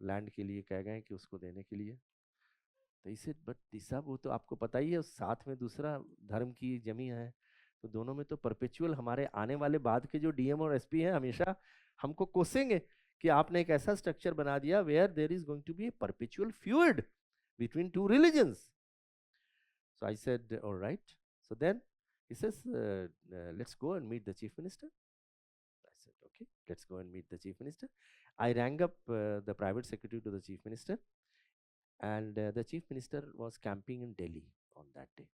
land के लिए कह गए कि उसको देने के लिए. तो he said, but साहब वो तो आपको पता ही है, साथ में दूसरा धर्म की जमीन है, तो दोनों में तो परपेचुअल हमारे आने वाले बाद के जो DM और SP हैं हमेशा हमको कोसेंगे कि आपने एक ऐसा स्ट्रक्चर बना दिया where there is going to be a perpetual feud between two religions. So I said, all right. So then he says, let's go and meet the chief minister. I said, okay, let's go and meet the chief minister. I rang up the private secretary to the chief minister, and the chief minister was camping in Delhi on that day.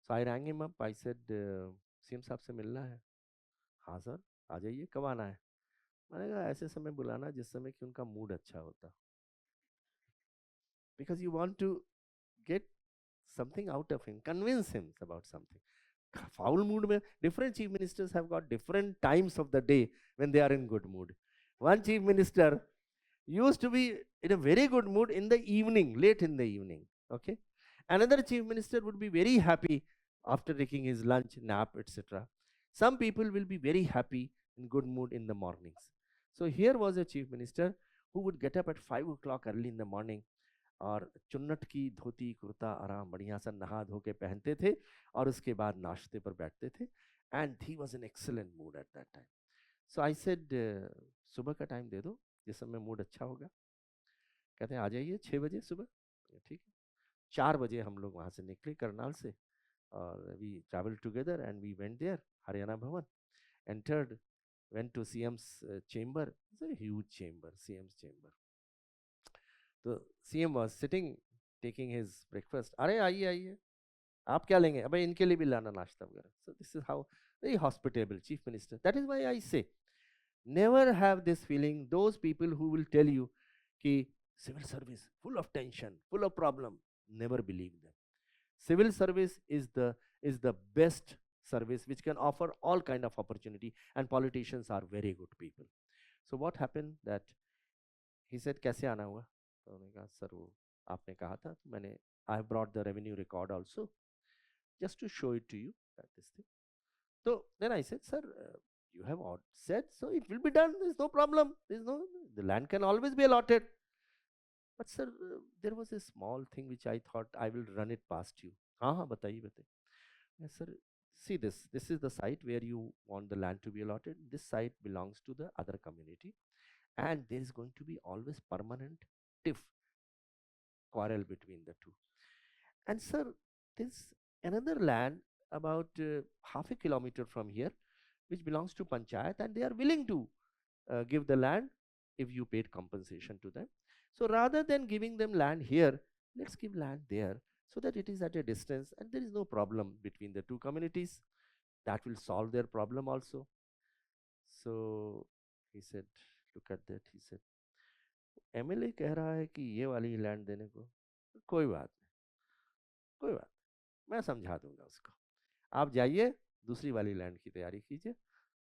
So I rang him up. I said, CM साहब से मिलना है. हाँ sir, आ जाइए. कब आना है? मैंने कहा ऐसे समय बुलाना जिस समय कि उनका मूड अच्छा होता. Because you want to get something out of him, convince him about something. Foul mood mein, different chief ministers have got different times of the day when they are in good mood. One chief minister used to be in a very good mood in the evening, late in the evening. Okay. Another chief minister would be very happy after taking his lunch, nap, etc. Some people will be very happy in good mood in the mornings. So here was a chief minister who would get up at 5 o'clock early in the morning और चुन्नट की धोती कुर्ता आराम बढ़िया सा नहा धो के पहनते थे और उसके बाद नाश्ते पर बैठते थे. And he was an excellent mood at that time. So I said सुबह का टाइम दे दो जिस समय मूड अच्छा होगा. कहते हैं आ जाइए 6 बजे सुबह. ठीक है. 4 बजे हम लोग वहाँ से निकले करनाल से और we travel together and we went there Haryana Bhavan. Entered, went to CM's chamber. It's a huge chamber, CM's chamber. तो CM was sitting taking his breakfast. अरे आइए आइए, आप क्या लेंगे? अबे इनके लिए भी लाना नाश्ता वगैरह. So this is how very hospitable chief minister. That is why I say, never have this feeling. Those people who will tell you कि civil service full of tension, full of problem, never believe them. Civil service is the best service which can offer all kind of opportunity, and politicians are very good people. So what happened that he said कैसे आना हुआ? तो उन्होंने कहा sir वो आपने कहा था, तो मैंने I have brought the revenue record also just to show it to you that this thing. So then I said, sir, you have said so it will be done. There is no problem. The land can always be allotted. But sir, there was a small thing which I thought I will run it past you. हाँ हाँ बताइए बताइए. Yes sir, see this. This is the site where you want the land to be allotted. This site belongs to the other community, and there is going to be always permanent tiff quarrel between the two. And sir, there's another land about half a kilometer from here which belongs to panchayat, and they are willing to give the land if you paid compensation to them. So rather than giving them land here, let's give land there so that it is at a distance and there is no problem between the two communities. That will solve their problem also. So he said, look at that. He said, MLA कह रहा है कि ये वाली land देने को. कोई बात नहीं, कोई बात, मैं समझा दूंगा उसको. आप जाइए, दूसरी वाली लैंड की तैयारी कीजिए,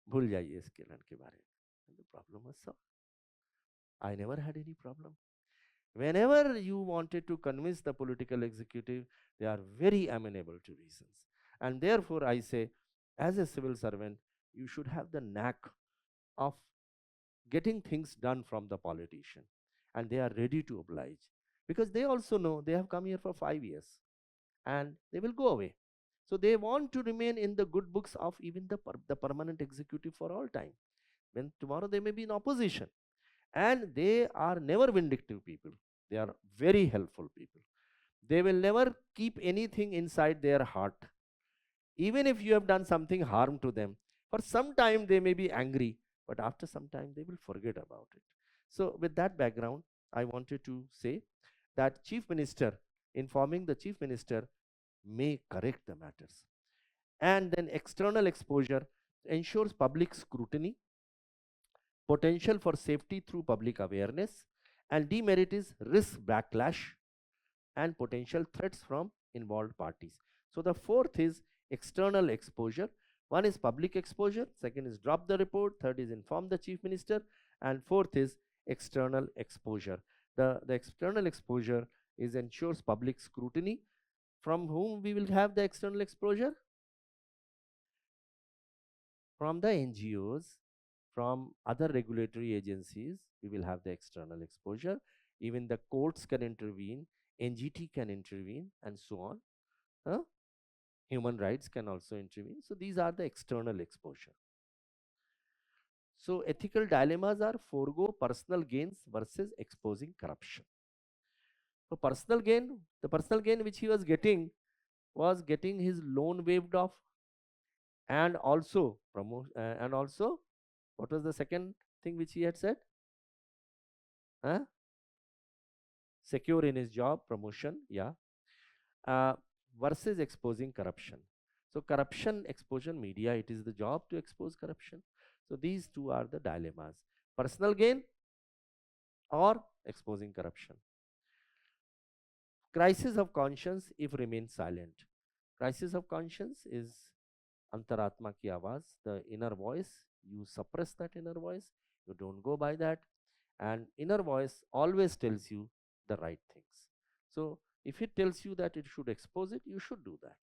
भूल जाइए इसके लैंड के बारे में. The problem was solved. I never had any problem. Whenever you wanted to convince the political executive, they are very amenable to reasons. And therefore, I say, as a civil servant, you should have the knack of getting things done from the politician. And they are ready to oblige. Because they also know they have come here for 5 years and they will go away. So they want to remain in the good books of even the permanent executive for all time. When tomorrow they may be in opposition. And they are never vindictive people. They are very helpful people. They will never keep anything inside their heart. Even if you have done something harm to them, for some time they may be angry, but after some time they will forget about it. So with that background, I wanted to say that Chief Minister, informing the Chief Minister, may correct the matters. And then external exposure ensures public scrutiny, potential for safety through public awareness, and demerit is risk backlash and potential threats from involved parties. So the fourth is external exposure. One is public exposure, second is drop the report, third is inform the Chief Minister, and fourth is external exposure. The external exposure is ensures public scrutiny. From whom we will have the external exposure? From the NGOs, from other regulatory agencies, we will have the external exposure. Even the courts can intervene, NGT can intervene, and so on. Human rights can also intervene. So these are the external exposure. So ethical dilemmas are forego personal gains versus exposing corruption. So personal gain, the personal gain which he was getting his loan waived off, and also what was the second thing which he had said? Secure in his job, promotion, yeah. Versus exposing corruption. So corruption exposure media, it is the job to expose corruption. So these two are the dilemmas: personal gain or exposing corruption. Crisis of conscience if remain silent. Crisis of conscience is antaratma ki awaaz, the inner voice. You suppress that inner voice, you don't go by that, and inner voice always tells you the right things. So if it tells you that it should expose it, you should do that.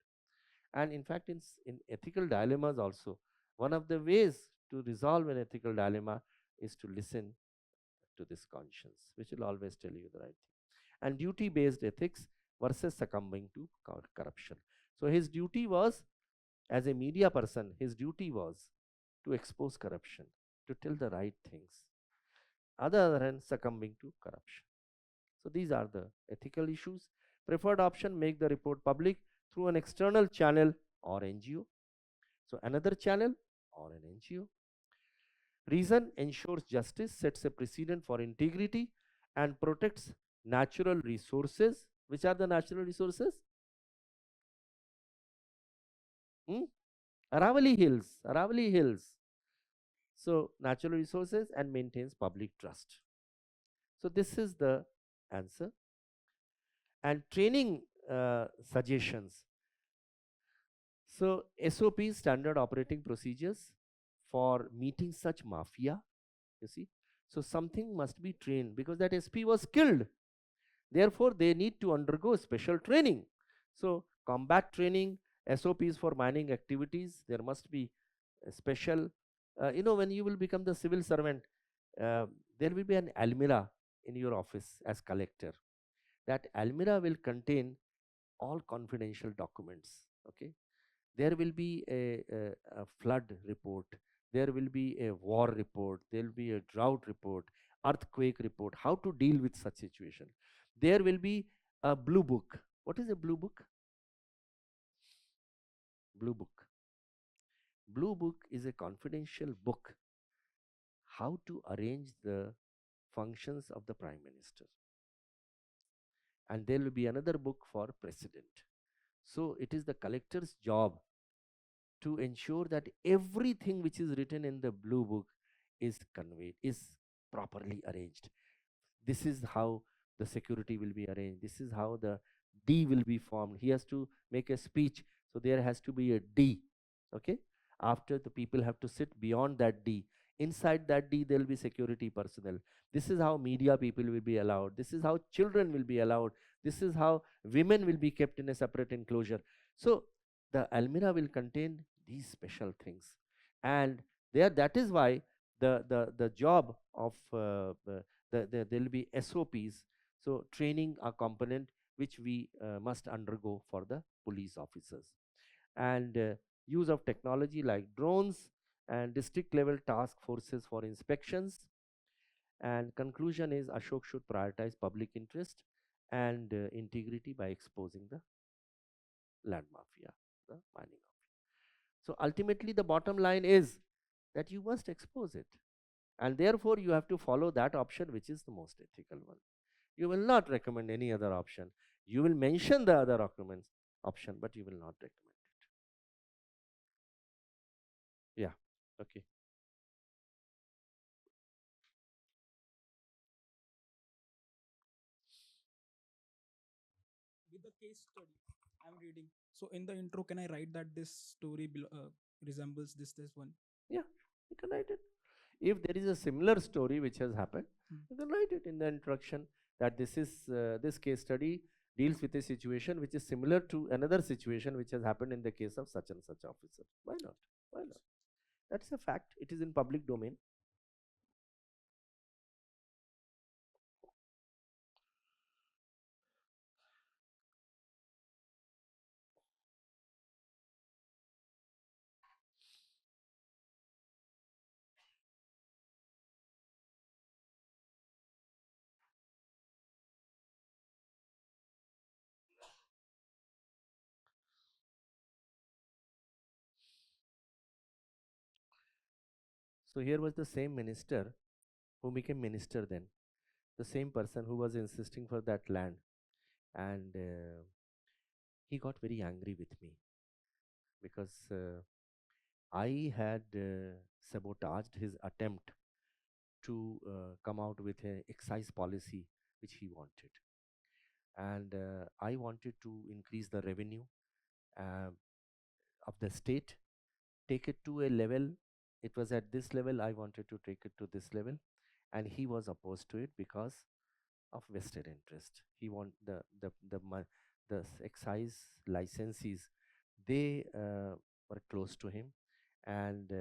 And in fact, in ethical dilemmas also, one of the ways to resolve an ethical dilemma is to listen to this conscience, which will always tell you the right thing. And duty-based ethics versus succumbing to corruption. So his duty was, as a media person, his duty was to expose corruption, to tell the right things, other than succumbing to corruption. So these are the ethical issues. Preferred option, make the report public through an external channel or NGO. So another channel or an NGO. Reason, ensures justice, sets a precedent for integrity, and protects natural resources. Which are the natural resources? Aravali Hills. So natural resources, and maintains public trust. So this is the answer. And training suggestions. So SOPs, standard operating procedures for meeting such mafia, you see. So something must be trained, because that SP was killed. Therefore, they need to undergo special training. So combat training, SOPs for mining activities, there must be a special, when you will become the civil servant, there will be an almirah in your office as collector. That almirah will contain all confidential documents, okay. There will be a flood report, there will be a war report, there will be a drought report, earthquake report, how to deal with such situation. There will be a blue book. What is a blue book? Blue book. Blue book is a confidential book, how to arrange the functions of the Prime Minister. And there will be another book for President. So it is the collector's job to ensure that everything which is written in the blue book is conveyed, is properly arranged. This is how the security will be arranged. This is how the D will be formed. He has to make a speech, so there has to be a D. Okay, after the people have to sit beyond that D. Inside that D, there will be security personnel. This is how media people will be allowed. This is how children will be allowed. This is how women will be kept in a separate enclosure. So the Almirah will contain these special things, and there, that is why the job of there will be SOPs. So training a component which we must undergo for the police officers, and use of technology like drones and district level task forces for inspections. And conclusion is Ashok should prioritize public interest and integrity by exposing the land mafia, the mining mafia. So ultimately the bottom line is that you must expose it, and therefore you have to follow that option which is the most ethical one. You will not recommend any other option. You will mention the other option, but you will not recommend it. Yeah, okay. With the case study I'm reading, so in the intro, can I write that this story resembles this one? Yeah, you can write it. If there is a similar story which has happened, you can write it in the introduction that this case study deals with a situation which is similar to another situation which has happened in the case of such and such officer. Why not? Why not? That's a fact. It is in public domain. So here was the same minister who became minister then, the same person who was insisting for that land, and he got very angry with me because I had sabotaged his attempt to come out with an excise policy which he wanted, and I wanted to increase the revenue uh, of the state, take it to a level. It was at this level, I wanted to take it to this level, and he was opposed to it because of vested interest. He want the excise licensees, they were close to him, and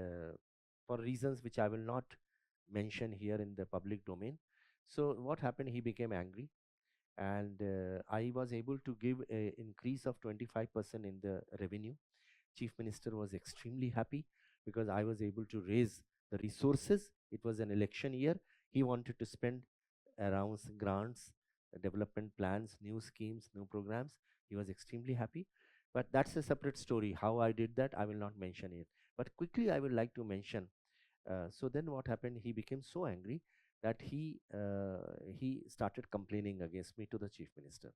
for reasons which I will not mention here in the public domain. So what happened, he became angry, and I was able to give a increase of 25% in the revenue. Chief Minister was extremely happy because I was able to raise the resources. It was an election year. He wanted to spend around grants, development plans, new schemes, new programs. He was extremely happy. But that's a separate story. How I did that, I will not mention it. But quickly, I would like to mention. So then what happened? He became so angry that he started complaining against me to the Chief Minister.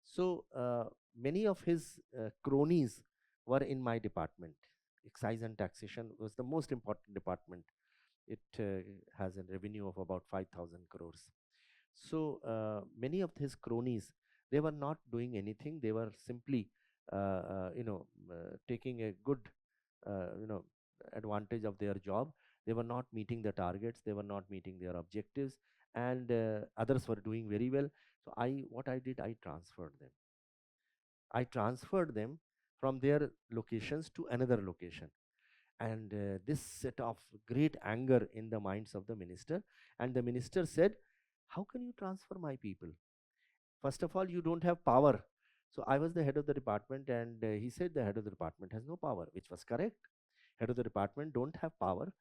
So many of his cronies were in my department. Excise and taxation was the most important department. It has a revenue of about 5,000 crores. So many of his cronies, they were not doing anything. They were simply, taking a good, advantage of their job. They were not meeting the targets. They were not meeting their objectives, and others were doing very well. So what I did, I transferred them. I transferred them from their locations to another location. And this set off great anger in the minds of the minister. And the minister said, how can you transfer my people? First of all, you don't have power. So I was the head of the department, and he said the head of the department has no power, which was correct. Head of the department don't have power.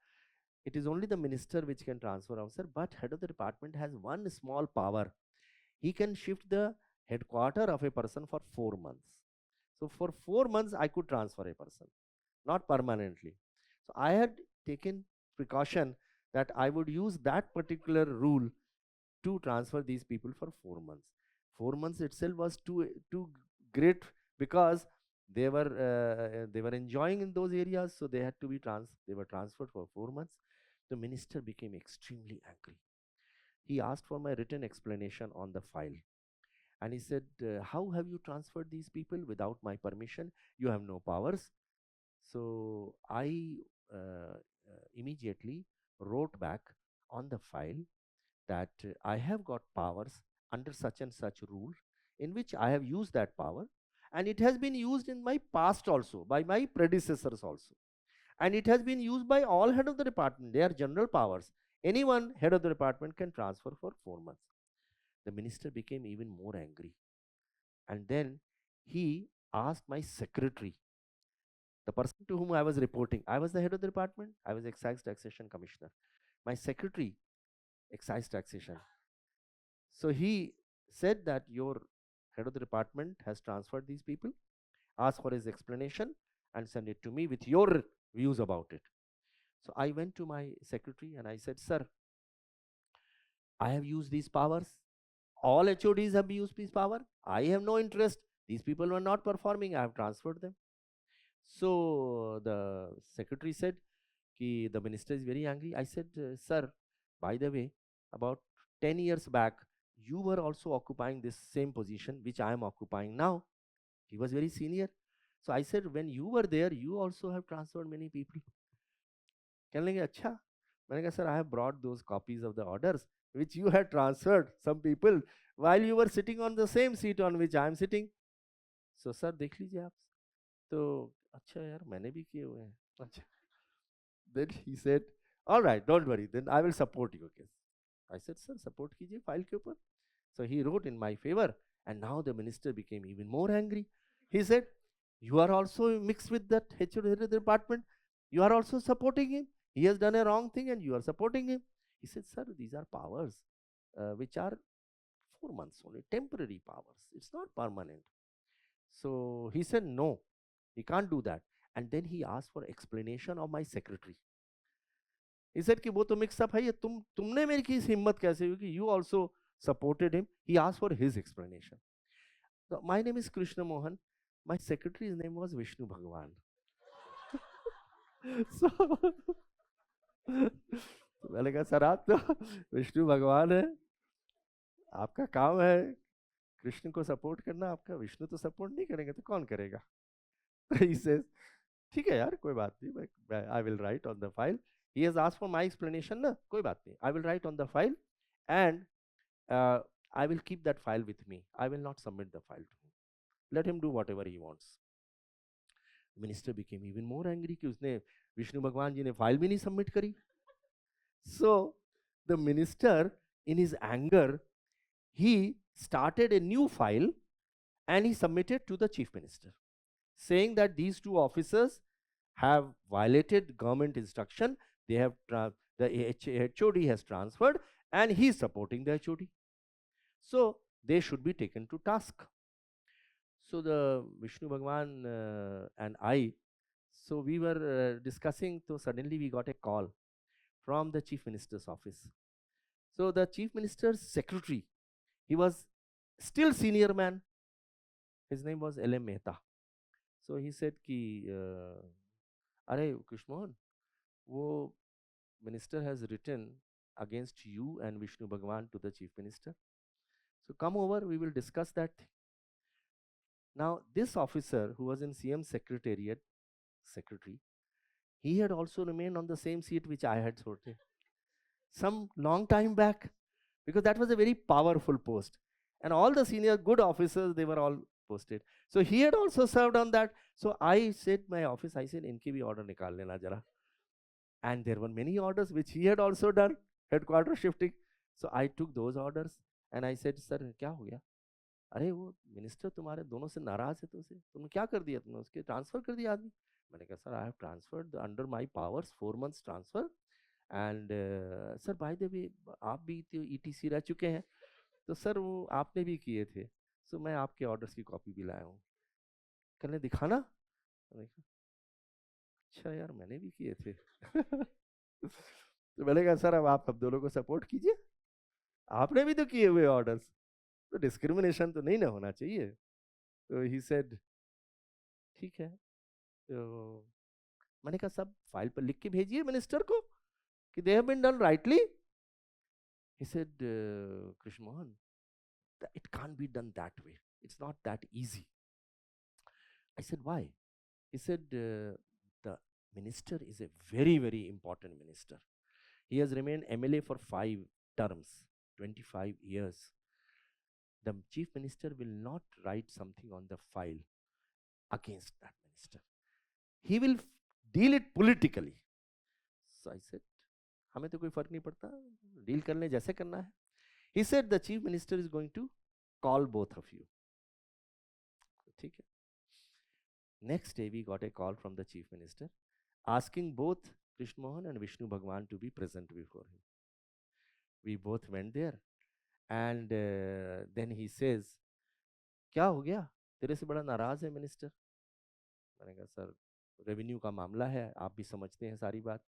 It is only the minister which can transfer officer, but head of the department has one small power. He can shift the headquarter of a person for 4 months. So for 4 months, I could transfer a person, not permanently. So I had taken precaution that I would use that particular rule to transfer these people for 4 months. 4 months itself was too great because they were enjoying in those areas, so they had to be they were transferred for 4 months. The minister became extremely angry. He asked for my written explanation on the file. And he said, how have you transferred these people without my permission? You have no powers. So I immediately wrote back on the file that I have got powers under such and such rule, in which I have used that power, and it has been used in my past also by my predecessors also, and it has been used by all head of the department. They are general powers. Anyone head of the department can transfer for 4 months. The minister became even more angry, and then he asked my secretary, the person to whom I was reporting. I was the head of the department. I was excise taxation commissioner. My secretary, excise taxation. So he said that your head of the department has transferred these people, ask for his explanation, and send it to me with your views about it. So I went to my secretary and I said, sir, I have used these powers. All HODs have used this power. I have no interest. These people were not performing. I have transferred them. So the secretary said, the minister is very angry. I said, sir, by the way, about 10 years back, you were also occupying this same position which I am occupying now. He was very senior. So I said, when you were there, you also have transferred many people. कहने लगे अच्छा. मैंने कहा, sir, I have brought those copies of the orders which you had transferred some people while you were sitting on the same seat on which I am sitting. So sir, देख लीजिए आप. तो अच्छा यार, मैंने भी किए हुए हैं. अच्छा. Then he said, all right, don't worry, then I will support your case. I said, sir, support कीजिए file के ऊपर. So he wrote in my favor, and now the minister became even more angry. He said, you are also mixed with that HOD department. You are also supporting him. He has done a wrong thing and you are supporting him. He said, sir, these are powers which are 4 months only, temporary powers. It's not permanent. So he said, no, he can't do that. And then he asked for explanation of my secretary. He said कि वो तो mix up है ये, तुमने मेरी की हिम्मत कैसे हुई कि you also supported him. He asked for his explanation. So my name is Krishna Mohan. My secretary's name was Vishnu Bhagwan. So मैंने कहा सर आप तो विष्णु भगवान है, आपका काम है कृष्ण को सपोर्ट करना, आपका विष्णु तो सपोर्ट नहीं करेंगे तो कौन करेगा. He says, ठीक है यार, कोई बात नहीं, I will write on the file. He has asked for my explanation ना, कोई बात नहीं, I will write on the file and I will keep that file with me. I will not submit the file to him. Let him do whatever he wants. Minister became even more angry कि उसने विष्णु भगवान जी ने file भी नहीं submit करी. So the minister, in his anger, he started a new file and he submitted to the chief minister, saying that these two officers have violated government instruction. They have the HOD has transferred and he is supporting the HOD. So they should be taken to task. So the Vishnu Bhagwan and I, so we were discussing, so suddenly we got a call from the chief minister's office. So the chief minister's secretary, he was still senior man. His name was L.M. Mehta. So he said कि अरे कृष्णमोहन, वो minister has written against you and Vishnu Bhagwan to the chief minister. So come over, we will discuss that. Now this officer who was in CM secretariat, secretary, he had also remained on the same seat which I had sorted some long time back, because that was a very powerful post. And all the senior good officers, they were all posted. So he had also served on that. So I said, my office, I said, इनकी भी order निकाल लेना जरा. And there were many orders which he had also done, headquarter shifting. So I took those orders and I said, sir, क्या हो गया? अरे वो मिनिस्टर तुम्हारे दोनों से नाराज है, तो तुमने क्या कर दिया, तुमने उसके ट्रांसफर कर दिया आदमी. मैंने कहा sir, I have transferred under my powers 4 months transfer and sir by the way आप भी तो ETC रह चुके हैं, तो सर वो आपने भी किए थे, सो मैं आपके ऑर्डर्स की कॉपी भी लाया हूँ. कहने दिखाना. अच्छा यार, मैंने भी किए थे. तो मैंने कहा सर अब आप हम दोनों को सपोर्ट कीजिए, आपने भी तो किए हुए ऑर्डर्स, तो डिस्क्रिमिनेशन तो नहीं ना होना चाहिए. तो ही सेड ठीक है. तो मैंने कहा सब फाइल पर लिख के भेजिए मिनिस्टर को कि they have been done rightly. He said, Krishna Mohan, it can't be done that way. It's not that easy. I said, why? He said, the minister is a very, very important minister. He has remained MLA for 5 terms, 25 years. The chief minister will not write something on the file against that minister. He will deal it politically. So I said, हमें तो कोई फर्क नहीं पड़ता, deal कर ले जैसे करना है. He said the chief minister is going to call both of you. ठीक है. Next day we got a call from the chief minister asking both Krishna Mohan and Vishnu Bhagwan to be present before him. We both went there and then he says, क्या हो गया, तेरे से बड़ा नाराज है मिनिस्टर. मैंने कहा सर रेवेन्यू का मामला है, आप भी समझते हैं सारी बात.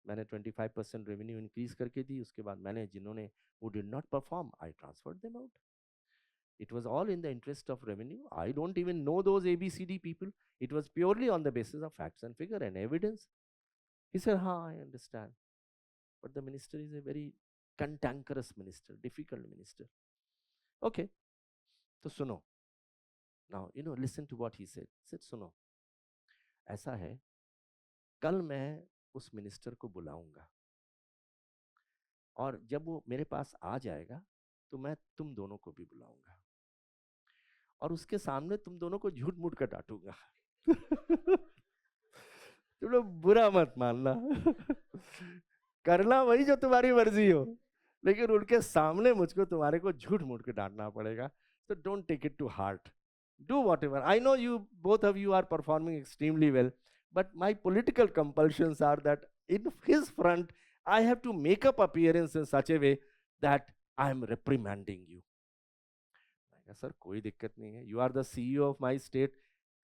मैंने 25% रेवेन्यू इंक्रीज करके दी, उसके बाद मैंने जिन्होंने who did not perform, I transferred them out. It was all in the interest of revenue. I don't even know those ABCD people. It was purely on the basis of facts and figure and evidence. He said, हाँ, I understand. But the minister is a very cantankerous minister, difficult minister. Okay, तो सुनो. Now, listen to what he said. He said, सुनो, ऐसा है, कल मैं उस minister को बुलाऊंगा और जब वो मेरे पास आ जाएगा तो मैं तुम दोनों को भी बुलाऊंगा और उसके सामने तुम दोनों को झूठ मूठ कर डांटूंगा. तुम लोग बुरा मत मानना. करना वही जो तुम्हारी मर्जी हो, लेकिन उनके सामने मुझको तुम्हारे को झूठ मूठ के डांटना पड़ेगा. So don't take it to heart. Do whatever. I know you, both of you are performing extremely well, but my political compulsions are that in his front, I have to make up appearance in such a way that I am reprimanding you. Sir कोई दिक्कत नहीं है, you are the CEO of my state,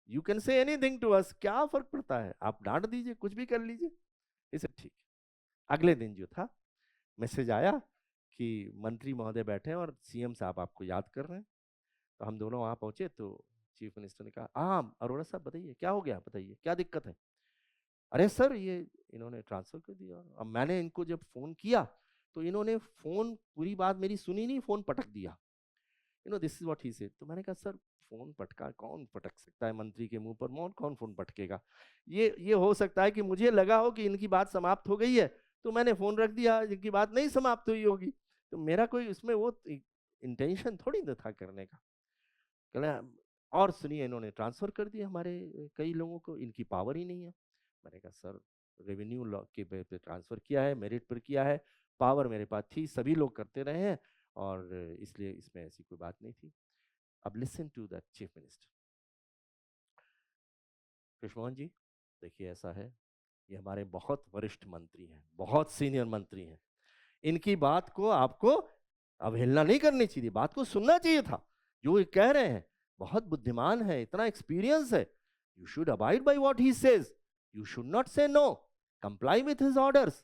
you can say anything to us, क्या फर्क पड़ता है, आप डांट दीजिए, कुछ भी कर लीजिए. इसे ठीक. अगले दिन जो था मैसेज आया कि मंत्री महोदय बैठे हैं और CM साहब आपको याद कर रहे हैं. तो हम दोनों वहाँ पहुँचे तो चीफ मिनिस्टर ने कहा, हाँ अरोड़ा साहब बताइए क्या हो गया, बताइए क्या दिक्कत है. अरे सर ये इन्होंने ट्रांसफर कर दिया. अब मैंने इनको जब फ़ोन किया तो इन्होंने फ़ोन पूरी बात मेरी सुनी नहीं, फ़ोन पटक दिया. This is what he said. तो मैंने कहा सर फ़ोन पटका, कौन पटक सकता है मंत्री के मुंह पर, कौन फ़ोन पटकेगा. ये हो सकता है कि मुझे लगा हो कि इनकी बात समाप्त हो गई है तो मैंने फ़ोन रख दिया, इनकी बात नहीं समाप्त हुई होगी. तो मेरा कोई उसमें वो इंटेंशन थोड़ी ना था करने का. और सुनिए इन्होंने ट्रांसफ़र कर दिया हमारे कई लोगों को, इनकी पावर ही नहीं है. मैंने कहा सर रेवेन्यू लॉ के पे ट्रांसफ़र किया है, मेरिट पर किया है, पावर मेरे पास थी, सभी लोग करते रहे हैं और इसलिए इसमें ऐसी कोई बात नहीं थी. अब listen to the chief minister. Krishna Mohan ji देखिए ऐसा है, ये हमारे बहुत वरिष्ठ मंत्री हैं, बहुत सीनियर मंत्री हैं, इनकी बात को आपको अवहेलना नहीं करनी चाहिए, बात को सुनना चाहिए था. जो ये कह रहे हैं बहुत बुद्धिमान है, इतना एक्सपीरियंस है. You should abide by what he says, you should not say no, comply with his orders.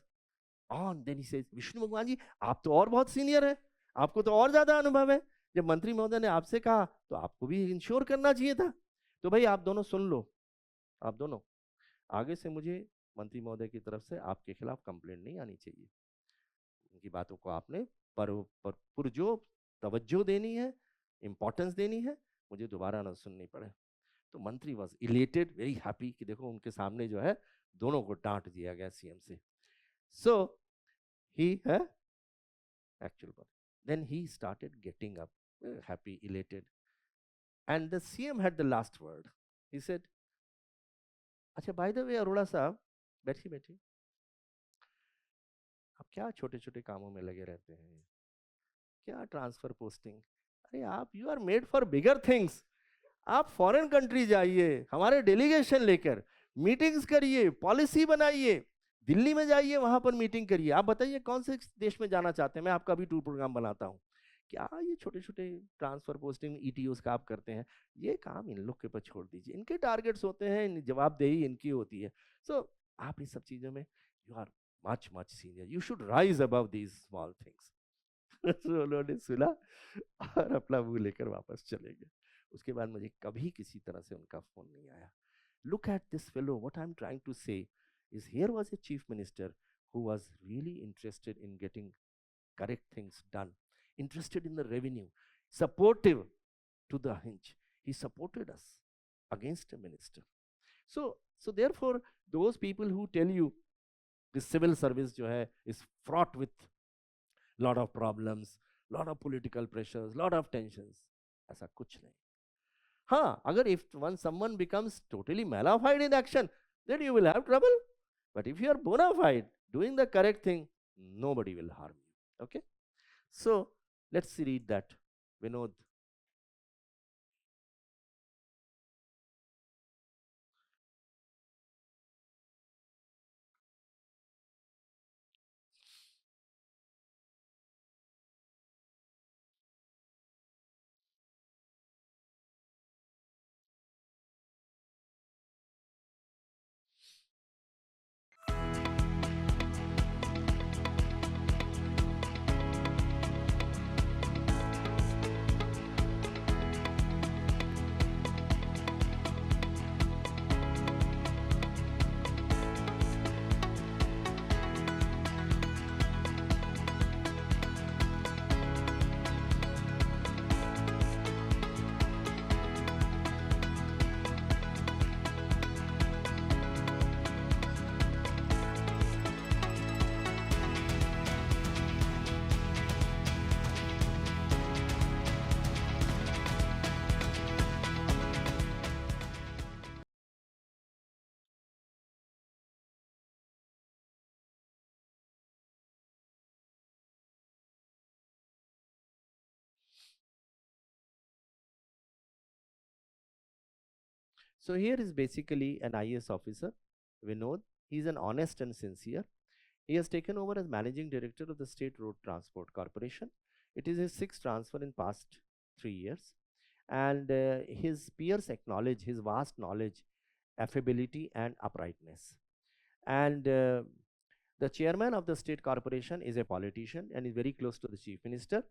On then he says, Vishnu Bhagwan ji आप तो और बहुत सीनियर है, आपको तो और ज्यादा अनुभव है, जब मंत्री महोदय ने आपसे कहा तो आपको भी इंश्योर करना चाहिए था. तो भाई आप दोनों सुन लो, आप दोनों आगे से मुझे मंत्री महोदय की तरफ से आपके खिलाफ कंप्लेंट नहीं आनी चाहिए. उनकी बातों को आपने पुरजो तवज्जो देनी है, इंपॉर्टेंस देनी है, मुझे दोबारा ना सुननी पड़े. तो मंत्री वॉज इलेटेड, वेरी हैप्पी कि देखो उनके सामने जो है दोनों को डांट दिया गया CM से. सो ही है actual. Then he started getting up, happy, elated. And the CM had the last word. He said, अच्छा by the way अरोड़ा साहब, बैठिए. आप क्या छोटे छोटे कामों में लगे रहते हैं, क्या ट्रांसफर पोस्टिंग, अरे आप you are made for bigger things. आप फॉरेन कंट्री जाइए, हमारे डेलीगेशन लेकर मीटिंग्स करिए, पॉलिसी बनाइए, दिल्ली में जाइए वहां पर मीटिंग करिए. आप बताइए कौन से देश में जाना चाहते हैं, मैं आपका भी टूर प्रोग्राम बनाता हूँ. क्या ये छोटे छोटे ट्रांसफर पोस्टिंग ETOs का आप करते हैं, ये काम इन लोग के ऊपर छोड़ दीजिए, इनके टारगेट्स होते हैं, जवाबदेही इनकी होती है. सो आप इस सब चीज़ों में you are much senior, you should rise above these small things. उन्होंने सुना और अपना मुंह लेकर वापस चले गए. उसके बाद मुझे कभी किसी तरह से उनका फ़ोन नहीं आया. Look at this fellow, what I'm trying to say is here was a chief minister who was really interested in getting correct things done, interested in the revenue, supportive to the hinge. He supported us against a minister. So So therefore, those people who tell you this civil service जो है is fraught with lot of problems, lot of political pressures, lot of tensions, ऐसा कुछ नहीं. हाँ, अगर if once someone becomes totally bona fide in action, then you will have trouble. But if you are bona fide, doing the correct thing, nobody will harm you. Okay? So let's read that. Vinod. So here is basically an IAS officer, Vinod. He is an honest and sincere. He has taken over as managing director of the State Road Transport Corporation. It is his sixth transfer in past 3 years. And his peers acknowledge his vast knowledge, affability and uprightness. And the chairman of the state corporation is a politician and is very close to the chief minister.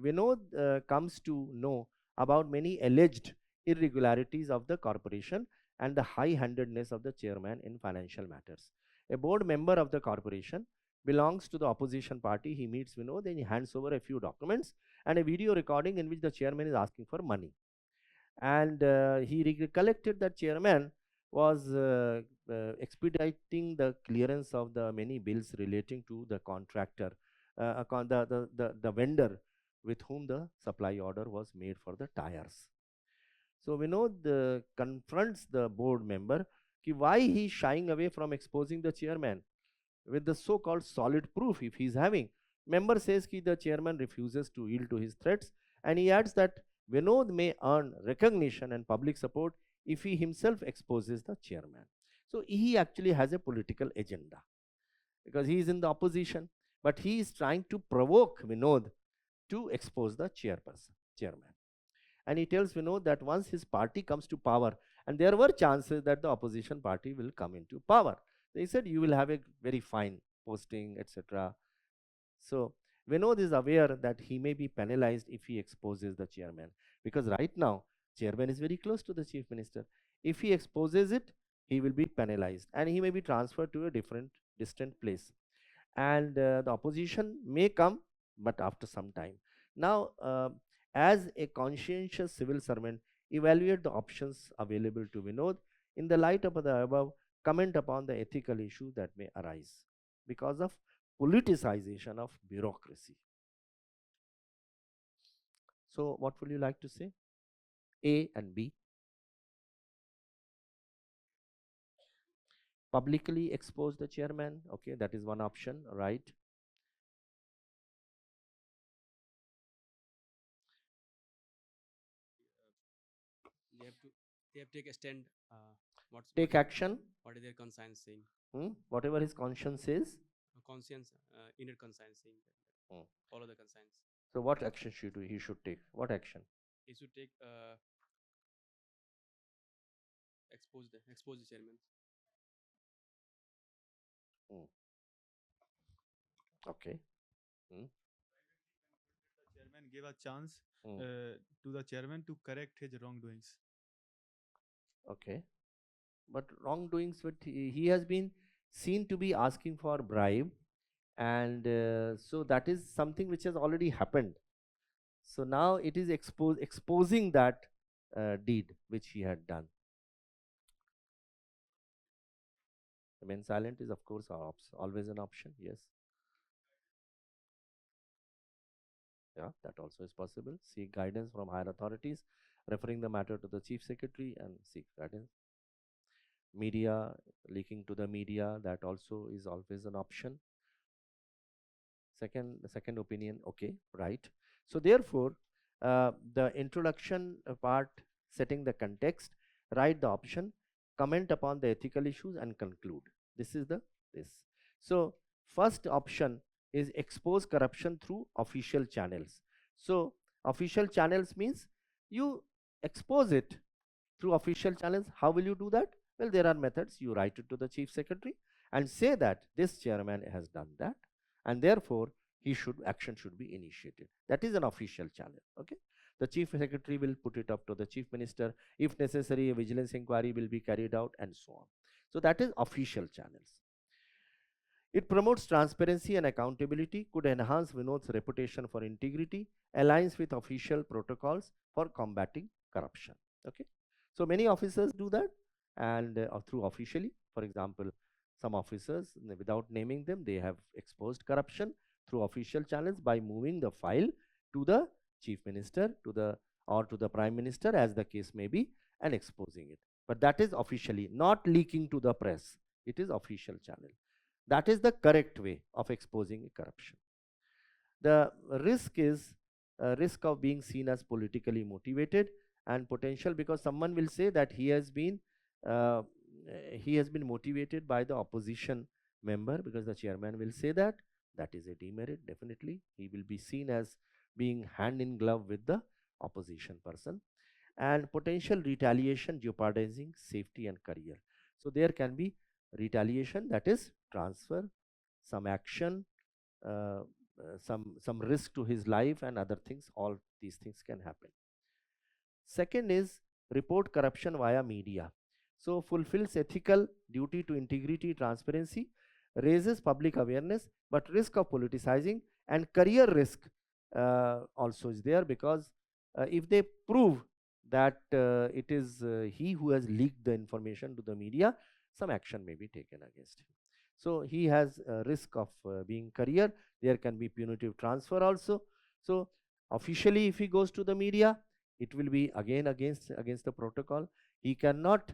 Vinod comes to know about many alleged irregularities of the corporation and the high-handedness of the chairman in financial matters. A board member of the corporation belongs to the opposition party. He meets Vinod and he hands over a few documents and a video recording in which the chairman is asking for money. And he recollected that chairman was expediting the clearance of the many bills relating to the contractor, the vendor with whom the supply order was made for the tires. So Vinod confronts the board member why he is shying away from exposing the chairman with the so-called solid proof if he is having. Member says the chairman refuses to yield to his threats, and he adds that Vinod may earn recognition and public support if he himself exposes the chairman. So he actually has a political agenda because he is in the opposition, but he is trying to provoke Vinod to expose the chairman. And he tells Vinod that once his party comes to power, and there were chances that the opposition party will come into power, they said you will have a very fine posting, etc. So Vinod is aware that he may be penalized if he exposes the chairman, because right now chairman is very close to the chief minister. If he exposes it, he will be penalized and he may be transferred to a distant place. And the opposition may come, but after some time. Now, as a conscientious civil servant, evaluate the options available to Vinod. In the light of the above, comment upon the ethical issue that may arise because of politicization of bureaucracy. So what would you like to say? A and B. Publicly expose the chairman. Okay, that is one option, right? They have to take a stand. Take action. What is their conscience saying? Whatever his conscience says. Conscience, inner conscience saying that. Follow the conscience. So what action should he should take? What action? He should take expose the chairman. Okay. The chairman gave a chance to the chairman to correct his wrongdoings. Okay. But wrongdoings, but he has been seen to be asking for bribe, and so that is something which has already happened. So now it is exposing that deed which he had done. Remain silent is of course always an option, yes. Yeah, that also is possible. Seek guidance from higher authorities, referring the matter to the chief secretary and seek guidance. Media, leaking to the media, that also is always an option. Second opinion, okay, right. So therefore, the introduction part, setting the context, write the option, comment upon the ethical issues and conclude. This is this. So first option is expose corruption through official channels. So official channels means you expose it through official channels. How will you do that? Well, there are methods. You write it to the chief secretary and say that this chairman has done that, and therefore action should be initiated. That is an official channel. Okay, the chief secretary will put it up to the chief minister. If necessary, a vigilance inquiry will be carried out, and so on. So that is official channels. It promotes transparency and accountability, could enhance Vinod's reputation for integrity, aligns with official protocols for combating corruption. Okay, so many officers do that, and through officially. For example, some officers, without naming them, they have exposed corruption through official channels by moving the file to the chief minister, or to the prime minister, as the case may be, and exposing it. But that is officially, not leaking to the press. It is official channel. That is the correct way of exposing corruption. The risk is risk of being seen as politically motivated and potential, because someone will say that he has been motivated by the opposition member, because the chairman will say that. That is a demerit. Definitely he will be seen as being hand in glove with the opposition person, and potential retaliation jeopardizing safety and career. So there can be retaliation, that is transfer, some action, some risk to his life and other things. All these things can happen. Second is report corruption via media. So fulfills ethical duty to integrity, transparency, raises public awareness, but risk of politicizing and career risk also is there, because if they prove that it is he who has leaked the information to the media, some action may be taken against him. So he has a risk of being career. There can be punitive transfer also. So officially, if he goes to the media, it will be again against the protocol. He cannot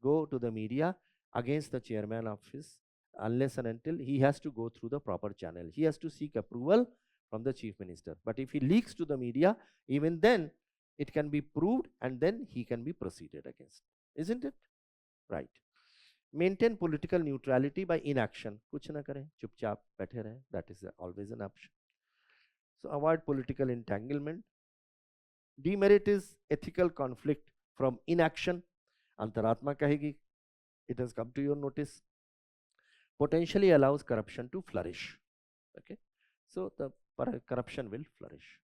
go to the media against the chairman of his, unless and until he has to go through the proper channel. He has to seek approval from the chief minister. But if he leaks to the media, even then it can be proved, and then he can be proceeded against. Isn't it? Right. Maintain political neutrality by inaction. Kuch na kare, chupchap baithe rahe. That is always an option. So avoid political entanglement. Demerit is ethical conflict from inaction. Antaratma kahegi, it has come to your notice. Potentially allows corruption to flourish. Okay, so the corruption will flourish.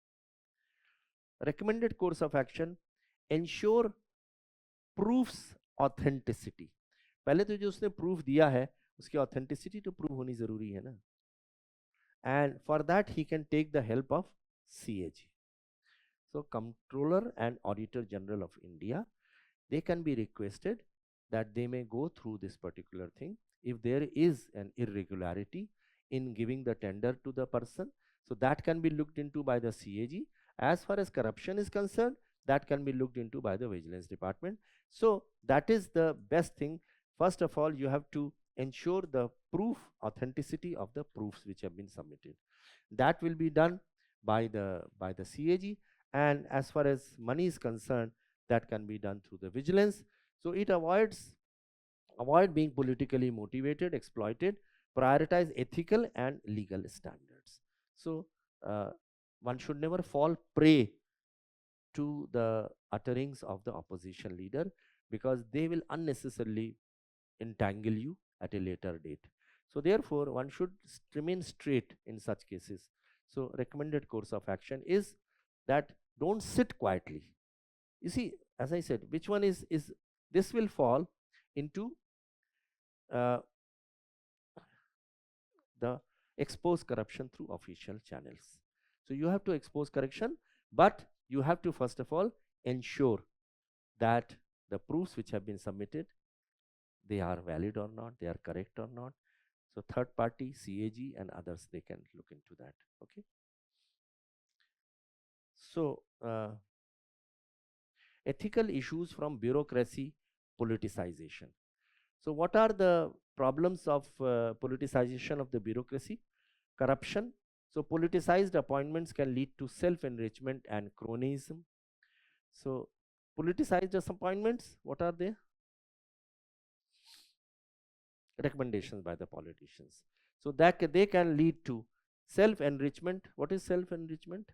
Recommended course of action: ensure proofs authenticity. पहले तो जो उसने proof दिया है उसकी authenticity तो prove होनी जरूरी है ना, and for that he can take the help of CAG. So Comptroller and Auditor General of India, they can be requested that they may go through this particular thing if there is an irregularity in giving the tender to the person. So that can be looked into by the CAG. As far as corruption is concerned, that can be looked into by the Vigilance Department. So that is the best thing. First of all, you have to ensure the proof authenticity of the proofs which have been submitted. That will be done by the CAG, and as far as money is concerned, that can be done through the vigilance. So it avoid being politically motivated, exploited, prioritize ethical and legal standards. So one should never fall prey to the utterings of the opposition leader, because they will unnecessarily entangle you at a later date. So therefore, one should remain straight in such cases. So recommended course of action is that don't sit quietly. You see, as I said, which one is this will fall into the expose corruption through official channels. So you have to expose corruption, but you have to first of all ensure that the proofs which have been submitted, they are valid or not, they are correct or not. So third party, CAG and others, they can look into that. Okay. So ethical issues from bureaucracy, politicization. So what are the problems of politicization of the bureaucracy? Corruption. So politicized appointments can lead to self-enrichment and cronyism. So politicized appointments, what are they? Recommendations by the politicians. So that they can lead to self-enrichment. What is self-enrichment?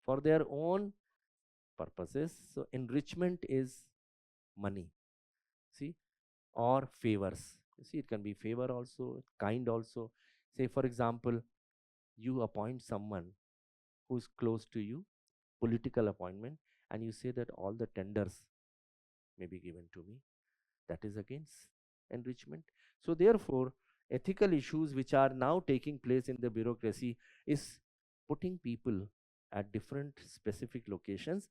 For their own purposes. So enrichment is money, see, or favors. You see, it can be favor also, kind also. Say for example, you appoint someone who's close to you, political appointment, and you say that all the tenders may be given to me. That is against enrichment. So therefore, ethical issues which are now taking place in the bureaucracy is putting people at different specific locations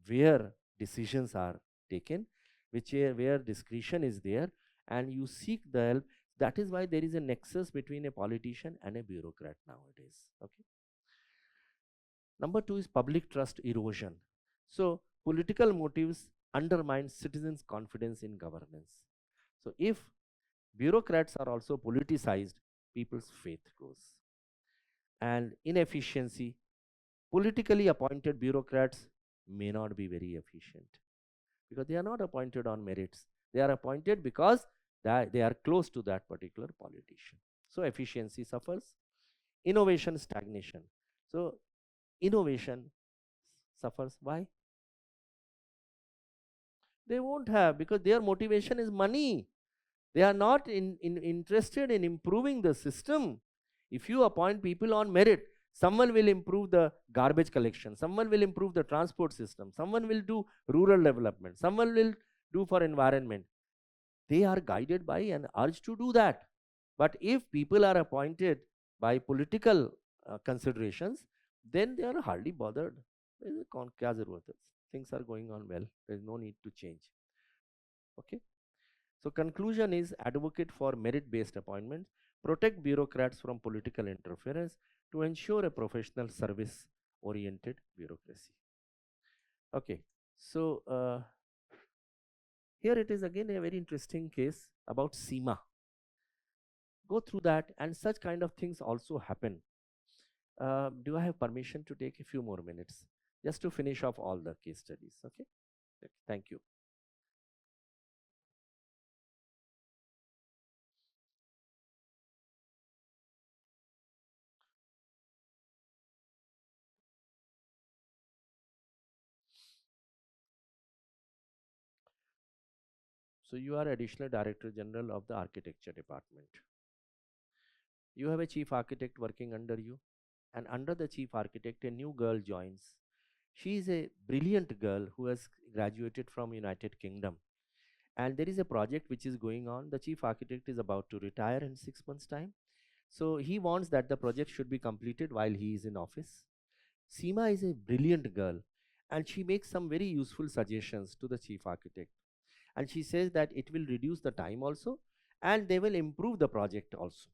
where decisions are taken, where discretion is there, and you seek the help. That is why there is a nexus between a politician and a bureaucrat nowadays. Okay. Number two is public trust erosion. So political motives undermine citizens' confidence in governance. So if bureaucrats are also politicized, people's faith goes. And inefficiency, politically appointed bureaucrats may not be very efficient because they are not appointed on merits. They are appointed because they are close to that particular politician. So efficiency suffers. Innovation stagnation. So innovation suffers. Why? They won't have, because their motivation is money. They are not interested in improving the system. If you appoint people on merit, someone will improve the garbage collection, someone will improve the transport system, someone will do rural development, someone will do for environment. They are guided by an urge to do that. But if people are appointed by political considerations, then they are hardly bothered. Things are going on well. There is no need to change. Okay. So conclusion is advocate for merit-based appointments, protect bureaucrats from political interference to ensure a professional service-oriented bureaucracy. Okay. So here it is again a very interesting case about SEMA. Go through that, and such kind of things also happen. Do I have permission to take a few more minutes just to finish off all the case studies? Okay. Thank you. So you are Additional Director General of the Architecture Department. You have a Chief Architect working under you, and under the Chief Architect, a new girl joins. She is a brilliant girl who has graduated from United Kingdom. And there is a project which is going on. The Chief Architect is about to retire in 6 months' time. So he wants that the project should be completed while he is in office. Seema is a brilliant girl, and she makes some very useful suggestions to the Chief Architect. And she says that it will reduce the time also, and they will improve the project also.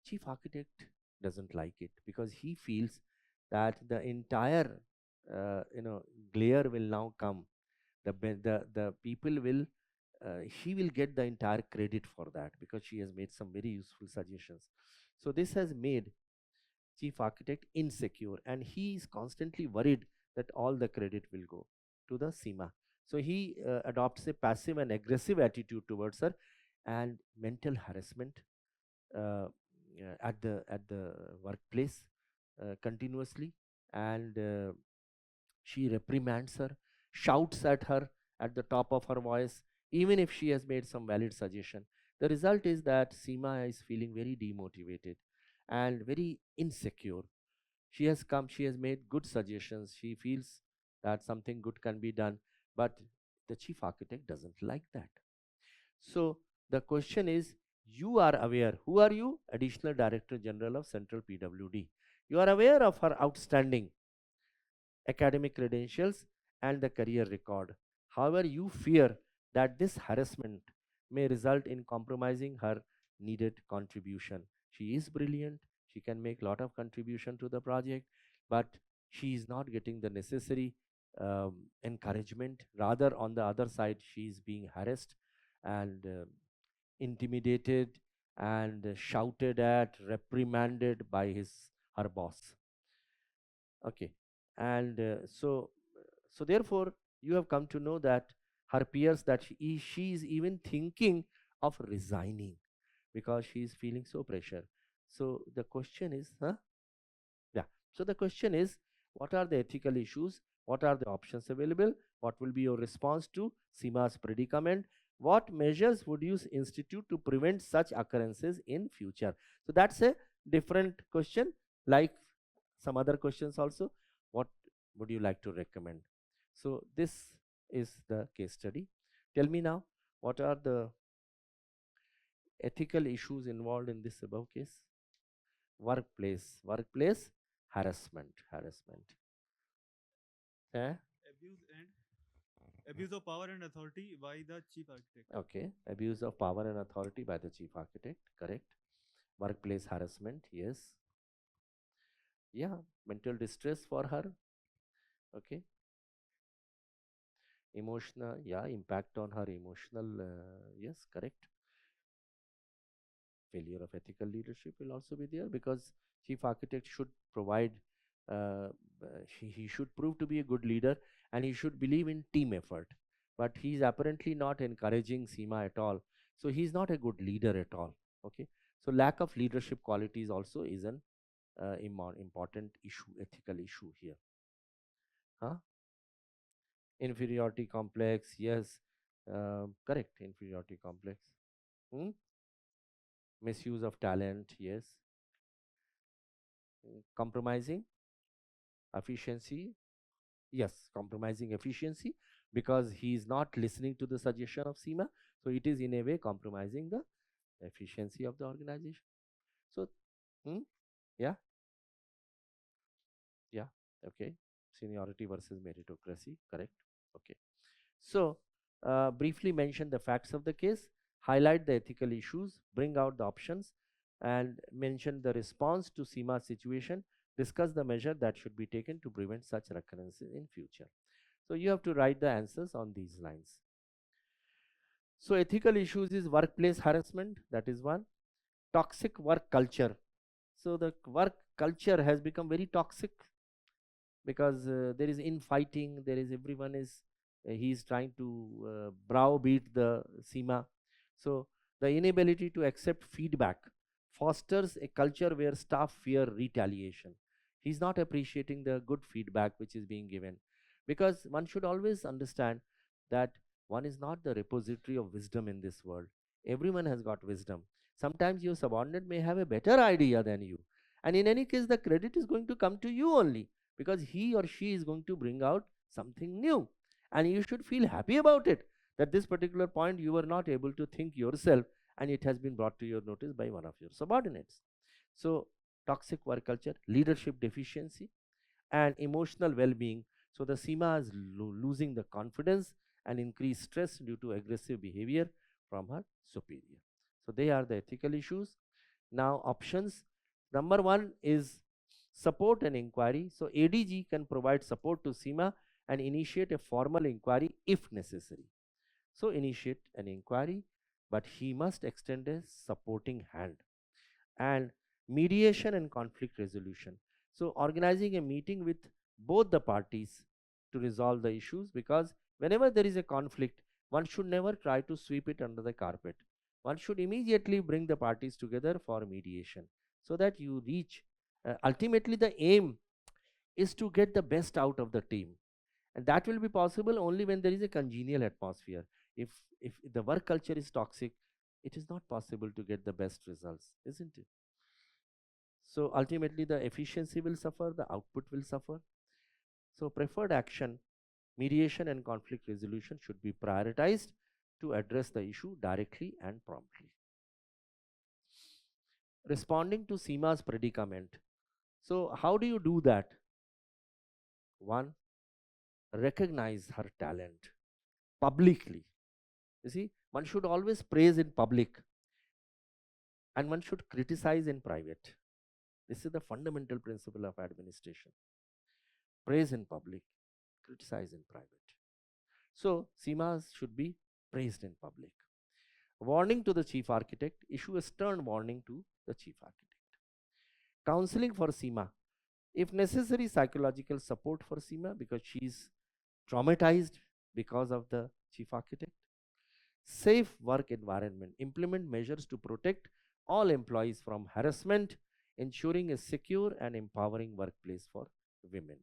Chief Architect doesn't like it because he feels that the entire glare will now come. The people will, she will get the entire credit for that because she has made some very useful suggestions. So this has made Chief Architect insecure, and he is constantly worried that all the credit will go to the SEMA. So he adopts a passive and aggressive attitude towards her, and mental harassment at the workplace continuously, and she reprimands her, shouts at her at the top of her voice, even if she has made some valid suggestion. The result is that Seema is feeling very demotivated and very insecure. She has made good suggestions. She feels that something good can be done, but the Chief Architect doesn't like that. So the question is, you are aware. Who are you? Additional Director General of Central PWD. You are aware of her outstanding academic credentials and the career record. However, you fear that this harassment may result in compromising her needed contribution. She is brilliant, she can make a lot of contribution to the project, but she is not getting the necessary encouragement. Rather, on the other side, she is being harassed and intimidated and shouted at, reprimanded by her boss. Okay, and so therefore you have come to know that her peers, that she is even thinking of resigning because she is feeling so pressure. So the question is, yeah. So the question is, what are the ethical issues? What are the options available? What will be your response to Seema's predicament? What measures would you institute to prevent such occurrences in future? So that's a different question, like some other questions also. What would you like to recommend? So this is the case study. Tell me now, what are the ethical issues involved in this above case? Workplace harassment. Eh? Abuse of power and authority by the chief architect. Okay, abuse of power and authority by the chief architect, correct. Workplace harassment, yes. Yeah, mental distress for her. Okay. Emotional, yeah, impact on her emotional, yes, correct. Failure of ethical leadership will also be there, because chief architect should provide, he should prove to be a good leader, and he should believe in team effort. But he is apparently not encouraging Seema at all. So he is not a good leader at all. Okay. So lack of leadership qualities also is an important issue, ethical issue here. Inferiority complex, yes, correct, inferiority complex. Misuse of talent, yes. Compromising efficiency, yes, compromising efficiency, because he is not listening to the suggestion of Seema, so it is in a way compromising the efficiency of the organization. So yeah, okay, seniority versus meritocracy, correct. Okay, so briefly mention the facts of the case, highlight the ethical issues, bring out the options, and mention the response to Seema's situation, discuss the measure that should be taken to prevent such recurrences in future. So you have to write the answers on these lines. So ethical issues is workplace harassment, that is one. Toxic work culture. So the work culture has become very toxic, because there is infighting, there is, everyone is, he is trying to browbeat the Seema. So the inability to accept feedback fosters a culture where staff fear retaliation. He's not appreciating the good feedback which is being given, because one should always understand that one is not the repository of wisdom in this world. Everyone has got wisdom. Sometimes your subordinate may have a better idea than you, and in any case the credit is going to come to you only, because he or she is going to bring out something new, and you should feel happy about it, that this particular point you were not able to think yourself, and it has been brought to your notice by one of your subordinates. So toxic work culture, leadership deficiency, and emotional well-being. So the Seema is losing the confidence and increased stress due to aggressive behavior from her superior. So they are the ethical issues. Now options. Number one is support and inquiry. So ADG can provide support to Seema and initiate a formal inquiry if necessary. So initiate an inquiry, but he must extend a supporting hand. And mediation and conflict resolution. So organizing a meeting with both the parties to resolve the issues, because whenever there is a conflict, one should never try to sweep it under the carpet. One should immediately bring the parties together for mediation, so that you reach, ultimately the aim is to get the best out of the team, and that will be possible only when there is a congenial atmosphere. If the work culture is toxic, it is not possible to get the best results, isn't it? So ultimately the efficiency will suffer, the output will suffer. So preferred action, mediation and conflict resolution should be prioritized to address the issue directly and promptly. Responding to Seema's predicament. So how do you do that? One, recognize her talent publicly. You see, one should always praise in public and one should criticize in private. This is the fundamental principle of administration. Praise in public, criticize in private. So, Seemas should be praised in public. Warning to the chief architect, issue a stern warning to the chief architect. Counseling for Seema, if necessary, psychological support for Seema because she is traumatized because of the chief architect. Safe work environment, implement measures to protect all employees from harassment, ensuring a secure and empowering workplace for women.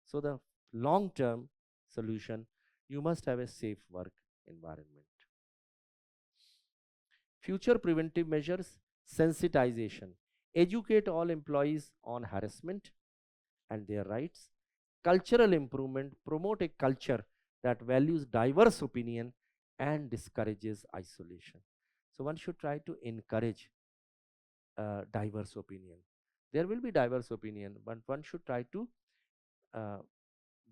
So the long-term solution, you must have a safe work environment. Future preventive measures, sensitization, educate all employees on harassment and their rights. Cultural improvement, promote a culture that values diverse opinion and discourages isolation. So one should try to encourage diverse opinion. There will be diverse opinion, but one should try to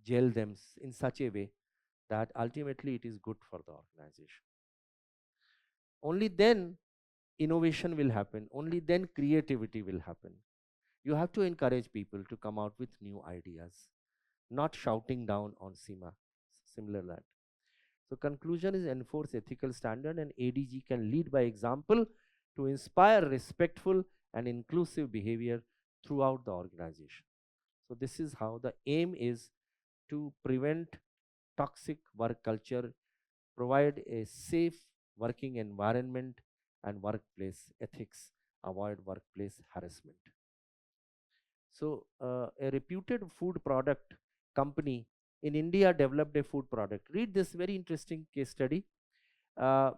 gel them in such a way that ultimately it is good for the organization. Only then innovation will happen, only then creativity will happen. You have to encourage people to come out with new ideas, not shouting down on Seema, similar that. So conclusion is enforce ethical standard and ADG can lead by example to inspire respectful and inclusive behavior throughout the organization. So this is how the aim is to prevent toxic work culture, provide a safe working environment and workplace ethics, avoid workplace harassment. So a reputed food product company in India developed a food product. Read this very interesting case study. The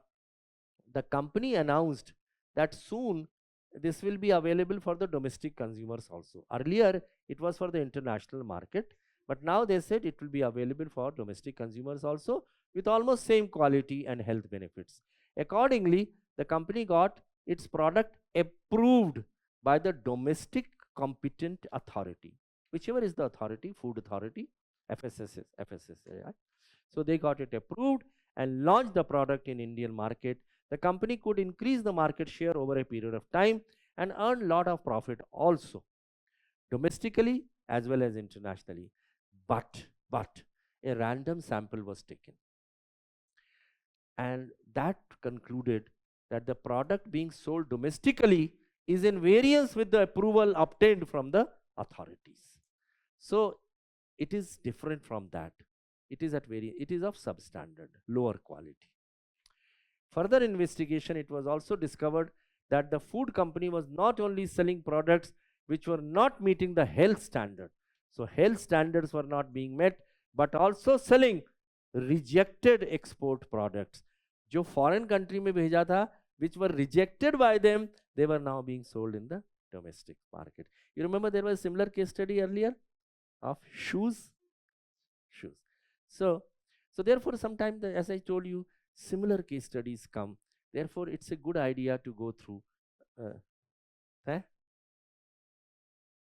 company announced that soon this will be available for the domestic consumers also. Earlier it was for the international market, but now they said it will be available for domestic consumers also with almost same quality and health benefits. Accordingly, the company got its product approved by the domestic competent authority, whichever is the authority, food authority, FSSAI. So they got it approved and launched the product in Indian market. The company could increase the market share over a period of time and earn lot of profit also, domestically as well as internationally. But a random sample was taken, and that concluded that the product being sold domestically is in variance with the approval obtained from the authorities. So it is different from that. It is of substandard, lower quality. Further investigation, it was also discovered that the food company was not only selling products which were not meeting the health standard, so health standards were not being met, but also selling rejected export products. जो foreign country में भेजा था, which were rejected by them, they were now being sold in the domestic market. You remember there was a similar case study earlier of shoes. So therefore, sometimes, as I told you, similar case studies come. Therefore, it's a good idea to go through.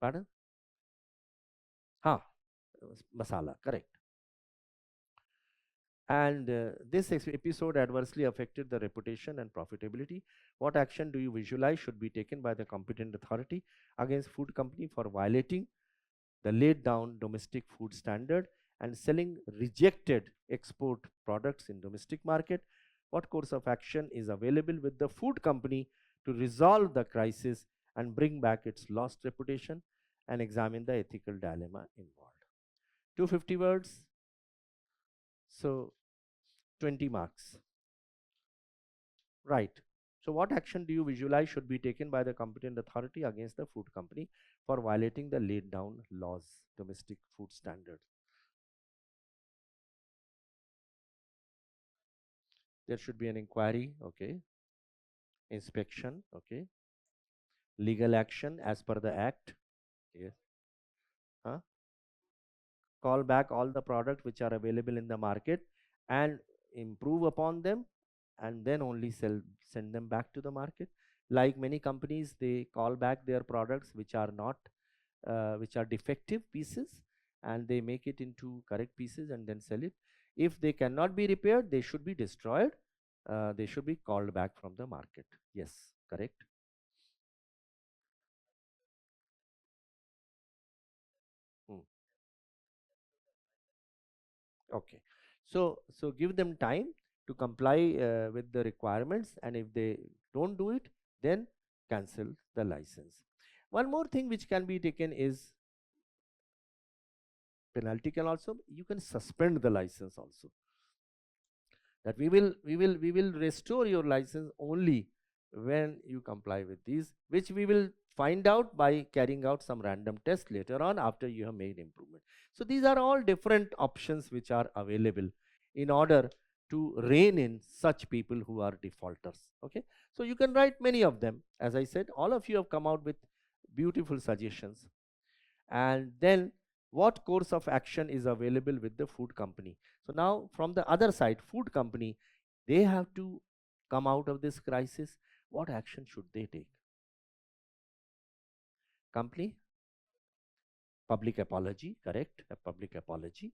Pardon? Masala, correct. And this episode adversely affected the reputation and profitability. What action do you visualize should be taken by the competent authority against food company for violating the laid down domestic food standard and selling rejected export products in domestic market? What course of action is available with the food company to resolve the crisis and bring back its lost reputation and examine the ethical dilemma involved? 250 words. So 20 marks. Right. So what action do you visualize should be taken by the competent authority against the food company for violating the laid down laws, domestic food standards? There should be an inquiry, okay. Inspection, okay. Legal action as per the act, yes. Call back all the products which are available in the market and improve upon them, and then only send them back to the market. Like many companies, they call back their products which are not which are defective pieces, and they make it into correct pieces and then sell it. If they cannot be repaired, they should be destroyed. They should be called back from the market. Yes, correct. Okay, so give them time to comply with the requirements, and if they don't do it, then cancel the license. One more thing which can be taken is penalty. Can also, you can suspend the license also, that we will restore your license only when you comply with these, which we will find out by carrying out some random test later on after you have made improvement. So these are all different options which are available in order to rein in such people who are defaulters. Okay, so you can write many of them. As I said, all of you have come out with beautiful suggestions. And then what course of action is available with the food company? So now from the other side, food company, they have to come out of this crisis. What action should they take? Company, public apology, correct? A public apology.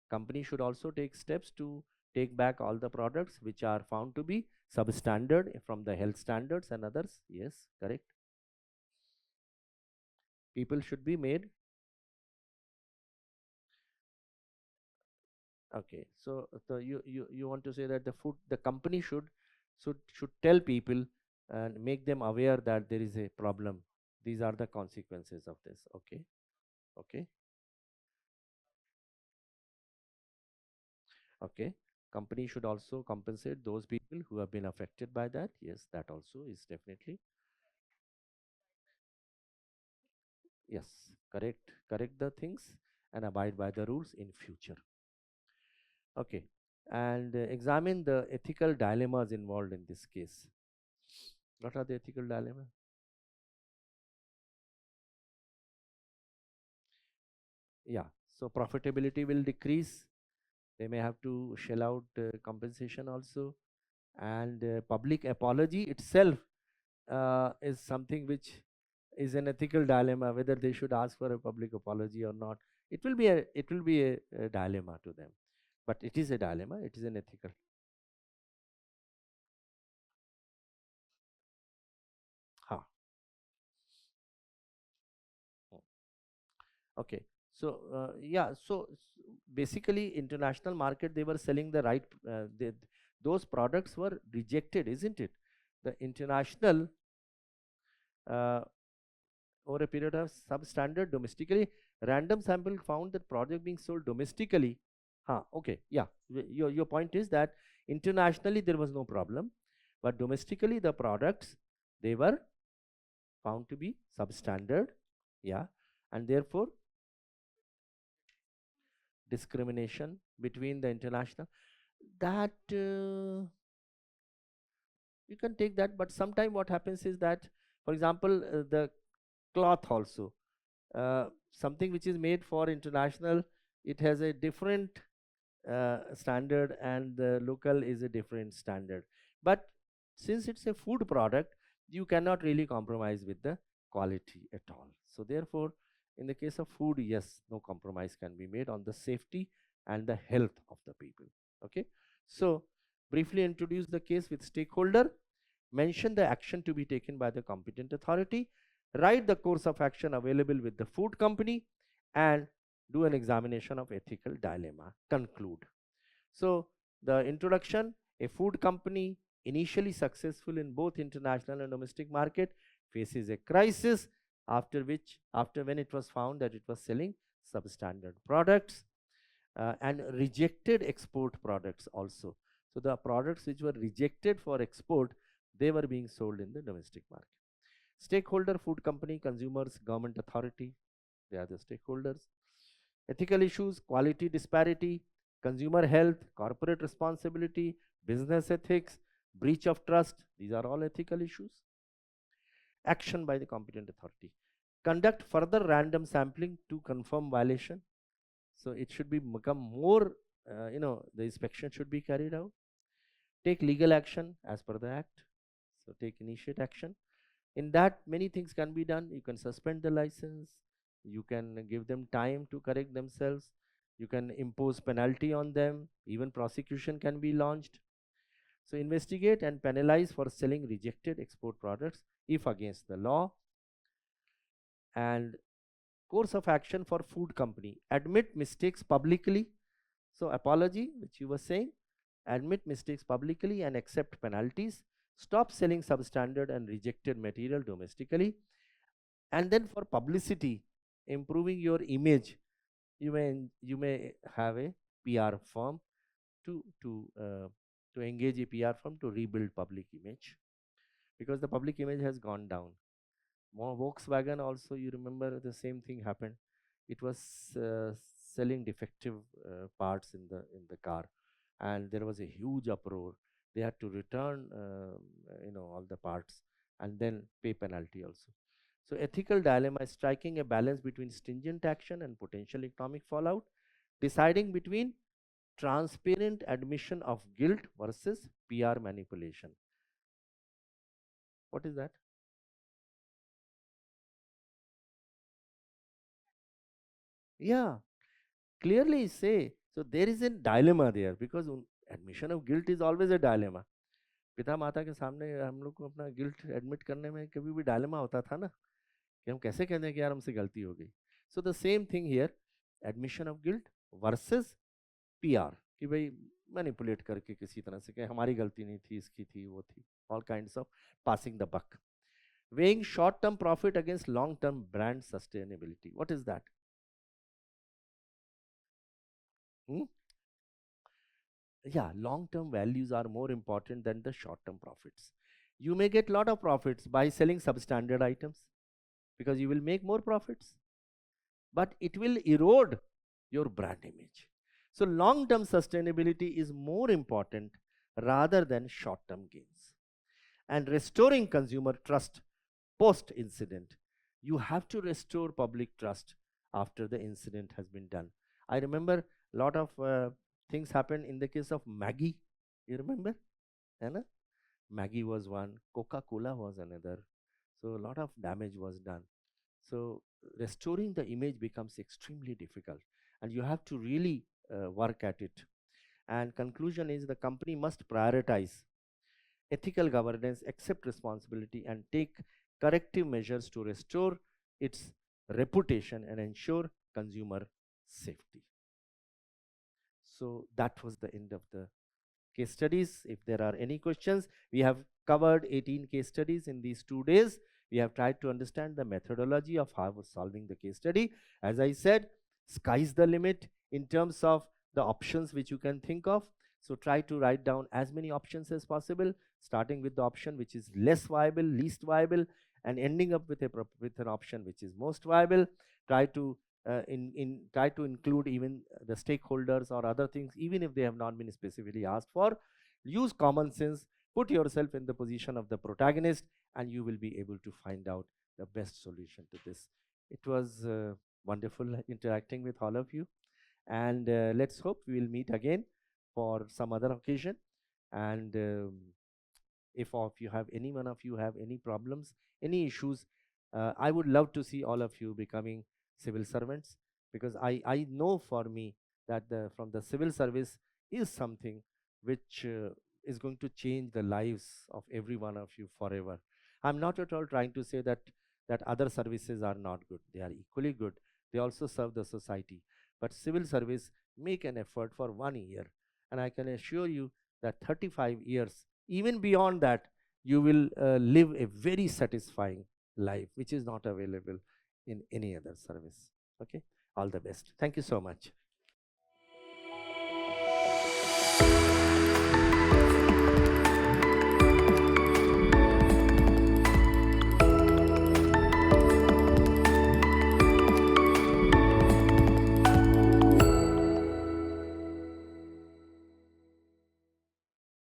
Company should also take steps to take back all the products which are found to be substandard from the health standards and others. Yes, correct. People should be made. Okay, so you want to say that the company should tell people and make them aware that there is a problem. These are the consequences of this. Okay, okay, okay. Company should also compensate those people who have been affected by that. Yes, that also is definitely. Yes, correct the things and abide by the rules in future. Okay, and examine the ethical dilemmas involved in this case. What are the ethical dilemmas? Yeah, so profitability will decrease. They may have to shell out compensation also, and public apology itself is something which is an ethical dilemma, whether they should ask for a public apology or not. It will be a dilemma to them, but it is a dilemma. It is an ethical. Ha. Okay. So yeah, so basically international market, they were selling the right, those products were rejected, isn't it? The international over a period of substandard domestically, random sample found that product being sold domestically. Okay, yeah, your point is that internationally there was no problem, but domestically the products, they were found to be substandard. Yeah, and therefore discrimination between the international, that you can take that. But sometime what happens is that, for example, the cloth also, something which is made for international, it has a different standard, and the local is a different standard. But since it's a food product, you cannot really compromise with the quality at all. So therefore, in the case of food, yes, no compromise can be made on the safety and the health of the people. Okay, so briefly introduce the case with stakeholder, mention the action to be taken by the competent authority, write the course of action available with the food company, and do an examination of ethical dilemma. Conclude. So the introduction: a food company initially successful in both international and domestic market faces a crisis, after when it was found that it was selling substandard products and rejected export products also. So the products which were rejected for export, they were being sold in the domestic market. Stakeholder: food company, consumers, government authority, they are the stakeholders. Ethical issues: quality disparity, consumer health, corporate responsibility, business ethics, breach of trust. These are all ethical issues. Action by the competent authority: conduct further random sampling to confirm violation. So it should become more, the inspection should be carried out. Take legal action as per the act. So initiate action. In that, many things can be done. You can suspend the license, you can give them time to correct themselves, you can impose penalty on them, even prosecution can be launched. So investigate and penalize for selling rejected export products if against the law. And course of action for food company: admit mistakes publicly. So apology, which you were saying, admit mistakes publicly and accept penalties. Stop selling substandard and rejected material domestically. And then for publicity, improving your image, you may have a PR firm to engage a PR firm to rebuild public image, because the public image has gone down. More Volkswagen also, you remember the same thing happened. It was selling defective parts in the car, and there was a huge uproar. They had to return all the parts and then pay penalty also. So ethical dilemma is striking a balance between stringent action and potential economic fallout, deciding between transparent admission of guilt versus PR manipulation. What is that? Yeah, clearly say. So there is a dilemma there, because admission of guilt is always a dilemma. पिता माता के सामने हम लोग को अपना guilt admit करने में कभी भी डायलेमा होता था ना, कि हम कैसे कहते हैं कि यार हमसे गलती हो गई. So the same thing here, admission of guilt versus PR, कि भाई मैनिपुलेट करके किसी तरह से कि हमारी गलती नहीं थी, इसकी थी, वो थी, all kinds of passing the buck. weighing short term profit against long term brand sustainability. What is that? Yeah, long term values are more important than the short term profits. You may get lot of profits by selling substandard items, because you will make more profits, but it will erode your brand image. So long term sustainability is more important rather than short term gains. And restoring consumer trust post incident. You have to restore public trust after the incident has been done. I remember a lot of things happened in the case of Maggie. You remember? Anna? Maggie was one, Coca-Cola was another. So a lot of damage was done. So restoring the image becomes extremely difficult, and you have to really work at it. And conclusion is, the company must prioritize ethical governance, accept responsibility, and take corrective measures to restore its reputation and ensure consumer safety. So that was the end of the case studies. If there are any questions, we have covered 18 case studies in these 2 days. We have tried to understand the methodology of how solving the case study. As I said, sky's the limit in terms of the options which you can think of. So try to write down as many options as possible, starting with the option which is less viable, least viable, and ending up with an option which is most viable. Try to try to include even the stakeholders or other things, even if they have not been specifically asked for. Use common sense, put yourself in the position of the protagonist, and you will be able to find out the best solution to this. It was wonderful interacting with all of you, and let's hope we will meet again for some other occasion. And if you have any one of you have any problems, any issues, I would love to see all of you becoming civil servants, because I know for me that from the civil service is something which is going to change the lives of every one of you forever. I'm not at all trying to say that other services are not good. They are equally good. They also serve the society. But civil service, make an effort for 1 year, and I can assure you that 35 years, even beyond that, you will live a very satisfying life, which is not available in any other service. Okay, all the best. Thank you so much.